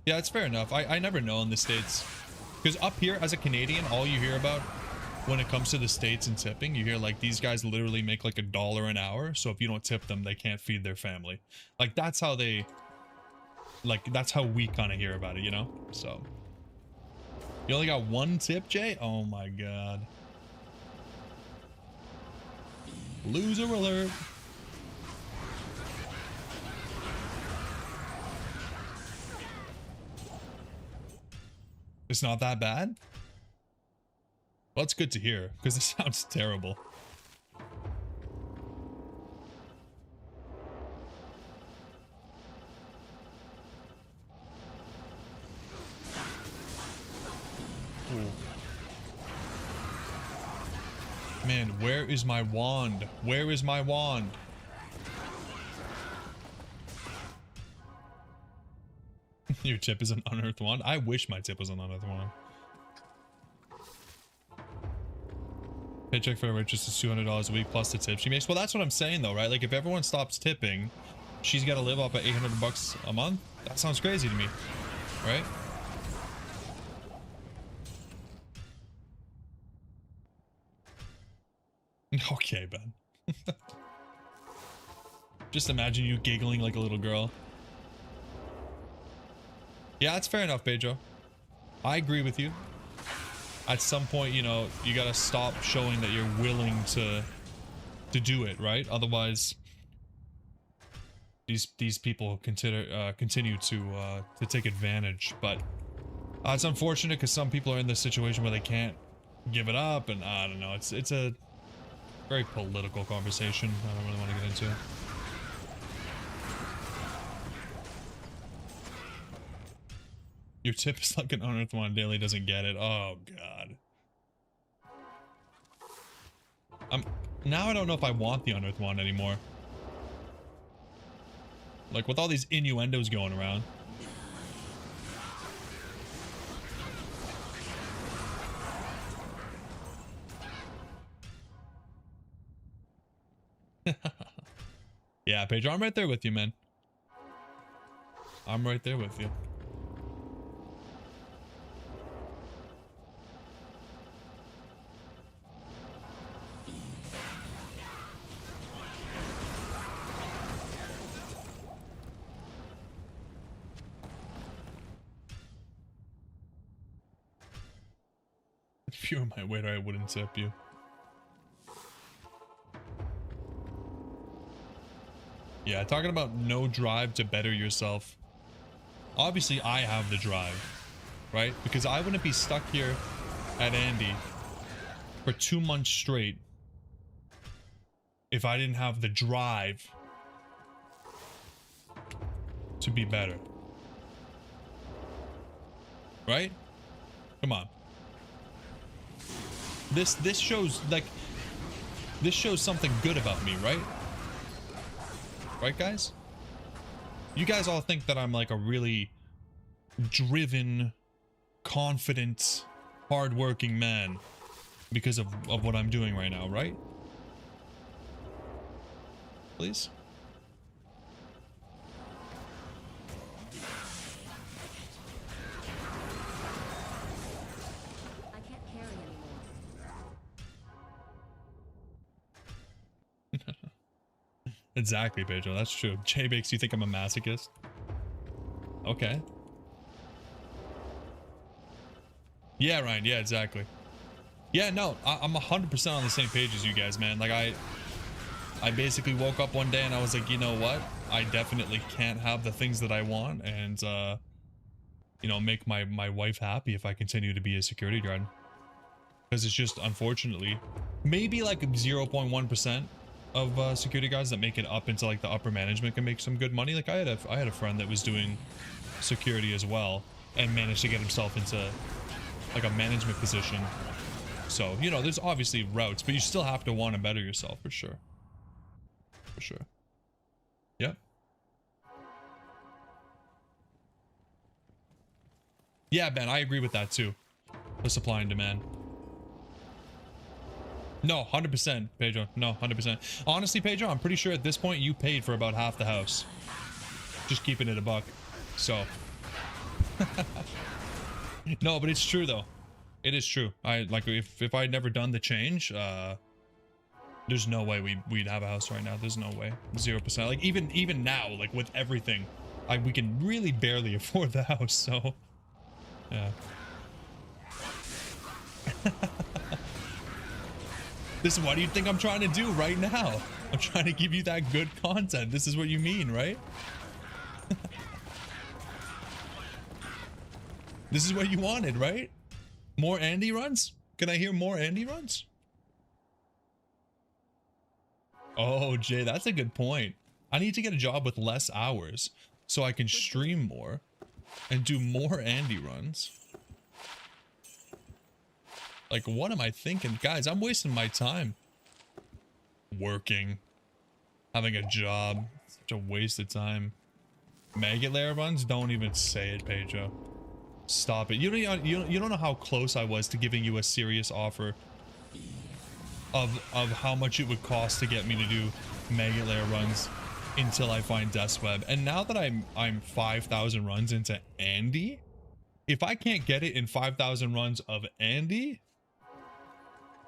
Yeah, it's fair enough. I never know in the States. Because up here, as a Canadian, all you hear about when it comes to the States and tipping, you hear like these guys literally make like $1 an hour. So if you don't tip them, they can't feed their family. Like that's how they, like that's how we kind of hear about it, you know? So. You only got one tip, Jay? Oh my God. Loser alert. It's not that bad? Well, it's good to hear, because it sounds terrible. Ooh. Man, where is my wand? Where is my wand? Your tip is an unearthed wand? I wish my tip was an unearthed wand. Paycheck for a waitress is $200 a week plus the tip she makes. Well, that's what I'm saying though, right? Like if everyone stops tipping, she's got to live off at 800 bucks a month. That sounds crazy to me, right? Okay, Ben. Just imagine you giggling like a little girl. Yeah, that's fair enough, Pedro. I agree with you. At some point, you know, you gotta stop showing that you're willing to do it, right? Otherwise, these people continue to take advantage. But it's unfortunate because some people are in this situation where they can't give it up, and I don't know. It's a very political conversation. I don't really want to get into. Your tip is like an unearthed one daily doesn't get it. Oh God. Now I don't know if I want the unearthed one anymore. Like with all these innuendos going around. Yeah, Pedro, I'm right there with you, man. I'm right there with you. If you were my waiter, I wouldn't tip you. Yeah, talking about no drive to better yourself. Obviously, I have the drive, right? Because I wouldn't be stuck here at Andy for 2 months straight if I didn't have the drive to be better. Right? Come on. This shows like this shows something good about me, right? Right, guys? You guys all think that I'm like a really driven, confident, hardworking man because of what I'm doing right now, right? Please?
I can't carry anymore.
Exactly, Pedro. That's true. Jay Bakes, you think I'm a masochist? Okay. Yeah, Ryan. Yeah, exactly. Yeah, no, I'm 100% on the same page as you guys, man. Like, I basically woke up one day and I was like, you know what? I definitely can't have the things that I want and, you know, make my wife happy if I continue to be a security guard. Because it's just, unfortunately, maybe like 0.1% of security guards that make it up into like the upper management can make some good money. Like I had a friend that was doing security as well and managed to get himself into like a management position. So, you know, there's obviously routes, but you still have to want to better yourself for sure. For sure. Yep. Yeah, Ben, I agree with that too. The supply and demand. No, 100%, Pedro. No, 100%. Honestly, Pedro, I'm pretty sure at this point you paid for about half the house. Just keeping it a buck. So. No, but it's true though. It is true. I like if I'd never done the change, there's no way we'd have a house right now. There's no way. 0%. Like even now, like with everything, we can really barely afford the house. So, yeah. This is what do you think I'm trying to do right now? I'm trying to give you that good content. This is what you mean, right? This is what you wanted, right? More Andy runs? Can I hear more Andy runs? Oh, Jay, that's a good point. I need to get a job with less hours so I can stream more and do more Andy runs. Like, what am I thinking? Guys, I'm wasting my time working, having a job. Such a waste of time. Mega layer runs? Don't even say it, Pedro. Stop it. You don't know how close I was to giving you a serious offer of how much it would cost to get me to do mega layer runs until I find Dweb. And now that I'm 5,000 runs into Andy, if I can't get it in 5,000 runs of Andy,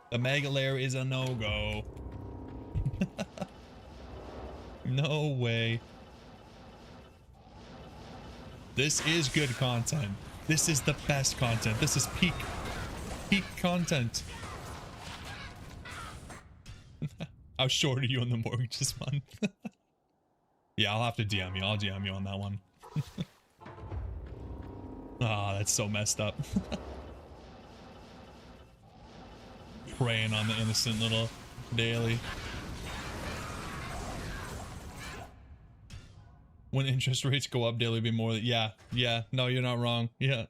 the mega layer is a no-go. No way. This is good content. This is the best content. This is peak content. How short are you on the mortgage this month? Yeah, I'll have to DM you. I'll DM you on that one. Ah, that's so messed up. Preying on the innocent little daily. When interest rates go up, daily be more. Yeah. No, you're not wrong. Yeah.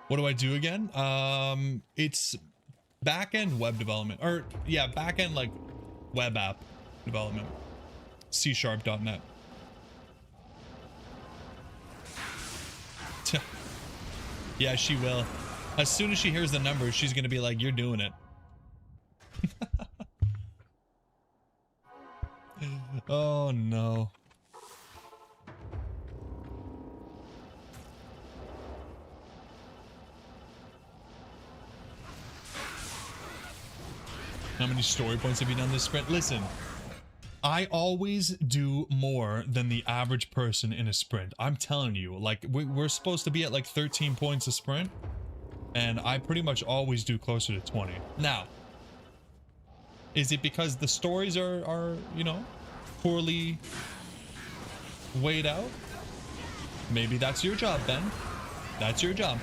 What do I do again? It's back-end web development, or yeah, back-end like web app development. C#.net. Yeah, she will. As soon as she hears the numbers, she's gonna be like, "You're doing it." Oh no. How many story points have you done this sprint? Listen, I always do more than the average person in a sprint. I'm telling you, like we're supposed to be at like 13 points a sprint, and I pretty much always do closer to 20. Now, is it because the stories are you know, poorly weighed out? Maybe that's your job, Ben. That's your job.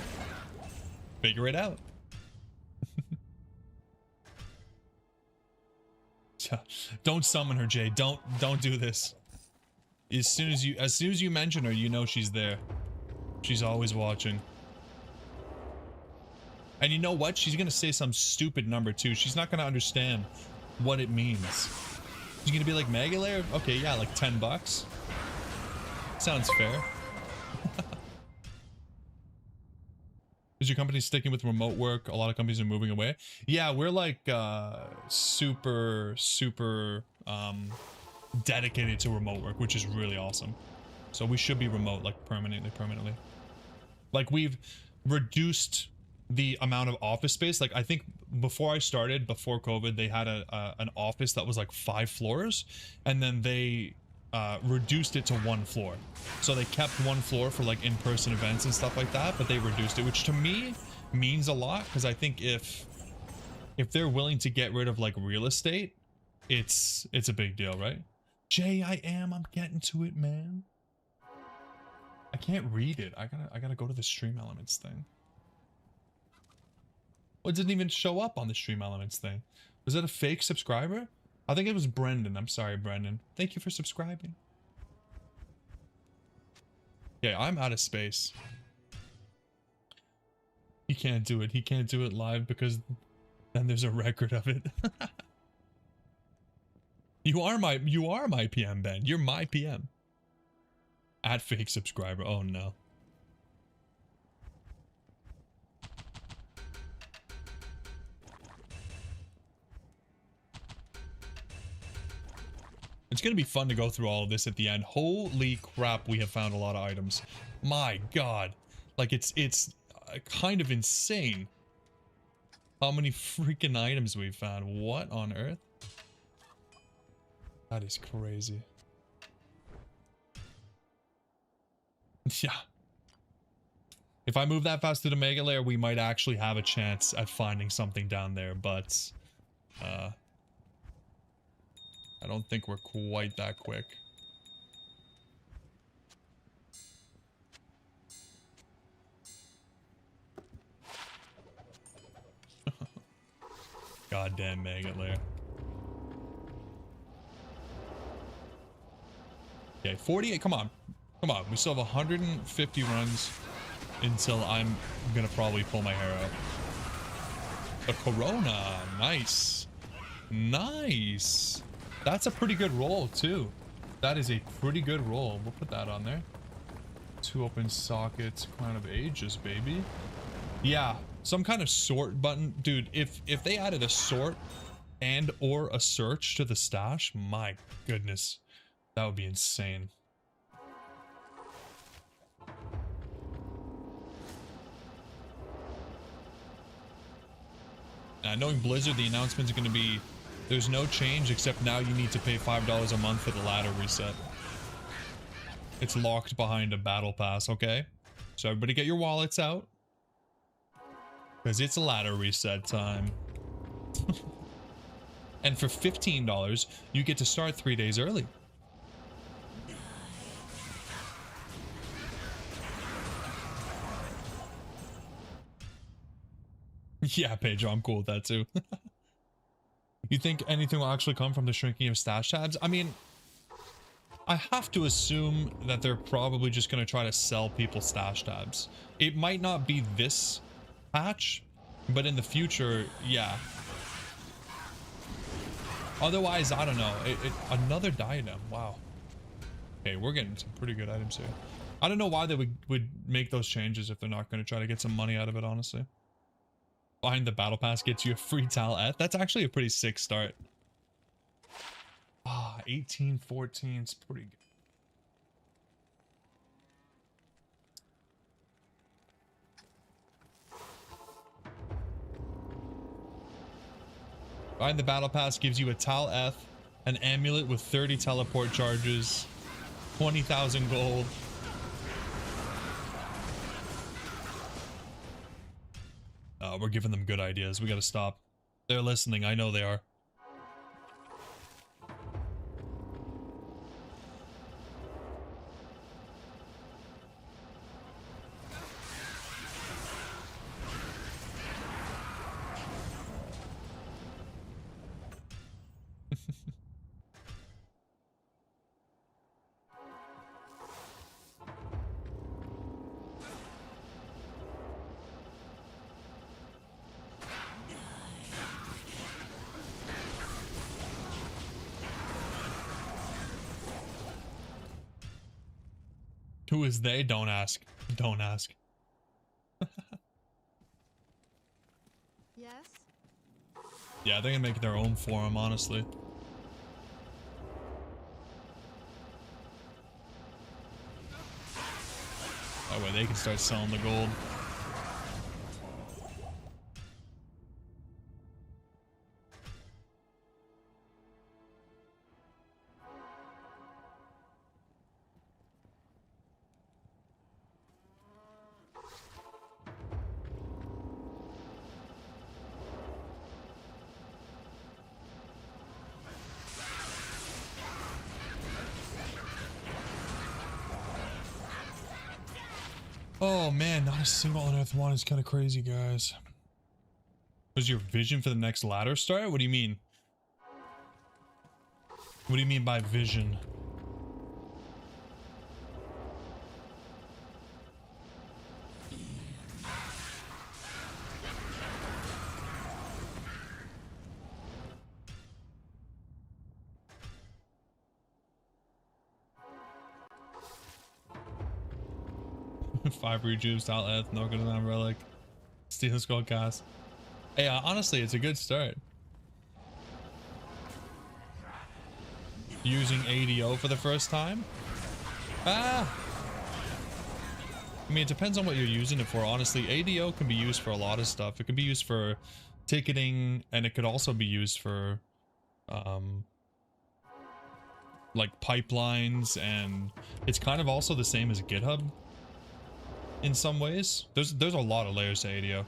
Figure it out. Don't summon her, Jay. Don't do this. As soon as you mention her, you know she's there. She's always watching. And you know what? She's gonna say some stupid number too. She's not gonna understand what it means. She's gonna be like, mega layer? Okay, yeah, like 10 bucks. Sounds fair. Is your company sticking with remote work? A lot of companies are moving away. Yeah, we're like super dedicated to remote work, which is really awesome. So we should be remote like permanently. Like we've reduced the amount of office space. Like I think before I started, before COVID, they had an office that was like 5 floors, and then they reduced it to 1 floor. So they kept 1 floor for like in-person events and stuff like that, but they reduced it, which to me means a lot, because I think if they're willing to get rid of like real estate, it's a big deal, right? I'm getting to it, man. I can't read it. I gotta go to the Stream Elements thing. Well, it didn't even show up on the Stream Elements thing. Was that a fake subscriber? I think it was Brendan. I'm sorry, Brendan. Thank you for subscribing. Yeah, I'm out of space. He can't do it. He can't do it live because then there's a record of it. You are my PM, Ben. You're my PM. At fake subscriber. Oh no. It's gonna be fun to go through all of this at the end. Holy crap, we have found a lot of items. My god. Like it's kind of insane how many freaking items we've found. What on earth? That is crazy. Yeah. If I move that fast to the mega layer, we might actually have a chance at finding something down there, but I don't think we're quite that quick. Goddamn mega layer. Okay, 48, come on. Come on, we still have 150 runs until I'm gonna probably pull my hair out. A Corona, nice. Nice. That's a pretty good roll too. That is a pretty good roll. We'll put that on there. 2 open sockets, Crown of Ages, baby. Yeah, some kind of sort button. Dude, if they added a sort and or a search to the stash, my goodness. That would be insane. Knowing Blizzard, the announcement is going to be there's no change except now you need to pay $5 a month for the ladder reset. It's locked behind a battle pass, okay? So everybody get your wallets out. Because it's a ladder reset time. And for $15, you get to start 3 days early. Yeah, Pedro, I'm cool with that too. You think anything will actually come from the shrinking of stash tabs? I mean, I have to assume that they're probably just going to try to sell people stash tabs. It might not be this patch, but in the future, yeah. Otherwise, I don't know. Another diadem. Wow. Okay, we're getting some pretty good items here. I don't know why they would make those changes if they're not going to try to get some money out of it, honestly. Behind the battle pass gets you a free Tal F. That's actually a pretty sick start. Ah, 1814 is pretty good. Behind the battle pass gives you a Tal F, an amulet with 30 teleport charges, 20,000 gold. We're giving them good ideas. We gotta stop. They're listening. I know they are. Who is they? Don't ask. Don't ask.
Yes?
Yeah, they're gonna make their own forum, honestly. That way they can start selling the gold. Oh man, not a single unearthed one is kind of crazy, guys. Was your vision for the next ladder start? What do you mean? What do you mean by vision? Five rejuves, outlet, no good on relic, Steel Skull cast. Hey, honestly, it's a good start. Using ADO for the first time? I mean, it depends on what you're using it for. Honestly, ADO can be used for a lot of stuff. It can be used for ticketing, and it could also be used for, like pipelines, and it's kind of also the same as GitHub in some ways. There's a lot of layers to ADO,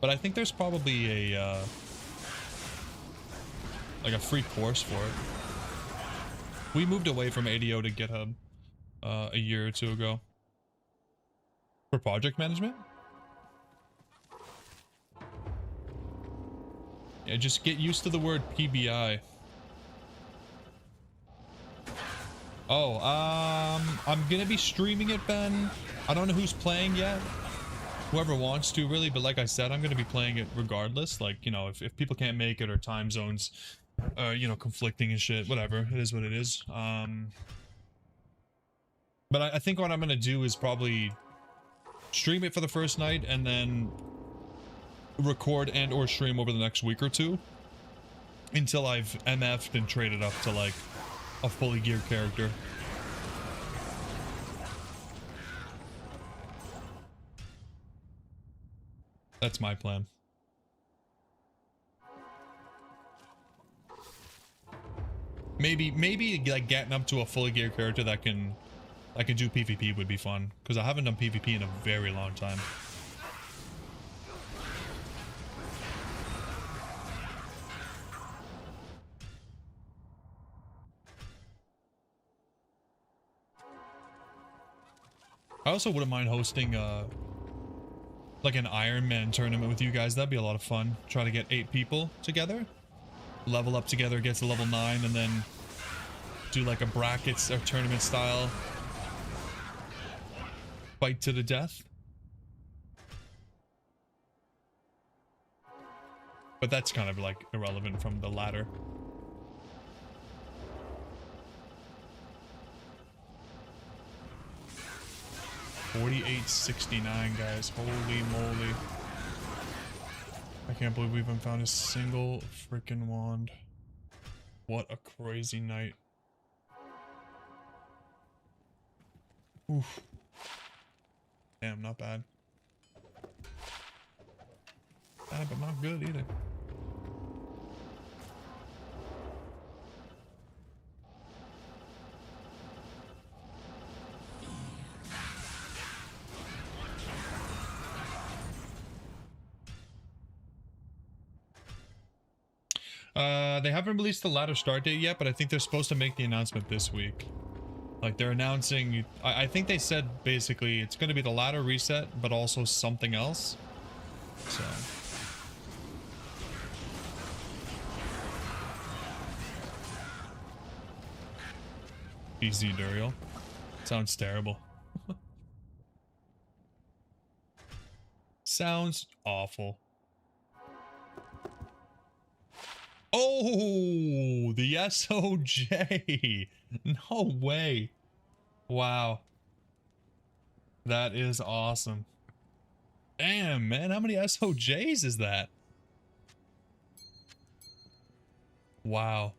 but I think there's probably a like a free course for it. We moved away from ADO to GitHub a year or two ago for project management. Yeah, just get used to the word PBI. Oh, I'm gonna be streaming it, Ben. I don't know who's playing yet. Whoever wants to, really, but like I said, I'm gonna be playing it regardless. Like, you know, if people can't make it or time zones, you know, conflicting and shit, whatever. It is what it is. But I think what I'm gonna do is probably stream it for the first night and then record and or stream over the next week or two until I've MF'd and traded up to like a fully geared character. That's my plan. Maybe like getting up to a fully geared character that can do PvP would be fun, because I haven't done PvP in a very long time. I also wouldn't mind hosting like an Iron Man tournament with you guys. That'd be a lot of fun. Try to get 8 people together, level up together, get to level 9, and then do like a brackets or tournament style fight to the death. But that's kind of like irrelevant from the ladder. $48.69, guys. Holy moly. I can't believe we haven't found a single freaking wand. What a crazy night. Oof. Damn, not bad. Bad, but not good either. They haven't released the ladder start date yet, but I think they're supposed to make the announcement this week. Like, they're announcing, I think they said basically it's going to be the ladder reset, but also something else. So. Easy Duriel. Sounds terrible. Sounds awful. Oh, the SOJ. No way. Wow. That is awesome. Damn, man. How many SOJs is that? Wow.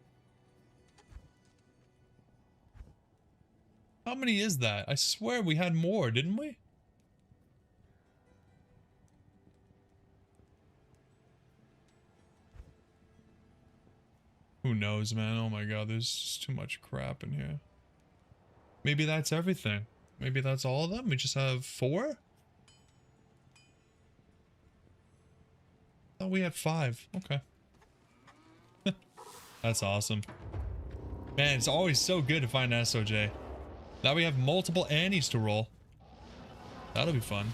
How many is that? I swear we had more, didn't we? Who knows, man? Oh my god, there's just too much crap in here. Maybe that's everything. Maybe that's all of them? We just have 4? I thought we had 5. Okay. That's awesome. Man, it's always so good to find an SOJ. Now we have multiple Annies to roll. That'll be fun.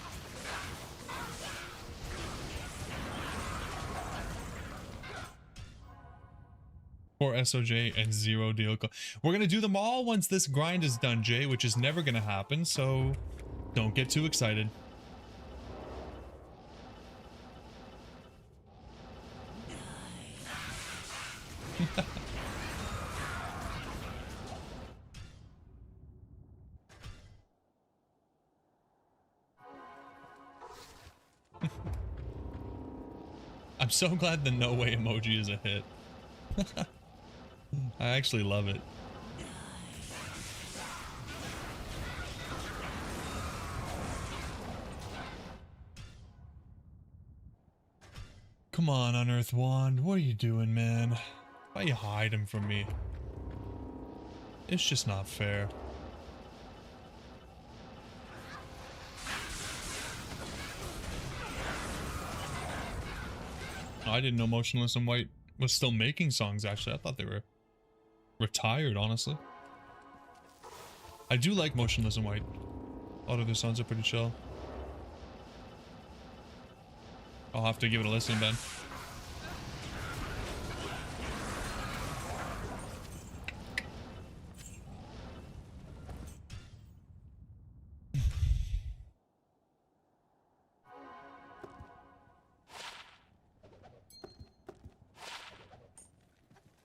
Four SOJ and 0 deal. We're gonna do them all once this grind is done, Jay, which is never gonna happen, so don't get too excited. I'm so glad the no way emoji is a hit. I actually love it. Come on, Unearthed Wand. What are you doing, man? Why you hide him from me? It's just not fair. I didn't know Motionless in White was still making songs, actually. I thought they were retired, honestly. I do like Motionless in White. A lot of their songs are pretty chill. I'll have to give it a listen, Ben.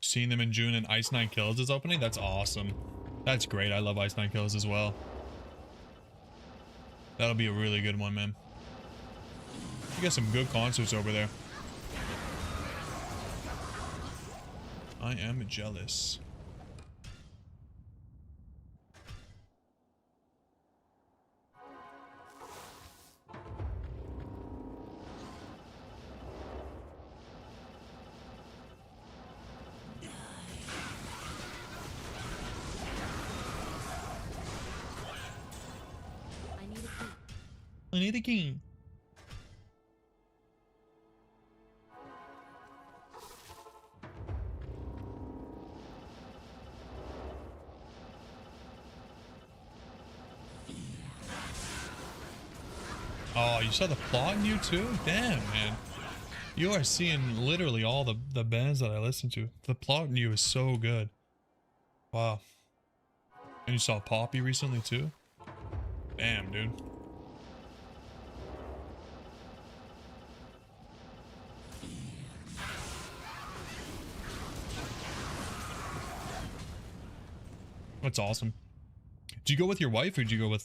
Seeing them in June and Ice 9 Kills is opening? That's awesome. That's great. I love Ice 9 Kills as well. That'll be a really good one, man. You got some good concerts over there. I am jealous. I need a key. Oh, you saw the plot in you too? Damn, man. You are seeing literally all the bands that I listen to. The plot in you is so good. Wow. And you saw Poppy recently too? Damn, dude. That's awesome. Do you go with your wife or do you go with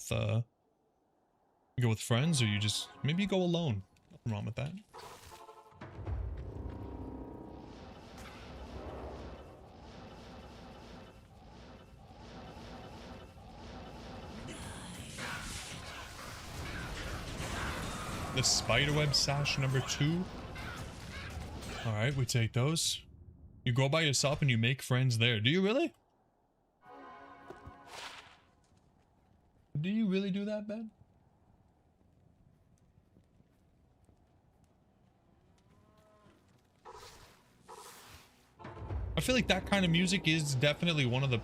friends, or you just maybe you go alone? Nothing wrong with that. The spiderweb sash number 2. All right, we take those. You go by yourself and you make friends there. Do you really? Do you really do that, Ben? I feel like that kind of music is definitely one of the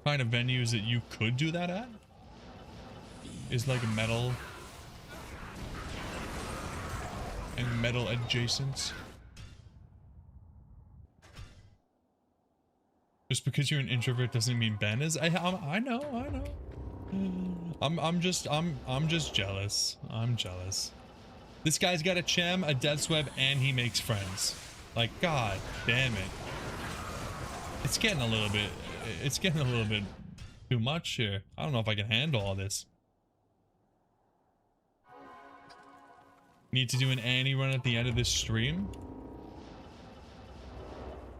kind of venues that you could do that at. Is like metal and metal adjacent. Just because you're an introvert doesn't mean Ben is. I know. I'm just jealous. I'm jealous. This guy's got a Chem, a Dweb, and he makes friends. Like, god damn it. It's getting a little bit too much here. I don't know if I can handle all this. Need to do an Annie run at the end of this stream.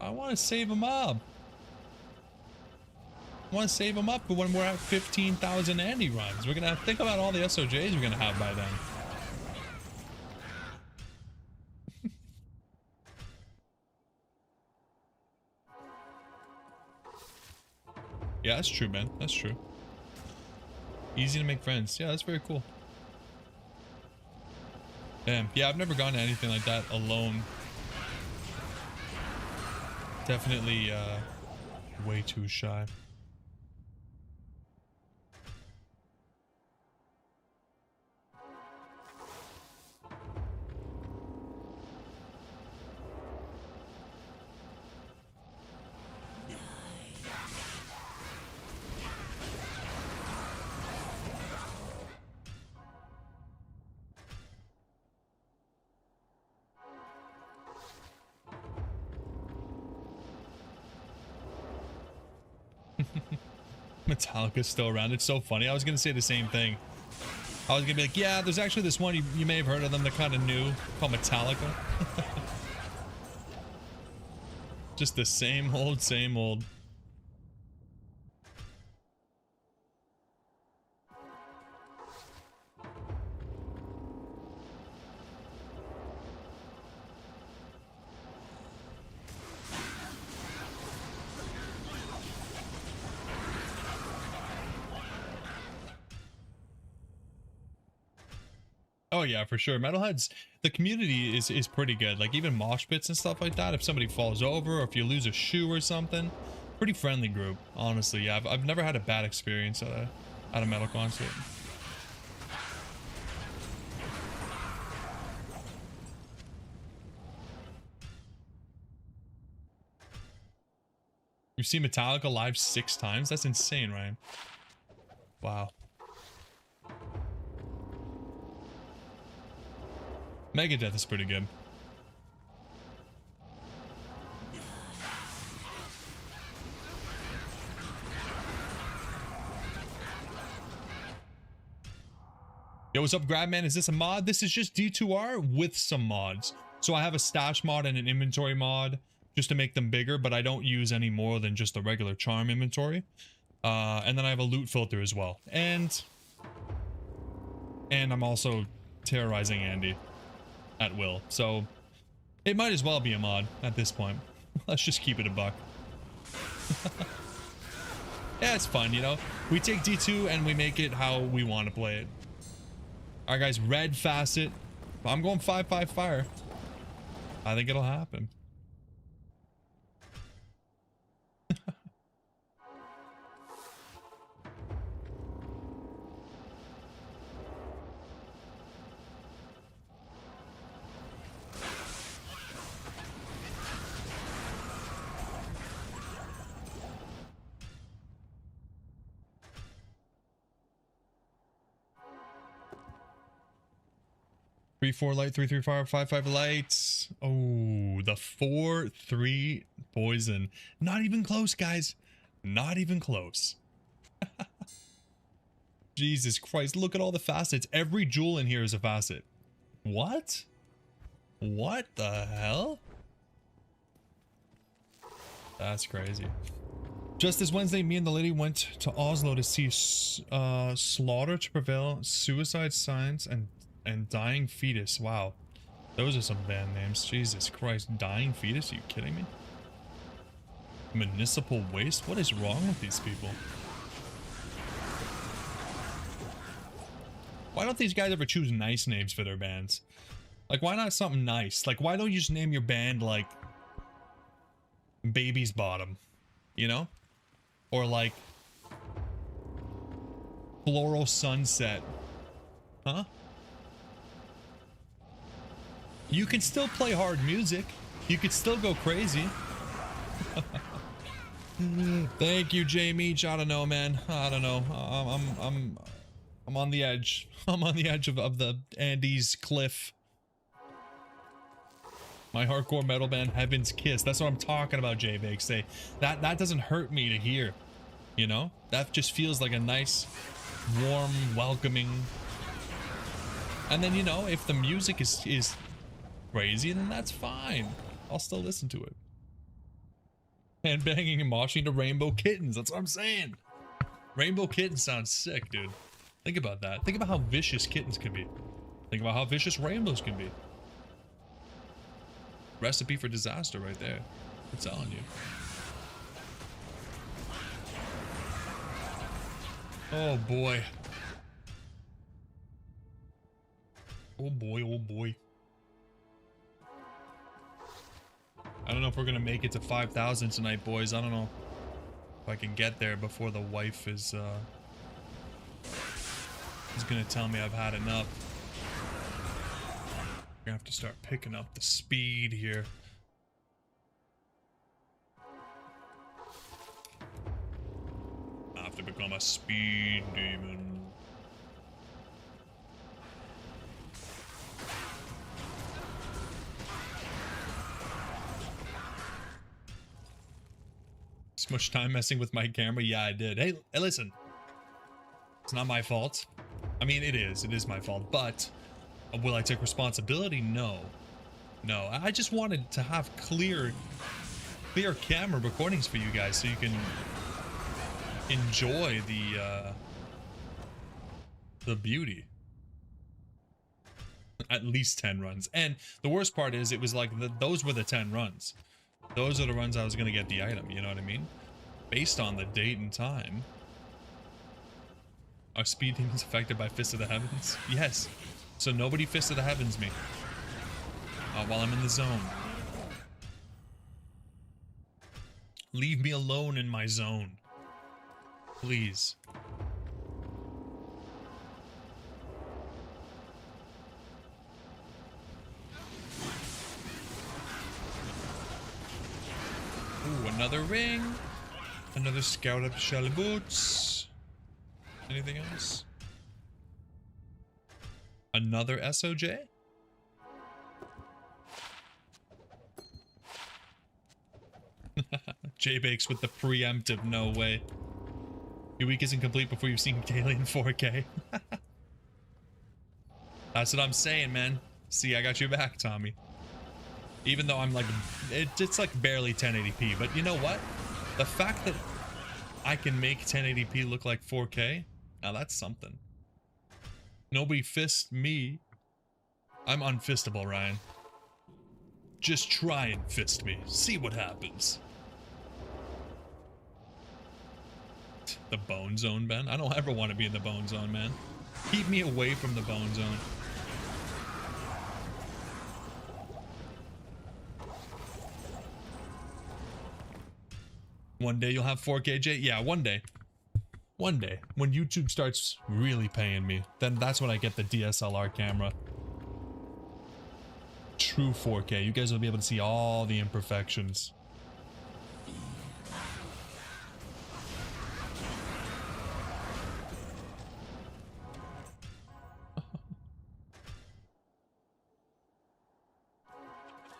I want to save him up. I want to save them up, but when we're at 15,000 Andy runs, we're gonna have to think about all the SOJs we're gonna have by then. Yeah, that's true, man. That's true. Easy to make friends. Yeah, that's very cool. Damn. Yeah, I've never gone to anything like that alone. Definitely way too shy. Metallica's still around. It's so funny. I was gonna say the same thing. I was gonna be like, yeah, there's actually this one, you may have heard of them, they're kind of new, called Metallica. Just the same old, same old. Oh yeah, for sure. Metalheads, the community is pretty good. Like even mosh pits and stuff like that. If somebody falls over or if you lose a shoe or something, pretty friendly group. Honestly, yeah, I've never had a bad experience at a metal concert. You've seen Metallica live 6 times? That's insane, Ryan. Wow. Megadeth is pretty good. Yo, what's up, Grabman? Is this a mod? This is just D2R with some mods. So I have a stash mod and an inventory mod just to make them bigger, but I don't use any more than just the regular charm inventory. And then I have a loot filter as well. And I'm also terrorizing Andy at will, so it might as well be a mod at this point. Let's just keep it a buck. Yeah, it's fun, you know. We take D2 and we make it how we want to play it. All right, guys, red facet. I'm going 5-5 fire. I think it'll happen. 3-4 light, 3-3 fire, 5-5 lights. Oh, the 4-3 poison. Not even close, guys. Not even close. Jesus Christ, look at all the facets. Every jewel in here is a facet. What? What the hell? That's crazy. Just this Wednesday, me and the lady went to Oslo to see Slaughter to Prevail, Suicide Signs, and Dying Fetus. Wow. Those are some band names. Jesus Christ. Dying Fetus? Are you kidding me? Municipal Waste? What is wrong with these people? Why don't these guys ever choose nice names for their bands? Like, why not something nice? Like, why don't you just name your band, like, Baby's Bottom? You know? Or, like, Floral Sunset. Huh? You can still play hard music. You could still go crazy. Thank you, Jamie. I don't know, man. I don't know. I'm on the edge. I'm on the edge of the Andes cliff. My hardcore metal band, Heaven's Kiss. That's what I'm talking about, J-Vig. Say that doesn't hurt me to hear. You know? That just feels like a nice, warm, welcoming. And then, you know, if the music is crazy, then that's fine. I'll still listen to it. And banging and moshing to Rainbow Kittens. That's what I'm saying. Rainbow Kittens sounds sick, dude. Think about that. Think about how vicious kittens can be. Think about how vicious rainbows can be. Recipe for disaster right there. I'm telling you. Oh boy. Oh boy, oh boy. I don't know if we're gonna make it to 5,000 tonight, boys. I don't know if I can get there before the wife is gonna tell me I've had enough. We're gonna have to start picking up the speed here. I have to become a speed demon. So much time messing with my camera. Yeah, I did. Hey, listen. It's not my fault. I mean, it is. It is my fault. But will I take responsibility? No. No. I just wanted to have clear camera recordings for you guys so you can enjoy the beauty. At least 10 runs. And the worst part is it was like those were the 10 runs. Those are the runs I was going to get the item, you know what I mean? Based on the date and time. Are speed demons affected by Fist of the Heavens? Yes. So nobody Fist of the Heavens me. While I'm in the zone. Leave me alone in my zone. Please. Ooh, another ring. Another scout up Shelly boots. Anything else? Another SOJ? J-Bakes with the preemptive, no way. Your week isn't complete before you've seen daily in 4K. That's what I'm saying, man. See, I got your back, Tommy. Even though I'm like, it's like barely 1080p, but you know what? The fact that I can make 1080p look like 4K, now that's something. Nobody fist me. I'm unfistable, Ryan. Just try and fist me. See what happens. The bone zone, Ben? I don't ever want to be in the bone zone, man. Keep me away from the bone zone. One day you'll have 4K, J? Yeah, one day. One day. When YouTube starts really paying me, then that's when I get the DSLR camera. True 4K. You guys will be able to see all the imperfections.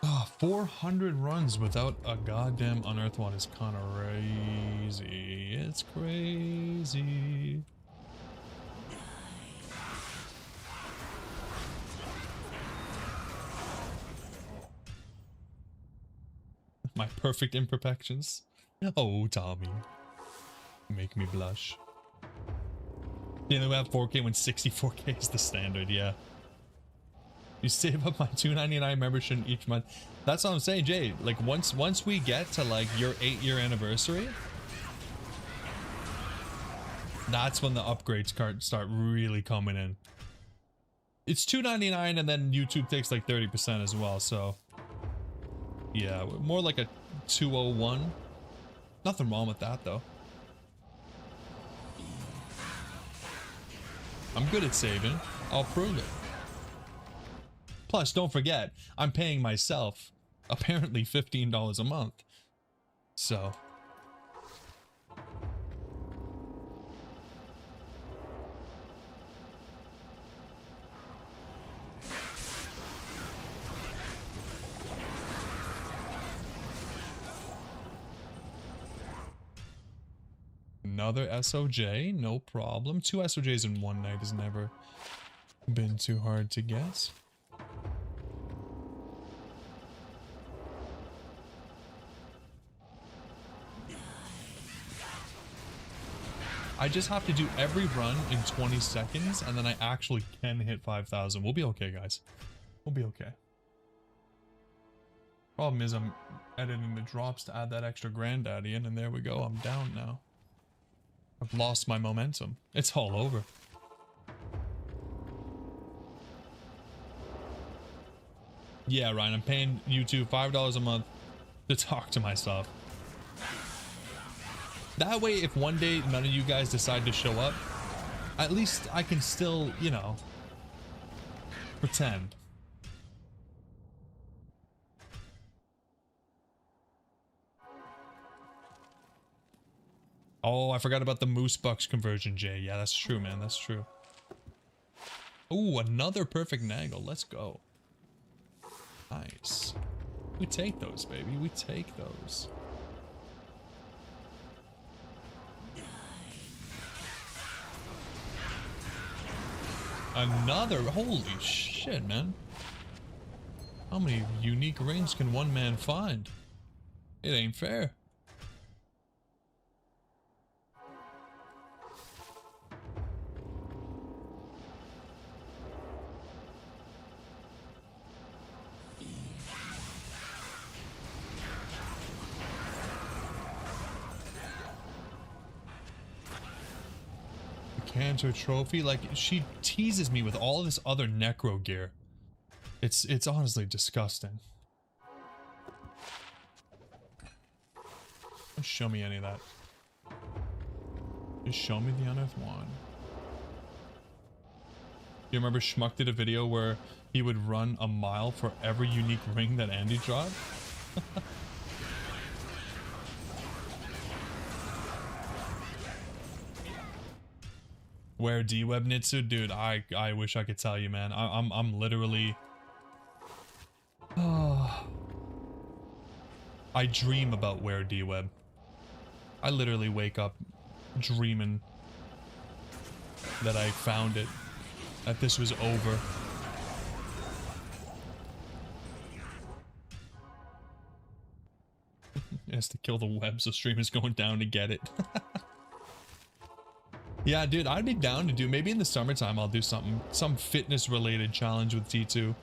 Oh, 400 runs without a goddamn unearthed one is kind of crazy. It's crazy. My perfect imperfections. Oh, Tommy. Make me blush. Yeah, they have 4K when 64K is the standard, yeah. You save up my $2.99 membership each month. That's what I'm saying, Jay. Like once we get to like your 8-year anniversary, that's when the upgrades start really coming in. It's $2.99 and then YouTube takes like 30% as well, so yeah, more like a 201. Nothing wrong with that though. I'm good at saving. I'll prove it. Plus, don't forget, I'm paying myself apparently $15 a month. So. Another SOJ, no problem. 2 SOJs in one night has never been too hard to guess. I just have to do every run in 20 seconds and then I actually can hit 5,000. We'll be okay, guys. We'll be okay. Problem is I'm editing the drops to add that extra granddaddy in, and there we go. I'm down now. I've lost my momentum. It's all over. Yeah, Ryan, I'm paying YouTube $5 a month to talk to myself. That way, if one day none of you guys decide to show up, at least I can still, you know, pretend. Oh, I forgot about the Moose Bucks conversion, Jay. Yeah, that's true, man. That's true. Ooh, another perfect Nagel. Let's go. Nice. We take those, baby. We take those. Another, holy shit, man. How many unique rings can one man find? It ain't fair. Cancer trophy, like she teases me with all this other necro gear. It's honestly disgusting. Don't show me any of that. Just show me the unearthed one. You remember Schmuck did a video where he would run a mile for every unique ring that Andy dropped? Where Dweb Nitsu, dude, I wish I could tell you, man. I'm literally I dream about where Dweb. I literally wake up dreaming that I found it, that this was over. It has to kill the web, so stream is going down to get it. Yeah, dude, I'd be down to do, maybe in the summertime I'll do something, some fitness related challenge with T2.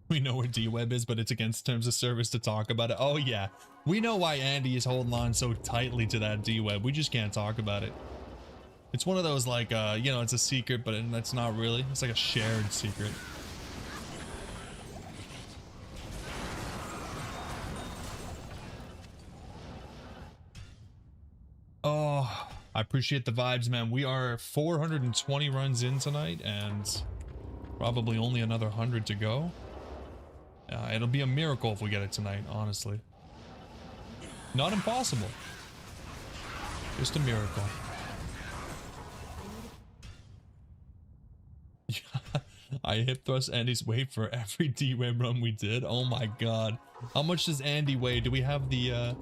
We know where Dweb is, but it's against terms of service to talk about it. Oh yeah, we know why Andy is holding on so tightly to that Dweb. We just can't talk about it. It's one of those like, you know, it's a secret, but it's not really. It's like a shared secret. Oh, I appreciate the vibes, man. We are 420 runs in tonight and probably only another 100 to go. It'll be a miracle if we get it tonight, honestly. Not impossible. Just a miracle. I hip thrust Andy's weight for every D-Web run we did. Oh my god. How much does Andy weigh? Do we have the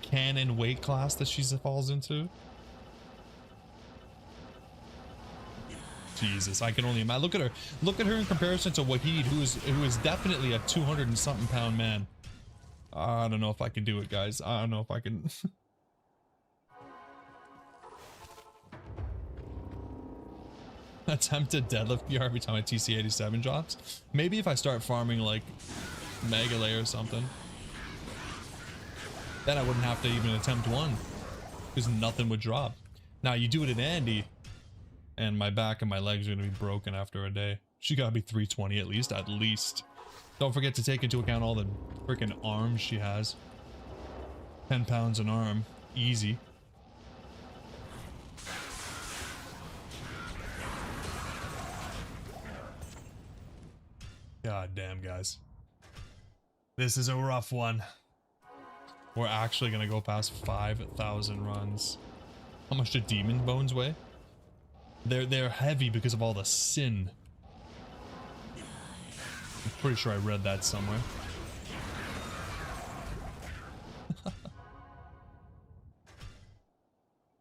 canon weight class that she falls into? Jesus, I can only imagine. Look at her. Look at her in comparison to Wahid, who is definitely a 200 and something pound man. I don't know if I can do it, guys. I don't know if I can. Attempted deadlift PR every time a TC87 drops. Maybe if I start farming like Megalay or something, then I wouldn't have to even attempt one because nothing would drop. Now you do it in Andy and my back and my legs are gonna be broken after a day. She gotta be 320 at least. Don't forget to take into account all the freaking arms she has. 10 pounds an arm, easy. God damn, guys. This is a rough one. We're actually gonna go past 5,000 runs. How much do demon bones weigh? They're heavy because of all the sin. I'm pretty sure I read that somewhere.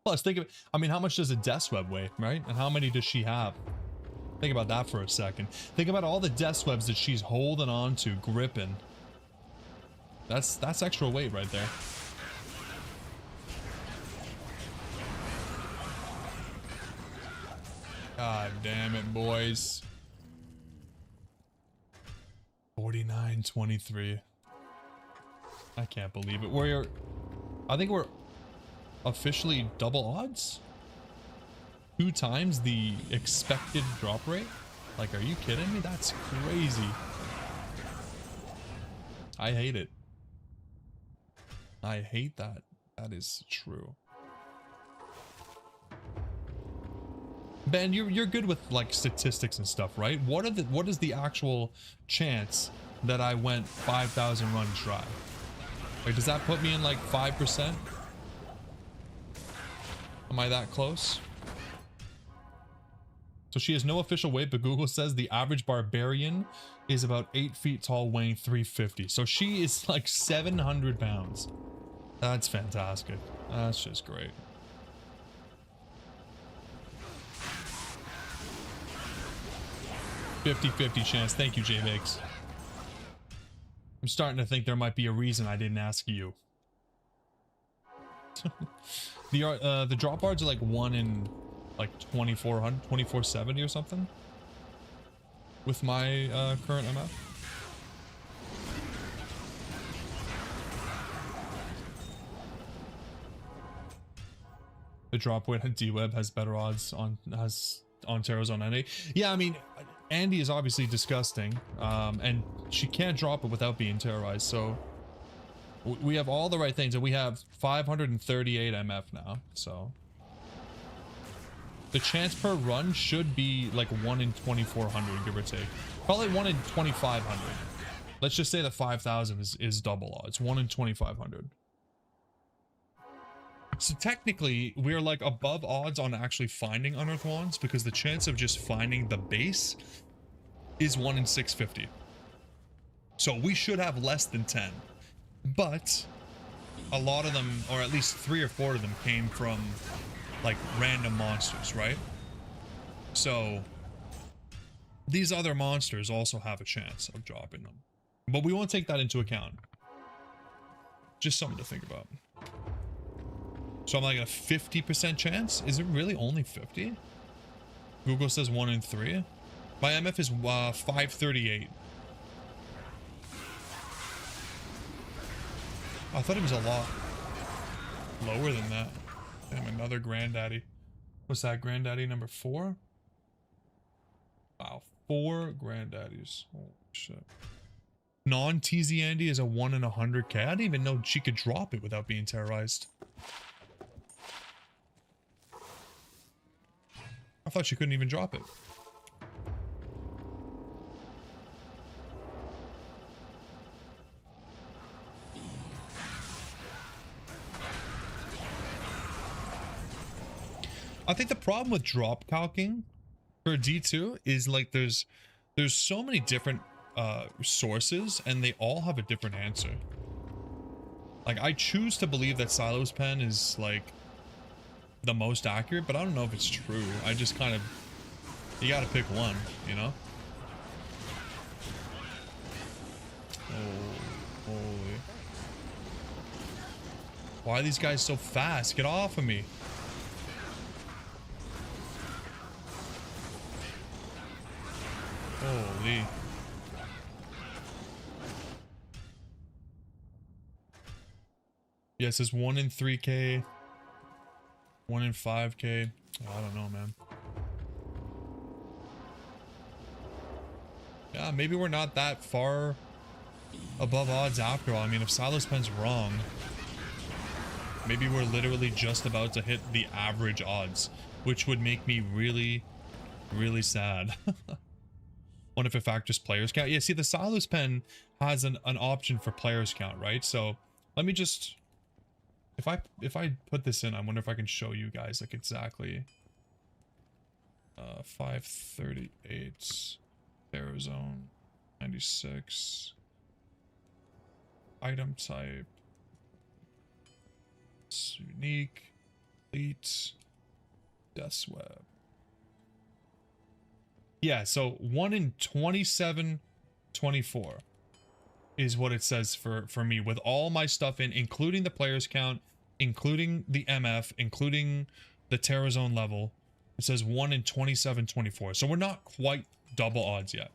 Plus, think of it. I mean, how much does a Death Web weigh, right? And how many does she have? Think about that for a second. Think about all the Death Webs that she's holding on to, gripping. That's extra weight right there. God damn it, boys. 49-23. I can't believe it. I think we're officially double odds? 2 times the expected drop rate? Like, are you kidding me? That's crazy. I hate it. I hate that. That is true. Ben, you're good with like statistics and stuff, right? What is the actual chance that I went 5,000 runs dry? Like, does that put me in like 5%? Am I that close? So she has no official weight, but Google says the average barbarian is about 8 feet tall, weighing 350. So she is like 700 pounds. That's fantastic. That's just great. $50-50 chance. Thank you, J-Mix. I'm starting to think there might be a reason I didn't ask you. The drop odds are like 1 in like 2400, 2470 or something with my current MF. The drop weight on Dweb has better odds on Terra's on Andy. Yeah, I mean, Andy is obviously disgusting, and she can't drop it without being terrorized. So we have all the right things, and we have 538 MF now. So the chance per run should be like 1 in 2400, give or take. Probably 1 in 2500. Let's just say the 5000 is double odds. 1 in 2500. So technically, we're like above odds on actually finding unearthed wands because the chance of just finding the base is 1 in 650. So we should have less than 10. But a lot of them, or at least 3 or 4 of them, came from like random monsters, right? So these other monsters also have a chance of dropping them. But we won't take that into account. Just something to think about. So I'm like a 50% chance? Is it really only 50? Google says 1 in 3. My MF is 538. I thought it was a lot lower than that. Damn, another granddaddy. What's that, granddaddy number 4? Wow, 4 granddaddies. Holy shit. Non-TZ Andy is a 1 in 100k. I didn't even know she could drop it without being terrorized. I thought she couldn't even drop it. I think the problem with drop calking for D2 is like there's so many different sources and they all have a different answer. Like I choose to believe that Silo's pen is like the most accurate, but I don't know if it's true. I just kind of, you gotta pick one, you know? Oh, holy. Why are these guys so fast? Get off of me. Holy. Yes, it's 1 in 3k. 1 in 5k. I don't know, man. Yeah, maybe we're not that far above odds after all. I mean, if Silas Pen's wrong, maybe we're literally just about to hit the average odds, which would make me really, really sad. What if it factors players count? Yeah, see, the Silas Pen has an option for players count, right? So let me just... If I put this in, I wonder if I can show you guys like exactly 538 Arizona 96 item type, it's unique, elite, death web. Yeah, so 1 in 2724 is what it says for me with all my stuff in, including the players count, including the MF, including the Terra Zone level. It says 1 in 2724. So we're not quite double odds yet.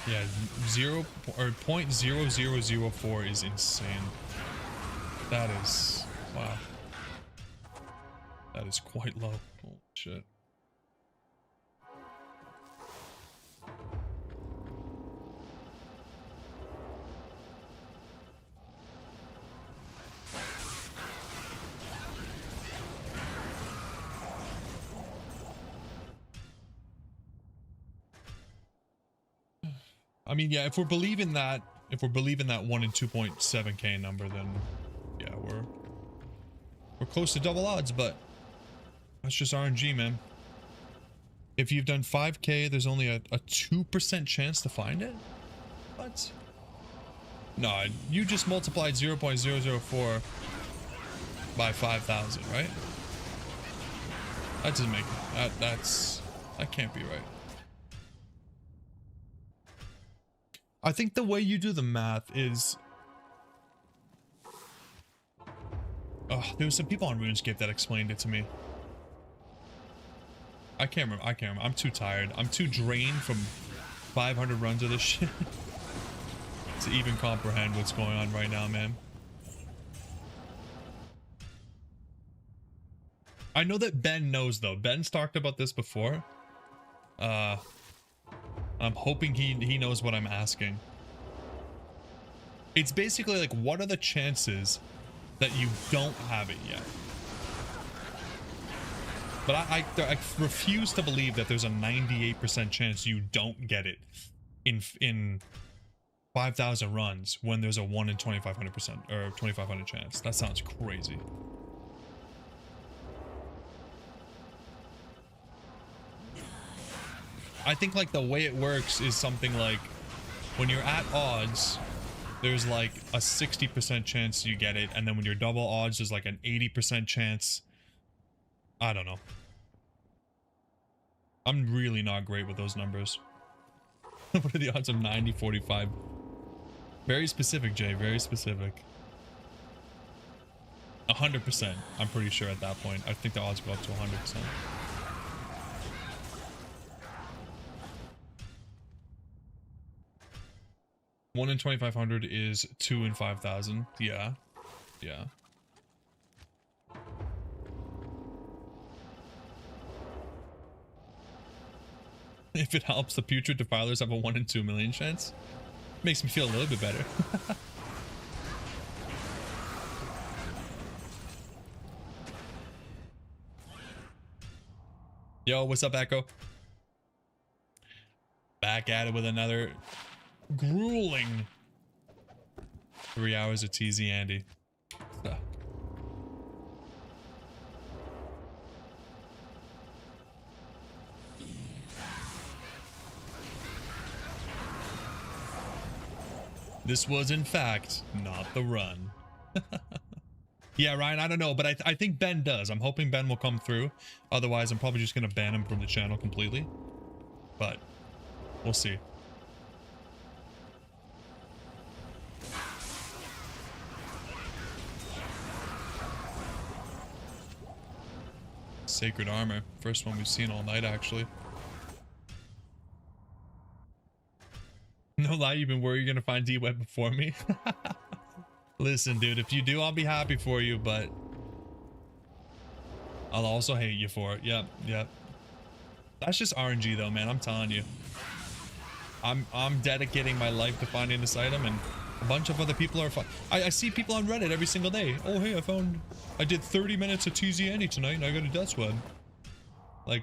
Yeah, 0.0004 is insane. That is, wow. That is quite low. Holy shit. I mean, yeah, if we're believing that if we're believing that 1 in 2.7k number, then yeah, we're close to double odds, but that's just RNG, man. If you've done 5k, there's only a 2% chance to find it? What? No, you just multiplied 0.004 by 5,000, right? That doesn't make that can't be right. I think the way you do the math is there was some people on RuneScape that explained it to me. I can't remember. I'm too tired. I'm too drained from 500 runs of this shit to even comprehend what's going on right now, man. I know that Ben knows, though. Ben's talked about this before. I'm hoping he knows what I'm asking. It's basically like, what are the chances that you don't have it yet? But I refuse to believe that there's a 98% chance you don't get it in 5,000 runs when there's a 1 in 2,500% or 2,500 chance. That sounds crazy. I think like the way it works is something like when you're at odds, there's like a 60% chance you get it, and then when you're double odds, there's like an 80% chance. I don't know. I'm really not great with those numbers. What are the odds of 90, 45? Very specific, Jay. Very specific. 100%. I'm pretty sure at that point. I think the odds go up to 100%. One in 2,500 is 2 in 5,000. Yeah. Yeah. If it helps, the putrid defilers have a 1 in 2 million chance. Makes me feel a little bit better. Yo, what's up, Echo? Back at it with another grueling 3 hours of TZ Andy. This was, in fact, not the run. Yeah, Ryan, I don't know, but I think Ben does. I'm hoping Ben will come through. Otherwise, I'm probably just going to ban him from the channel completely. But we'll see. Sacred armor. First one we've seen all night, actually. No lie, you've been worried you're gonna find Dweb before me. Listen, dude, if you do, I'll be happy for you, but I'll also hate you for it. Yep, yep. That's just RNG though, man. I'm telling you. I'm dedicating my life to finding this item, and a bunch of other people are I see people on Reddit every single day. Oh, hey, I did 30 minutes of TZ Andy tonight and I got a death web. Like,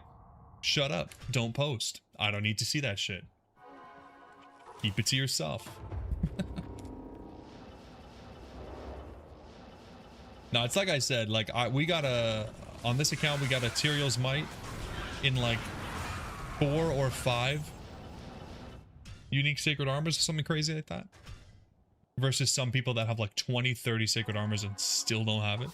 shut up. Don't post. I don't need to see that shit. Keep it to yourself. No, it's like I said, like we got on this account we got a Tyrael's Might in like 4 or 5 unique sacred armors or something crazy like that. Versus some people that have like 20, 30 sacred armors and still don't have it.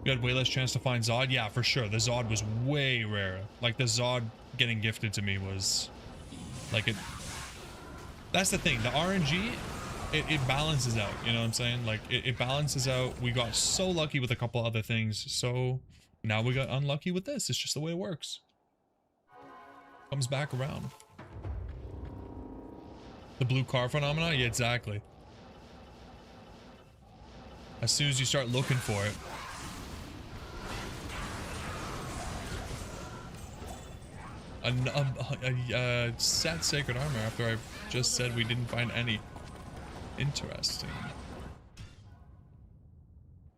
You had way less chance to find Zod? Yeah, for sure. The Zod was way rarer. Like the Zod getting gifted to me was like it. That's the thing. The RNG, it balances out. You know what I'm saying? Like it balances out. We got so lucky with a couple other things. So now we got unlucky with this. It's just the way it works. Comes back around. The blue car phenomena? Yeah, exactly. As soon as you start looking for it. A set sacred armor after I just said we didn't find any. Interesting. I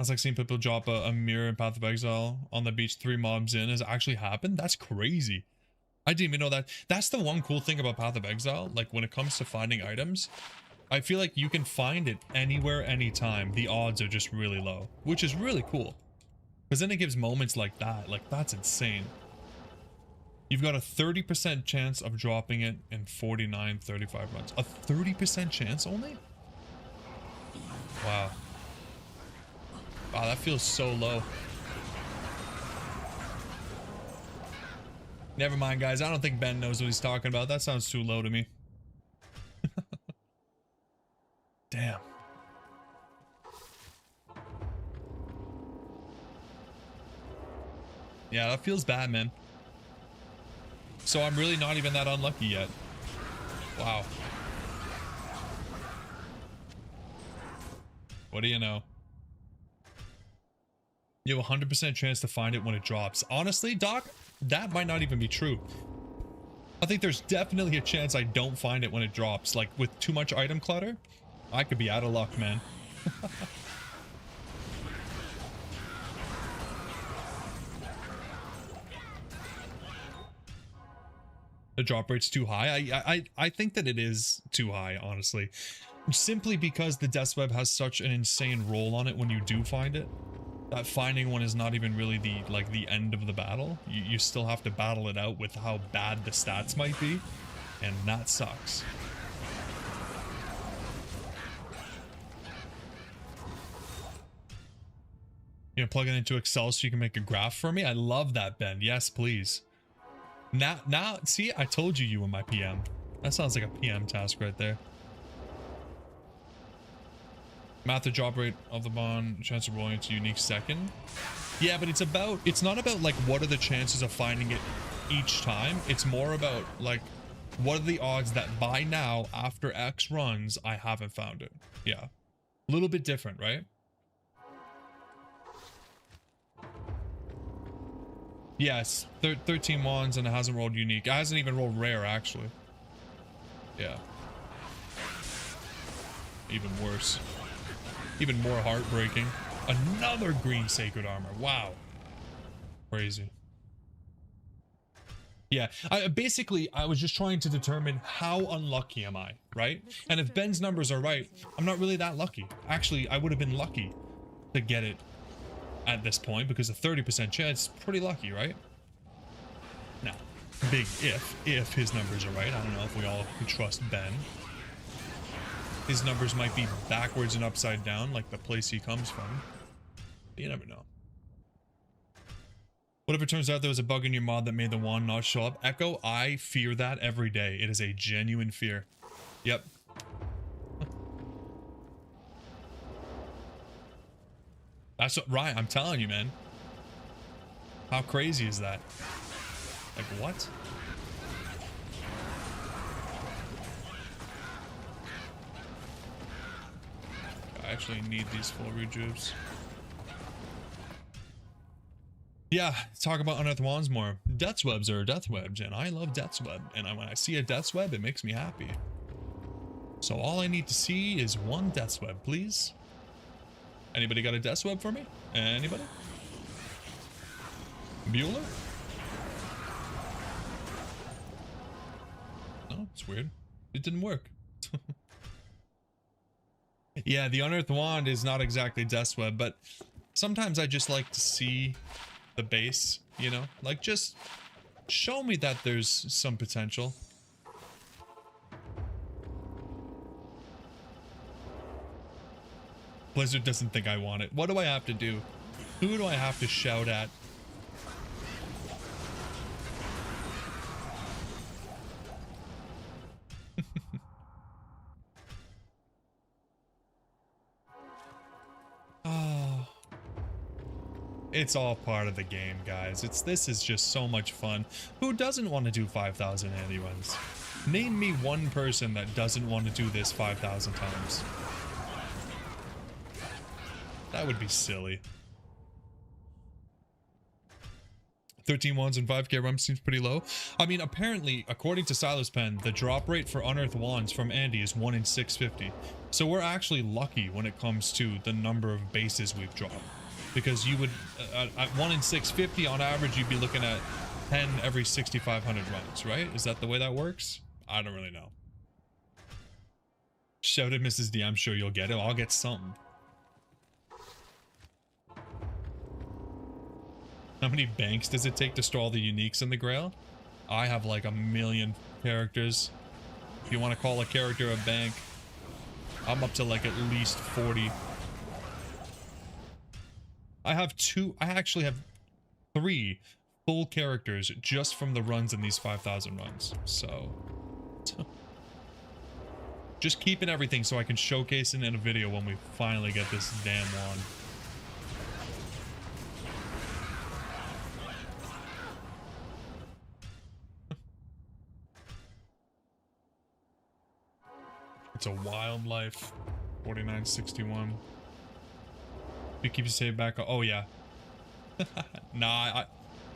was like seeing people drop a mirror in Path of Exile on the beach 3 mobs in. Has it actually happened? That's crazy. I didn't even know that. That's the one cool thing about Path of Exile. Like when it comes to finding items, I feel like you can find it anywhere, anytime. The odds are just really low, which is really cool. Because then it gives moments like that. Like that's insane. You've got a 30% chance of dropping it in 49, 35 runs. A 30% chance only? Wow. Wow, that feels so low. Never mind, guys. I don't think Ben knows what he's talking about. That sounds too low to me. Damn. Yeah, that feels bad, man. So I'm really not even that unlucky yet. Wow. What do you know? You have a 100% chance to find it when it drops. Honestly, Doc, that might not even be true. I think there's definitely a chance I don't find it when it drops. Like with too much item clutter, I could be out of luck, man. The drop rate's too high. I think that it is too high, honestly. Simply because the Dweb has such an insane roll on it when you do find it. That finding one is not even really the end of the battle. You still have to battle it out with how bad the stats might be. And that sucks. You know, plug it into Excel so you can make a graph for me? I love that, Ben. Yes, please. Now, see, I told you were my PM. That sounds like a PM task right there. Math the drop rate of the bond, chance of rolling into unique second. Yeah, but it's not about like what are the chances of finding it each time. It's more about like what are the odds that by now after X runs I haven't found it. Yeah, a little bit different, right? Yes, 13 wands and it hasn't rolled unique. It hasn't even rolled rare, actually. Yeah. Even worse. Even more heartbreaking. Another green sacred armor. Wow. Crazy. Yeah, I was just trying to determine how unlucky am I, right? And if Ben's numbers are right, I'm not really that lucky. Actually, I would have been lucky to get it at this point because a 30% chance is pretty lucky, right? Now, big if his numbers are right. I don't know if we all can trust Ben. His numbers might be backwards and upside down like the place he comes from. But you never know. What if it turns out there was a bug in your mod that made the wand not show up? Echo, I fear that every day. It is a genuine fear. Yep. That's what, right, I'm telling you, man. How crazy is that? Like, what? I actually need these full rejuves. Yeah, talk about unearthed wands more. Death's webs are death webs, and I love death's web. And when I see a death's web, it makes me happy. So all I need to see is one death's web, please. Anybody got a death's web for me? Anybody? Bueller? No, it's weird. It didn't work. Yeah, the unearthed wand is not exactly death's web, but sometimes I just like to see the base, you know? Like, just show me that there's some potential. Blizzard doesn't think I want it. What do I have to do? Who do I have to shout at? Oh. It's all part of the game, guys. This is just so much fun. Who doesn't want to do 5,000 handy runs? Name me one person that doesn't want to do this 5,000 times. That would be silly. 13 wands and 5k rum seems pretty low. I mean, apparently, according to Silas Pen, the drop rate for unearthed wands from Andy is 1 in 650. So we're actually lucky when it comes to the number of bases we've dropped. Because you would, at 1 in 650 on average, you'd be looking at 10 every 6,500 runs, right? Is that the way that works? I don't really know. Shout at Mrs. D. I'm sure you'll get it. I'll get something. How many banks does it take to store all the uniques in the Grail? I have like a million characters. If you want to call a character a bank, I'm up to like at least 40. I actually have 3 full characters just from the runs in these 5,000 runs. So just keeping everything so I can showcase it in a video when we finally get this damn wand. It's a wild life. 4961. You keep your save back. Oh yeah. Nah,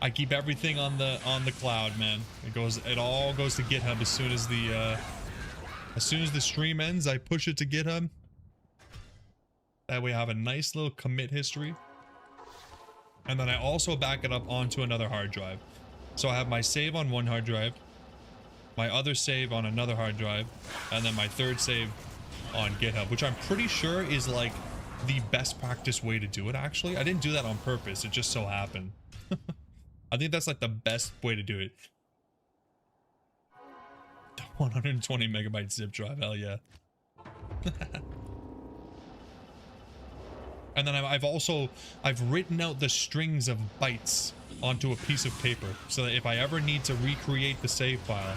I keep everything on the cloud, man. It all goes to GitHub as soon as the stream ends. I push it to GitHub. That way I have a nice little commit history. And then I also back it up onto another hard drive. So I have my save on one hard drive, my other save on another hard drive, and then my third save on GitHub, which I'm pretty sure is like the best practice way to do it. Actually, I didn't do that on purpose. It just so happened. I think that's like the best way to do it. 120 megabyte zip drive. Hell yeah. And then I've written out the strings of bytes onto a piece of paper so that if I ever need to recreate the save file,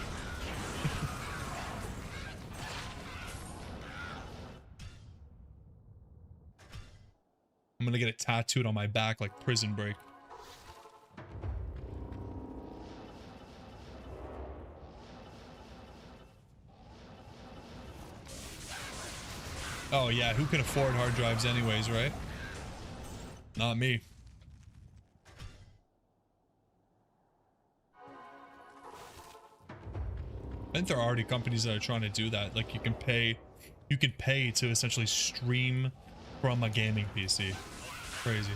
I'm gonna get it tattooed on my back like Prison Break. Oh yeah, who can afford hard drives anyways, right? Not me. I think there are already companies that are trying to do that. Like you can pay to essentially stream from a gaming PC. Crazy.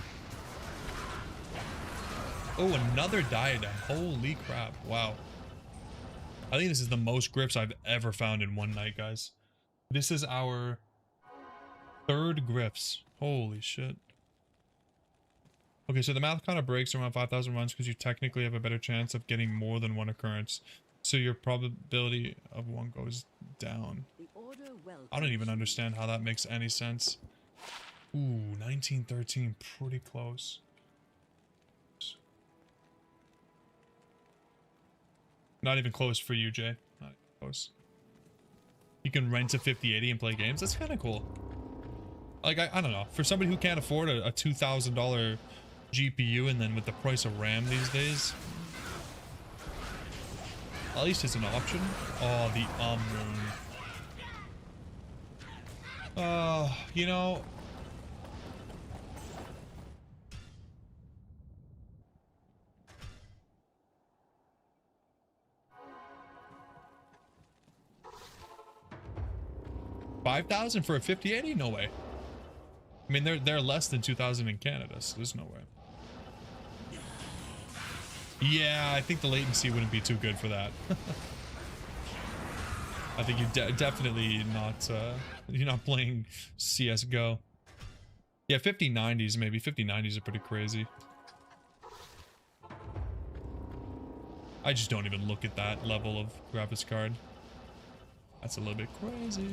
Oh, another diadem. Holy crap. Wow. I think this is the most grips I've ever found in one night, guys. This is our 3rd grips. Holy shit. Okay, so the math kind of breaks around 5,000 runs because you technically have a better chance of getting more than one occurrence. So your probability of one goes down. I don't even understand how that makes any sense. Ooh, 1913, pretty close. Not even close for you, Jay. Not close. You can rent a 5080 and play games. That's kind of cool. Like, I don't know. For somebody who can't afford a $2,000 GPU and then with the price of RAM these days, at least it's an option. Oh, the moon. You know, $5,000 for a 5080? No way. I mean, they're less than 2,000 in Canada, so there's no way. Yeah, I think the latency wouldn't be too good for that. I think you're definitely not, you're not playing CSGO. Yeah, 5090s maybe. 5090s are pretty crazy. I just don't even look at that level of graphics card. That's a little bit crazy.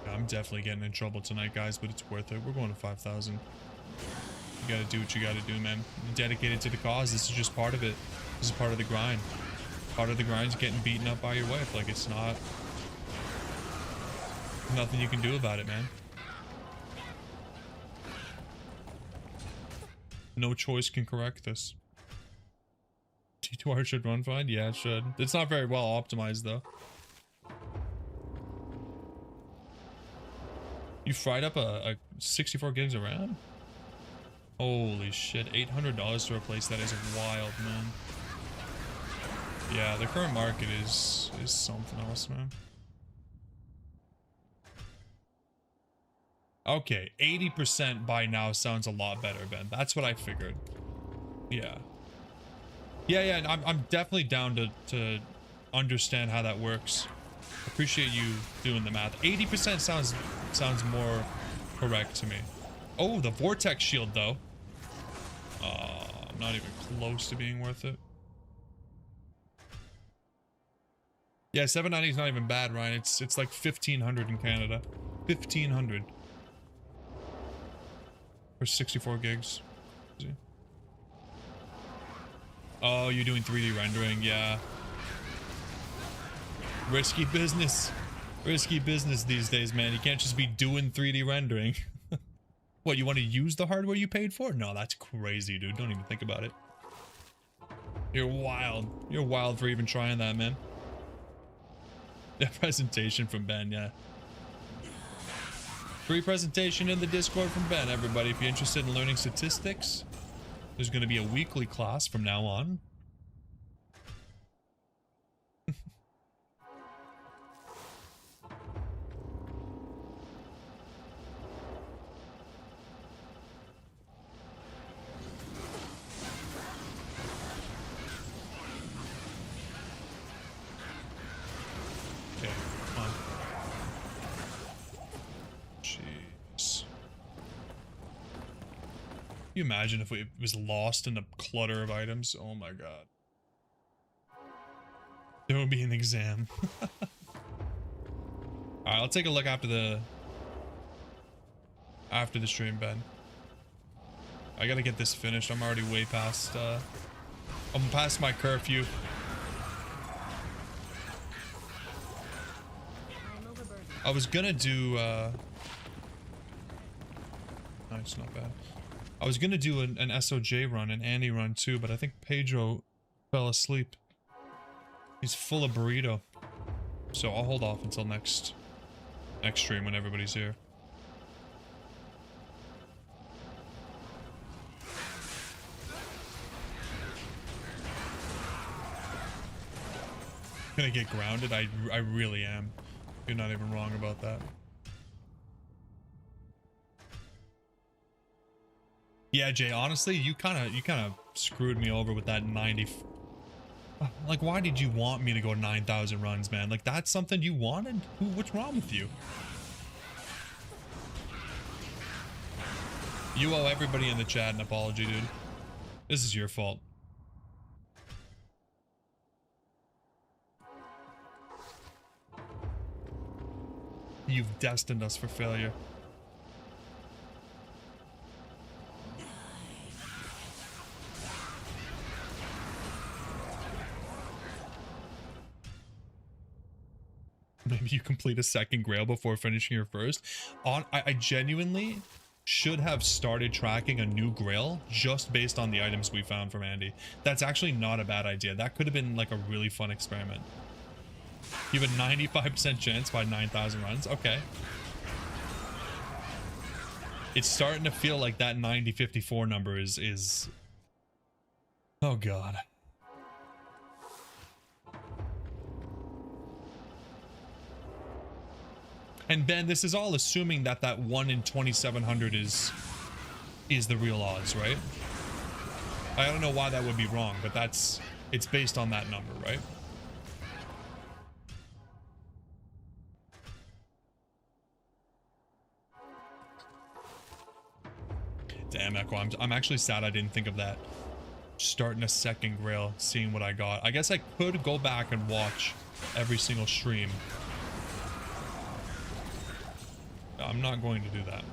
I'm definitely getting in trouble tonight, guys, but it's worth it. We're going to 5,000. You gotta do what you gotta do, man. You're dedicated to the cause. This is just part of it. This is part of the grind. Part of the grind is getting beaten up by your wife. Like, it's not... nothing you can do about it, man. No choice can correct this. T2R should run fine? Yeah, it should. It's not very well optimized, though. You fried up a 64 gigs of RAM? Holy shit, $800 to replace that is wild, man. Yeah, the current market is something else, man. Okay, 80% by now sounds a lot better, Ben. That's what I figured. Yeah. Yeah, I'm definitely down to understand how that works. Appreciate you doing the math. 80% sounds more correct to me. Oh, the vortex shield though. Not even close to being worth it. Yeah, 790 is not even bad, Ryan. It's like 1500 in Canada. 1500 for 64 gigs. Oh, you're doing 3D rendering, yeah. Risky business. Risky business these days, man. You can't just be doing 3D rendering. What, you want to use the hardware you paid for? No, that's crazy, dude. Don't even think about it. You're wild. You're wild for even trying that, man. That presentation from Ben, yeah. Free presentation in the Discord from Ben, everybody. If you're interested in learning statistics, there's going to be a weekly class from now on. Okay, come on. Jeez. Can you imagine if it was lost in the clutter of items? Oh my god. There would be an exam. Alright, I'll take a look after the stream, Ben. I gotta get this finished. I'm already way past I'm past my curfew. I was gonna do no, it's not bad. I was gonna do an SOJ run, an Andy run too, but I think Pedro fell asleep. He's full of burrito. So I'll hold off until next stream when everybody's here. Gonna get grounded? I really am. You're not even wrong about that. Yeah, Jay, honestly, you kind of screwed me over with that 90. Like, why did you want me to go 9,000 runs, man? Like, that's something you wanted? What's wrong with you? You owe everybody in the chat an apology, dude. This is your fault. You've destined us for failure. Maybe you complete a second grail before finishing your first. I genuinely should have started tracking a new grail just based on the items we found from Andy. That's actually not a bad idea. That could have been like a really fun experiment. You have a 95% chance by 9,000 runs. Okay. It's starting to feel like that 9054 number is... Oh god. And Ben, this is all assuming that that 1 in 2,700 is the real odds, right? I don't know why that would be wrong, but it's based on that number, right? Damn, Echo, I'm actually sad I didn't think of that. Starting a second grail, seeing what I got. I guess I could go back and watch every single stream. I'm not going to do that.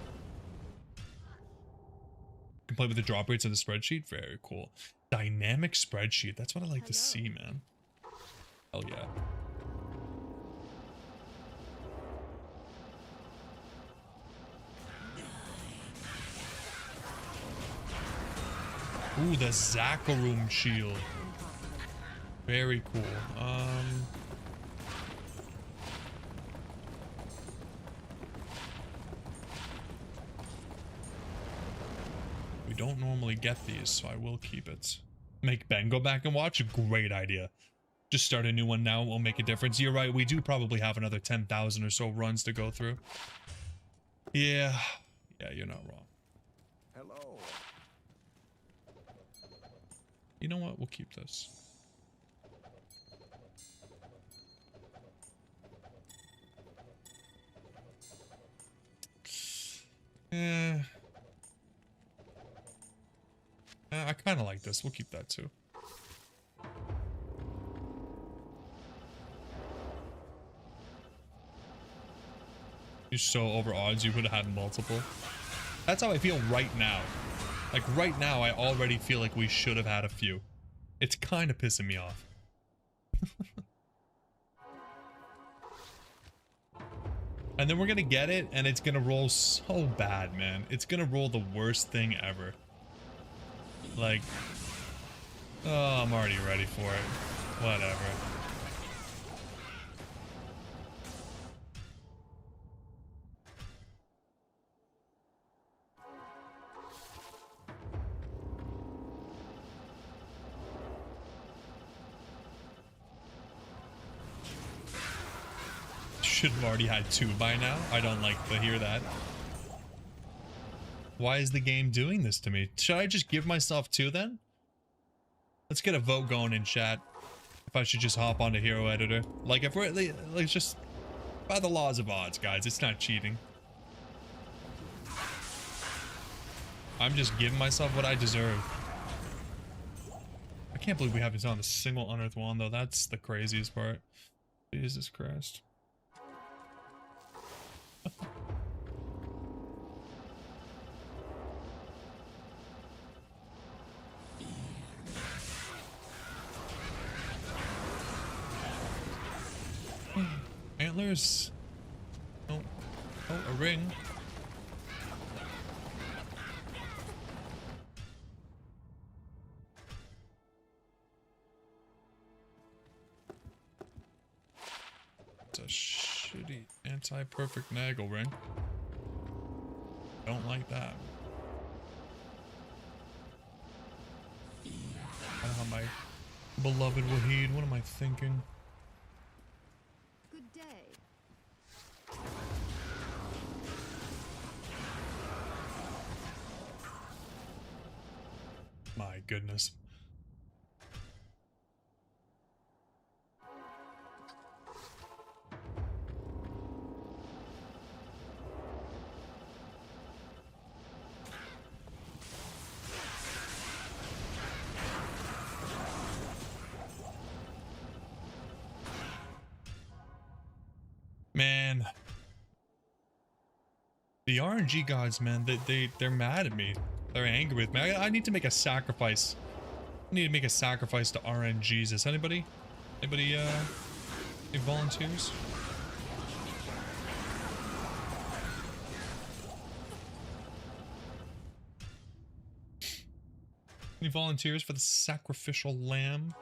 Can play with the drop rates in the spreadsheet. Very cool. Dynamic spreadsheet. That's what I like to see, man. Hell yeah. Ooh, the Zakharum shield. Very cool. We don't normally get these, so I will keep it. Make Ben go back and watch? Great idea. Just start a new one now, it will make a difference. You're right, we do probably have another 10,000 or so runs to go through. Yeah, you're not wrong.
Hello.
You know what? We'll keep this. I kind of like this. We'll keep that too. You're so over odds you would have had multiple. That's how I feel right now. Like right now, I already feel like we should have had a few. It's kind of pissing me off. And then we're gonna get it, and it's gonna roll so bad, man. It's gonna roll the worst thing ever. Like, oh, I'm already ready for it. Whatever. Should have already had 2 by now. I don't like to hear that. Why is the game doing this to me? Should I just give myself 2 then? Let's get a vote going in chat. If I should just hop onto Hero Editor. Like if we're like just by the laws of odds, guys, it's not cheating. I'm just giving myself what I deserve. I can't believe we haven't found a single unearthed wand though. That's the craziest part. Jesus Christ. Antlers. Oh, a ring. It's a shitty anti-perfect Nagel ring. Don't like that. Oh, my beloved Wahid, what am I thinking?
Good day.
My goodness. Man, the RNG gods, man, they're mad at me. They're angry with me. I need to make a sacrifice. I need to make a sacrifice to RNGs. Is anybody? Anybody, any volunteers? Any volunteers for the sacrificial lamb?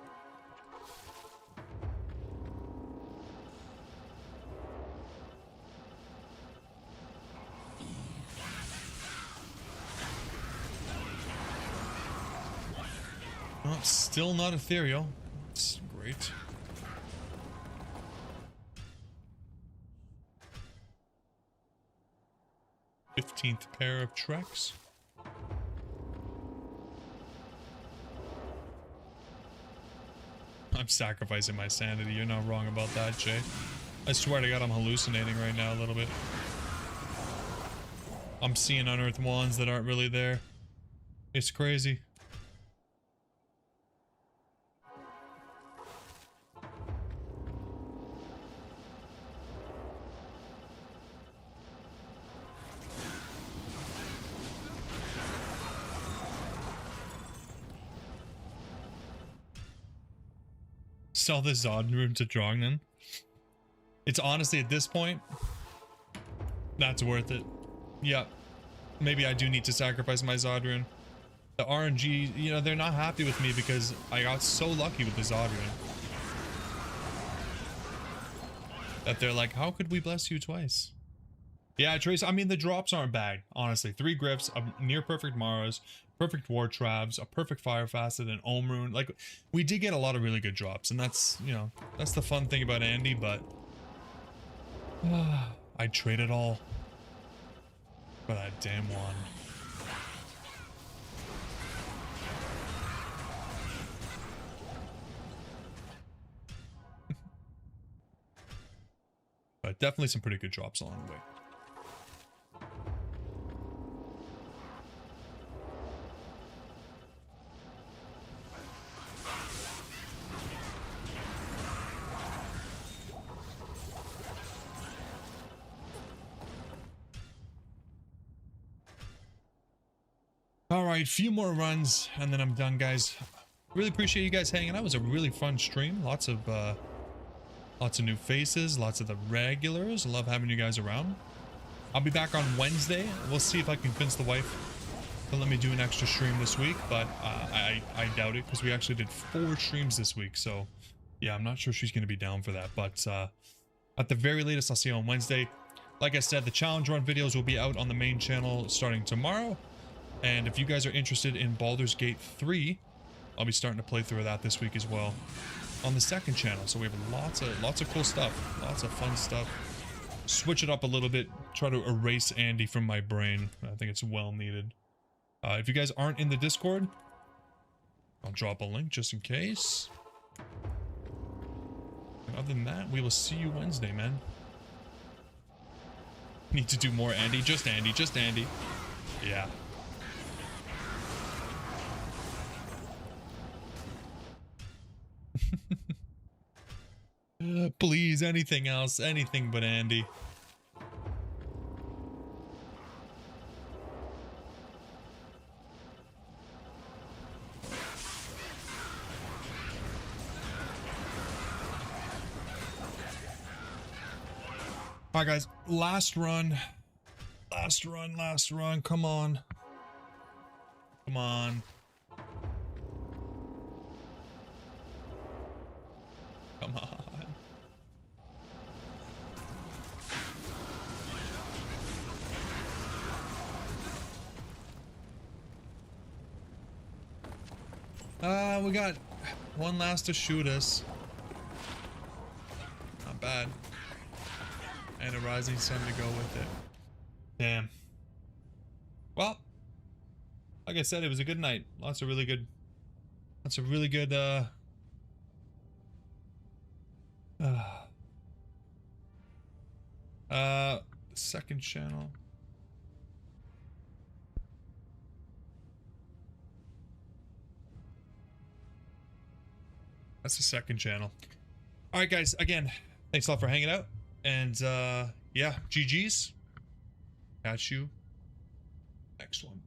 Oh, still not ethereal. That's great. th pair of treks. I'm sacrificing my sanity. You're not wrong about that, Jay. I swear to God, I'm hallucinating right now a little bit. I'm seeing unearthed wands that aren't really there. It's crazy. Sell the Zod rune to Drognan. It's honestly at this point, that's worth it. Yeah, maybe I do need to sacrifice my Zod rune. The RNG, you know, they're not happy with me because I got so lucky with the Zod rune that they're like, how could we bless you twice? Yeah, Trace, I mean, the drops aren't bad, honestly. 3 Griffs, a near perfect Maras, perfect War Traps, a perfect Fire Facet, and Omrune. Like, we did get a lot of really good drops, and that's, you know, that's the fun thing about Andy, but I'd trade it all for that damn one. But definitely some pretty good drops along the way. All right, few more runs and then I'm done, guys. Really appreciate you guys hanging out. It was a really fun stream. Lots of new faces, lots of the regulars. I love having you guys around. I'll be back on Wednesday. We'll see if I can convince the wife to let me do an extra stream this week, but I doubt it because we actually did 4 streams this week. So yeah, I'm not sure she's going to be down for that, but at the very latest, I'll see you on Wednesday. Like I said, the challenge run videos will be out on the main channel starting tomorrow. And if you guys are interested in Baldur's Gate 3, I'll be starting to play through that this week as well on the second channel. So we have lots of cool stuff, lots of fun stuff. Switch it up a little bit, try to erase Andy from my brain. I think it's well needed. If you guys aren't in the Discord, I'll drop a link just in case. And other than that, we will see you Wednesday, man. Need to do more Andy, just Andy, just Andy. Yeah. Please, anything else, anything but Andy. All right, guys, last run, come on. Come on. Come on. We got one last to shoot us. Not bad. And a rising sun to go with it. Damn. Well, like I said, it was a good night. Lots of really good second channel. That's the second channel. All right, guys, again, thanks a lot for hanging out. And yeah, GG's. Catch you next one.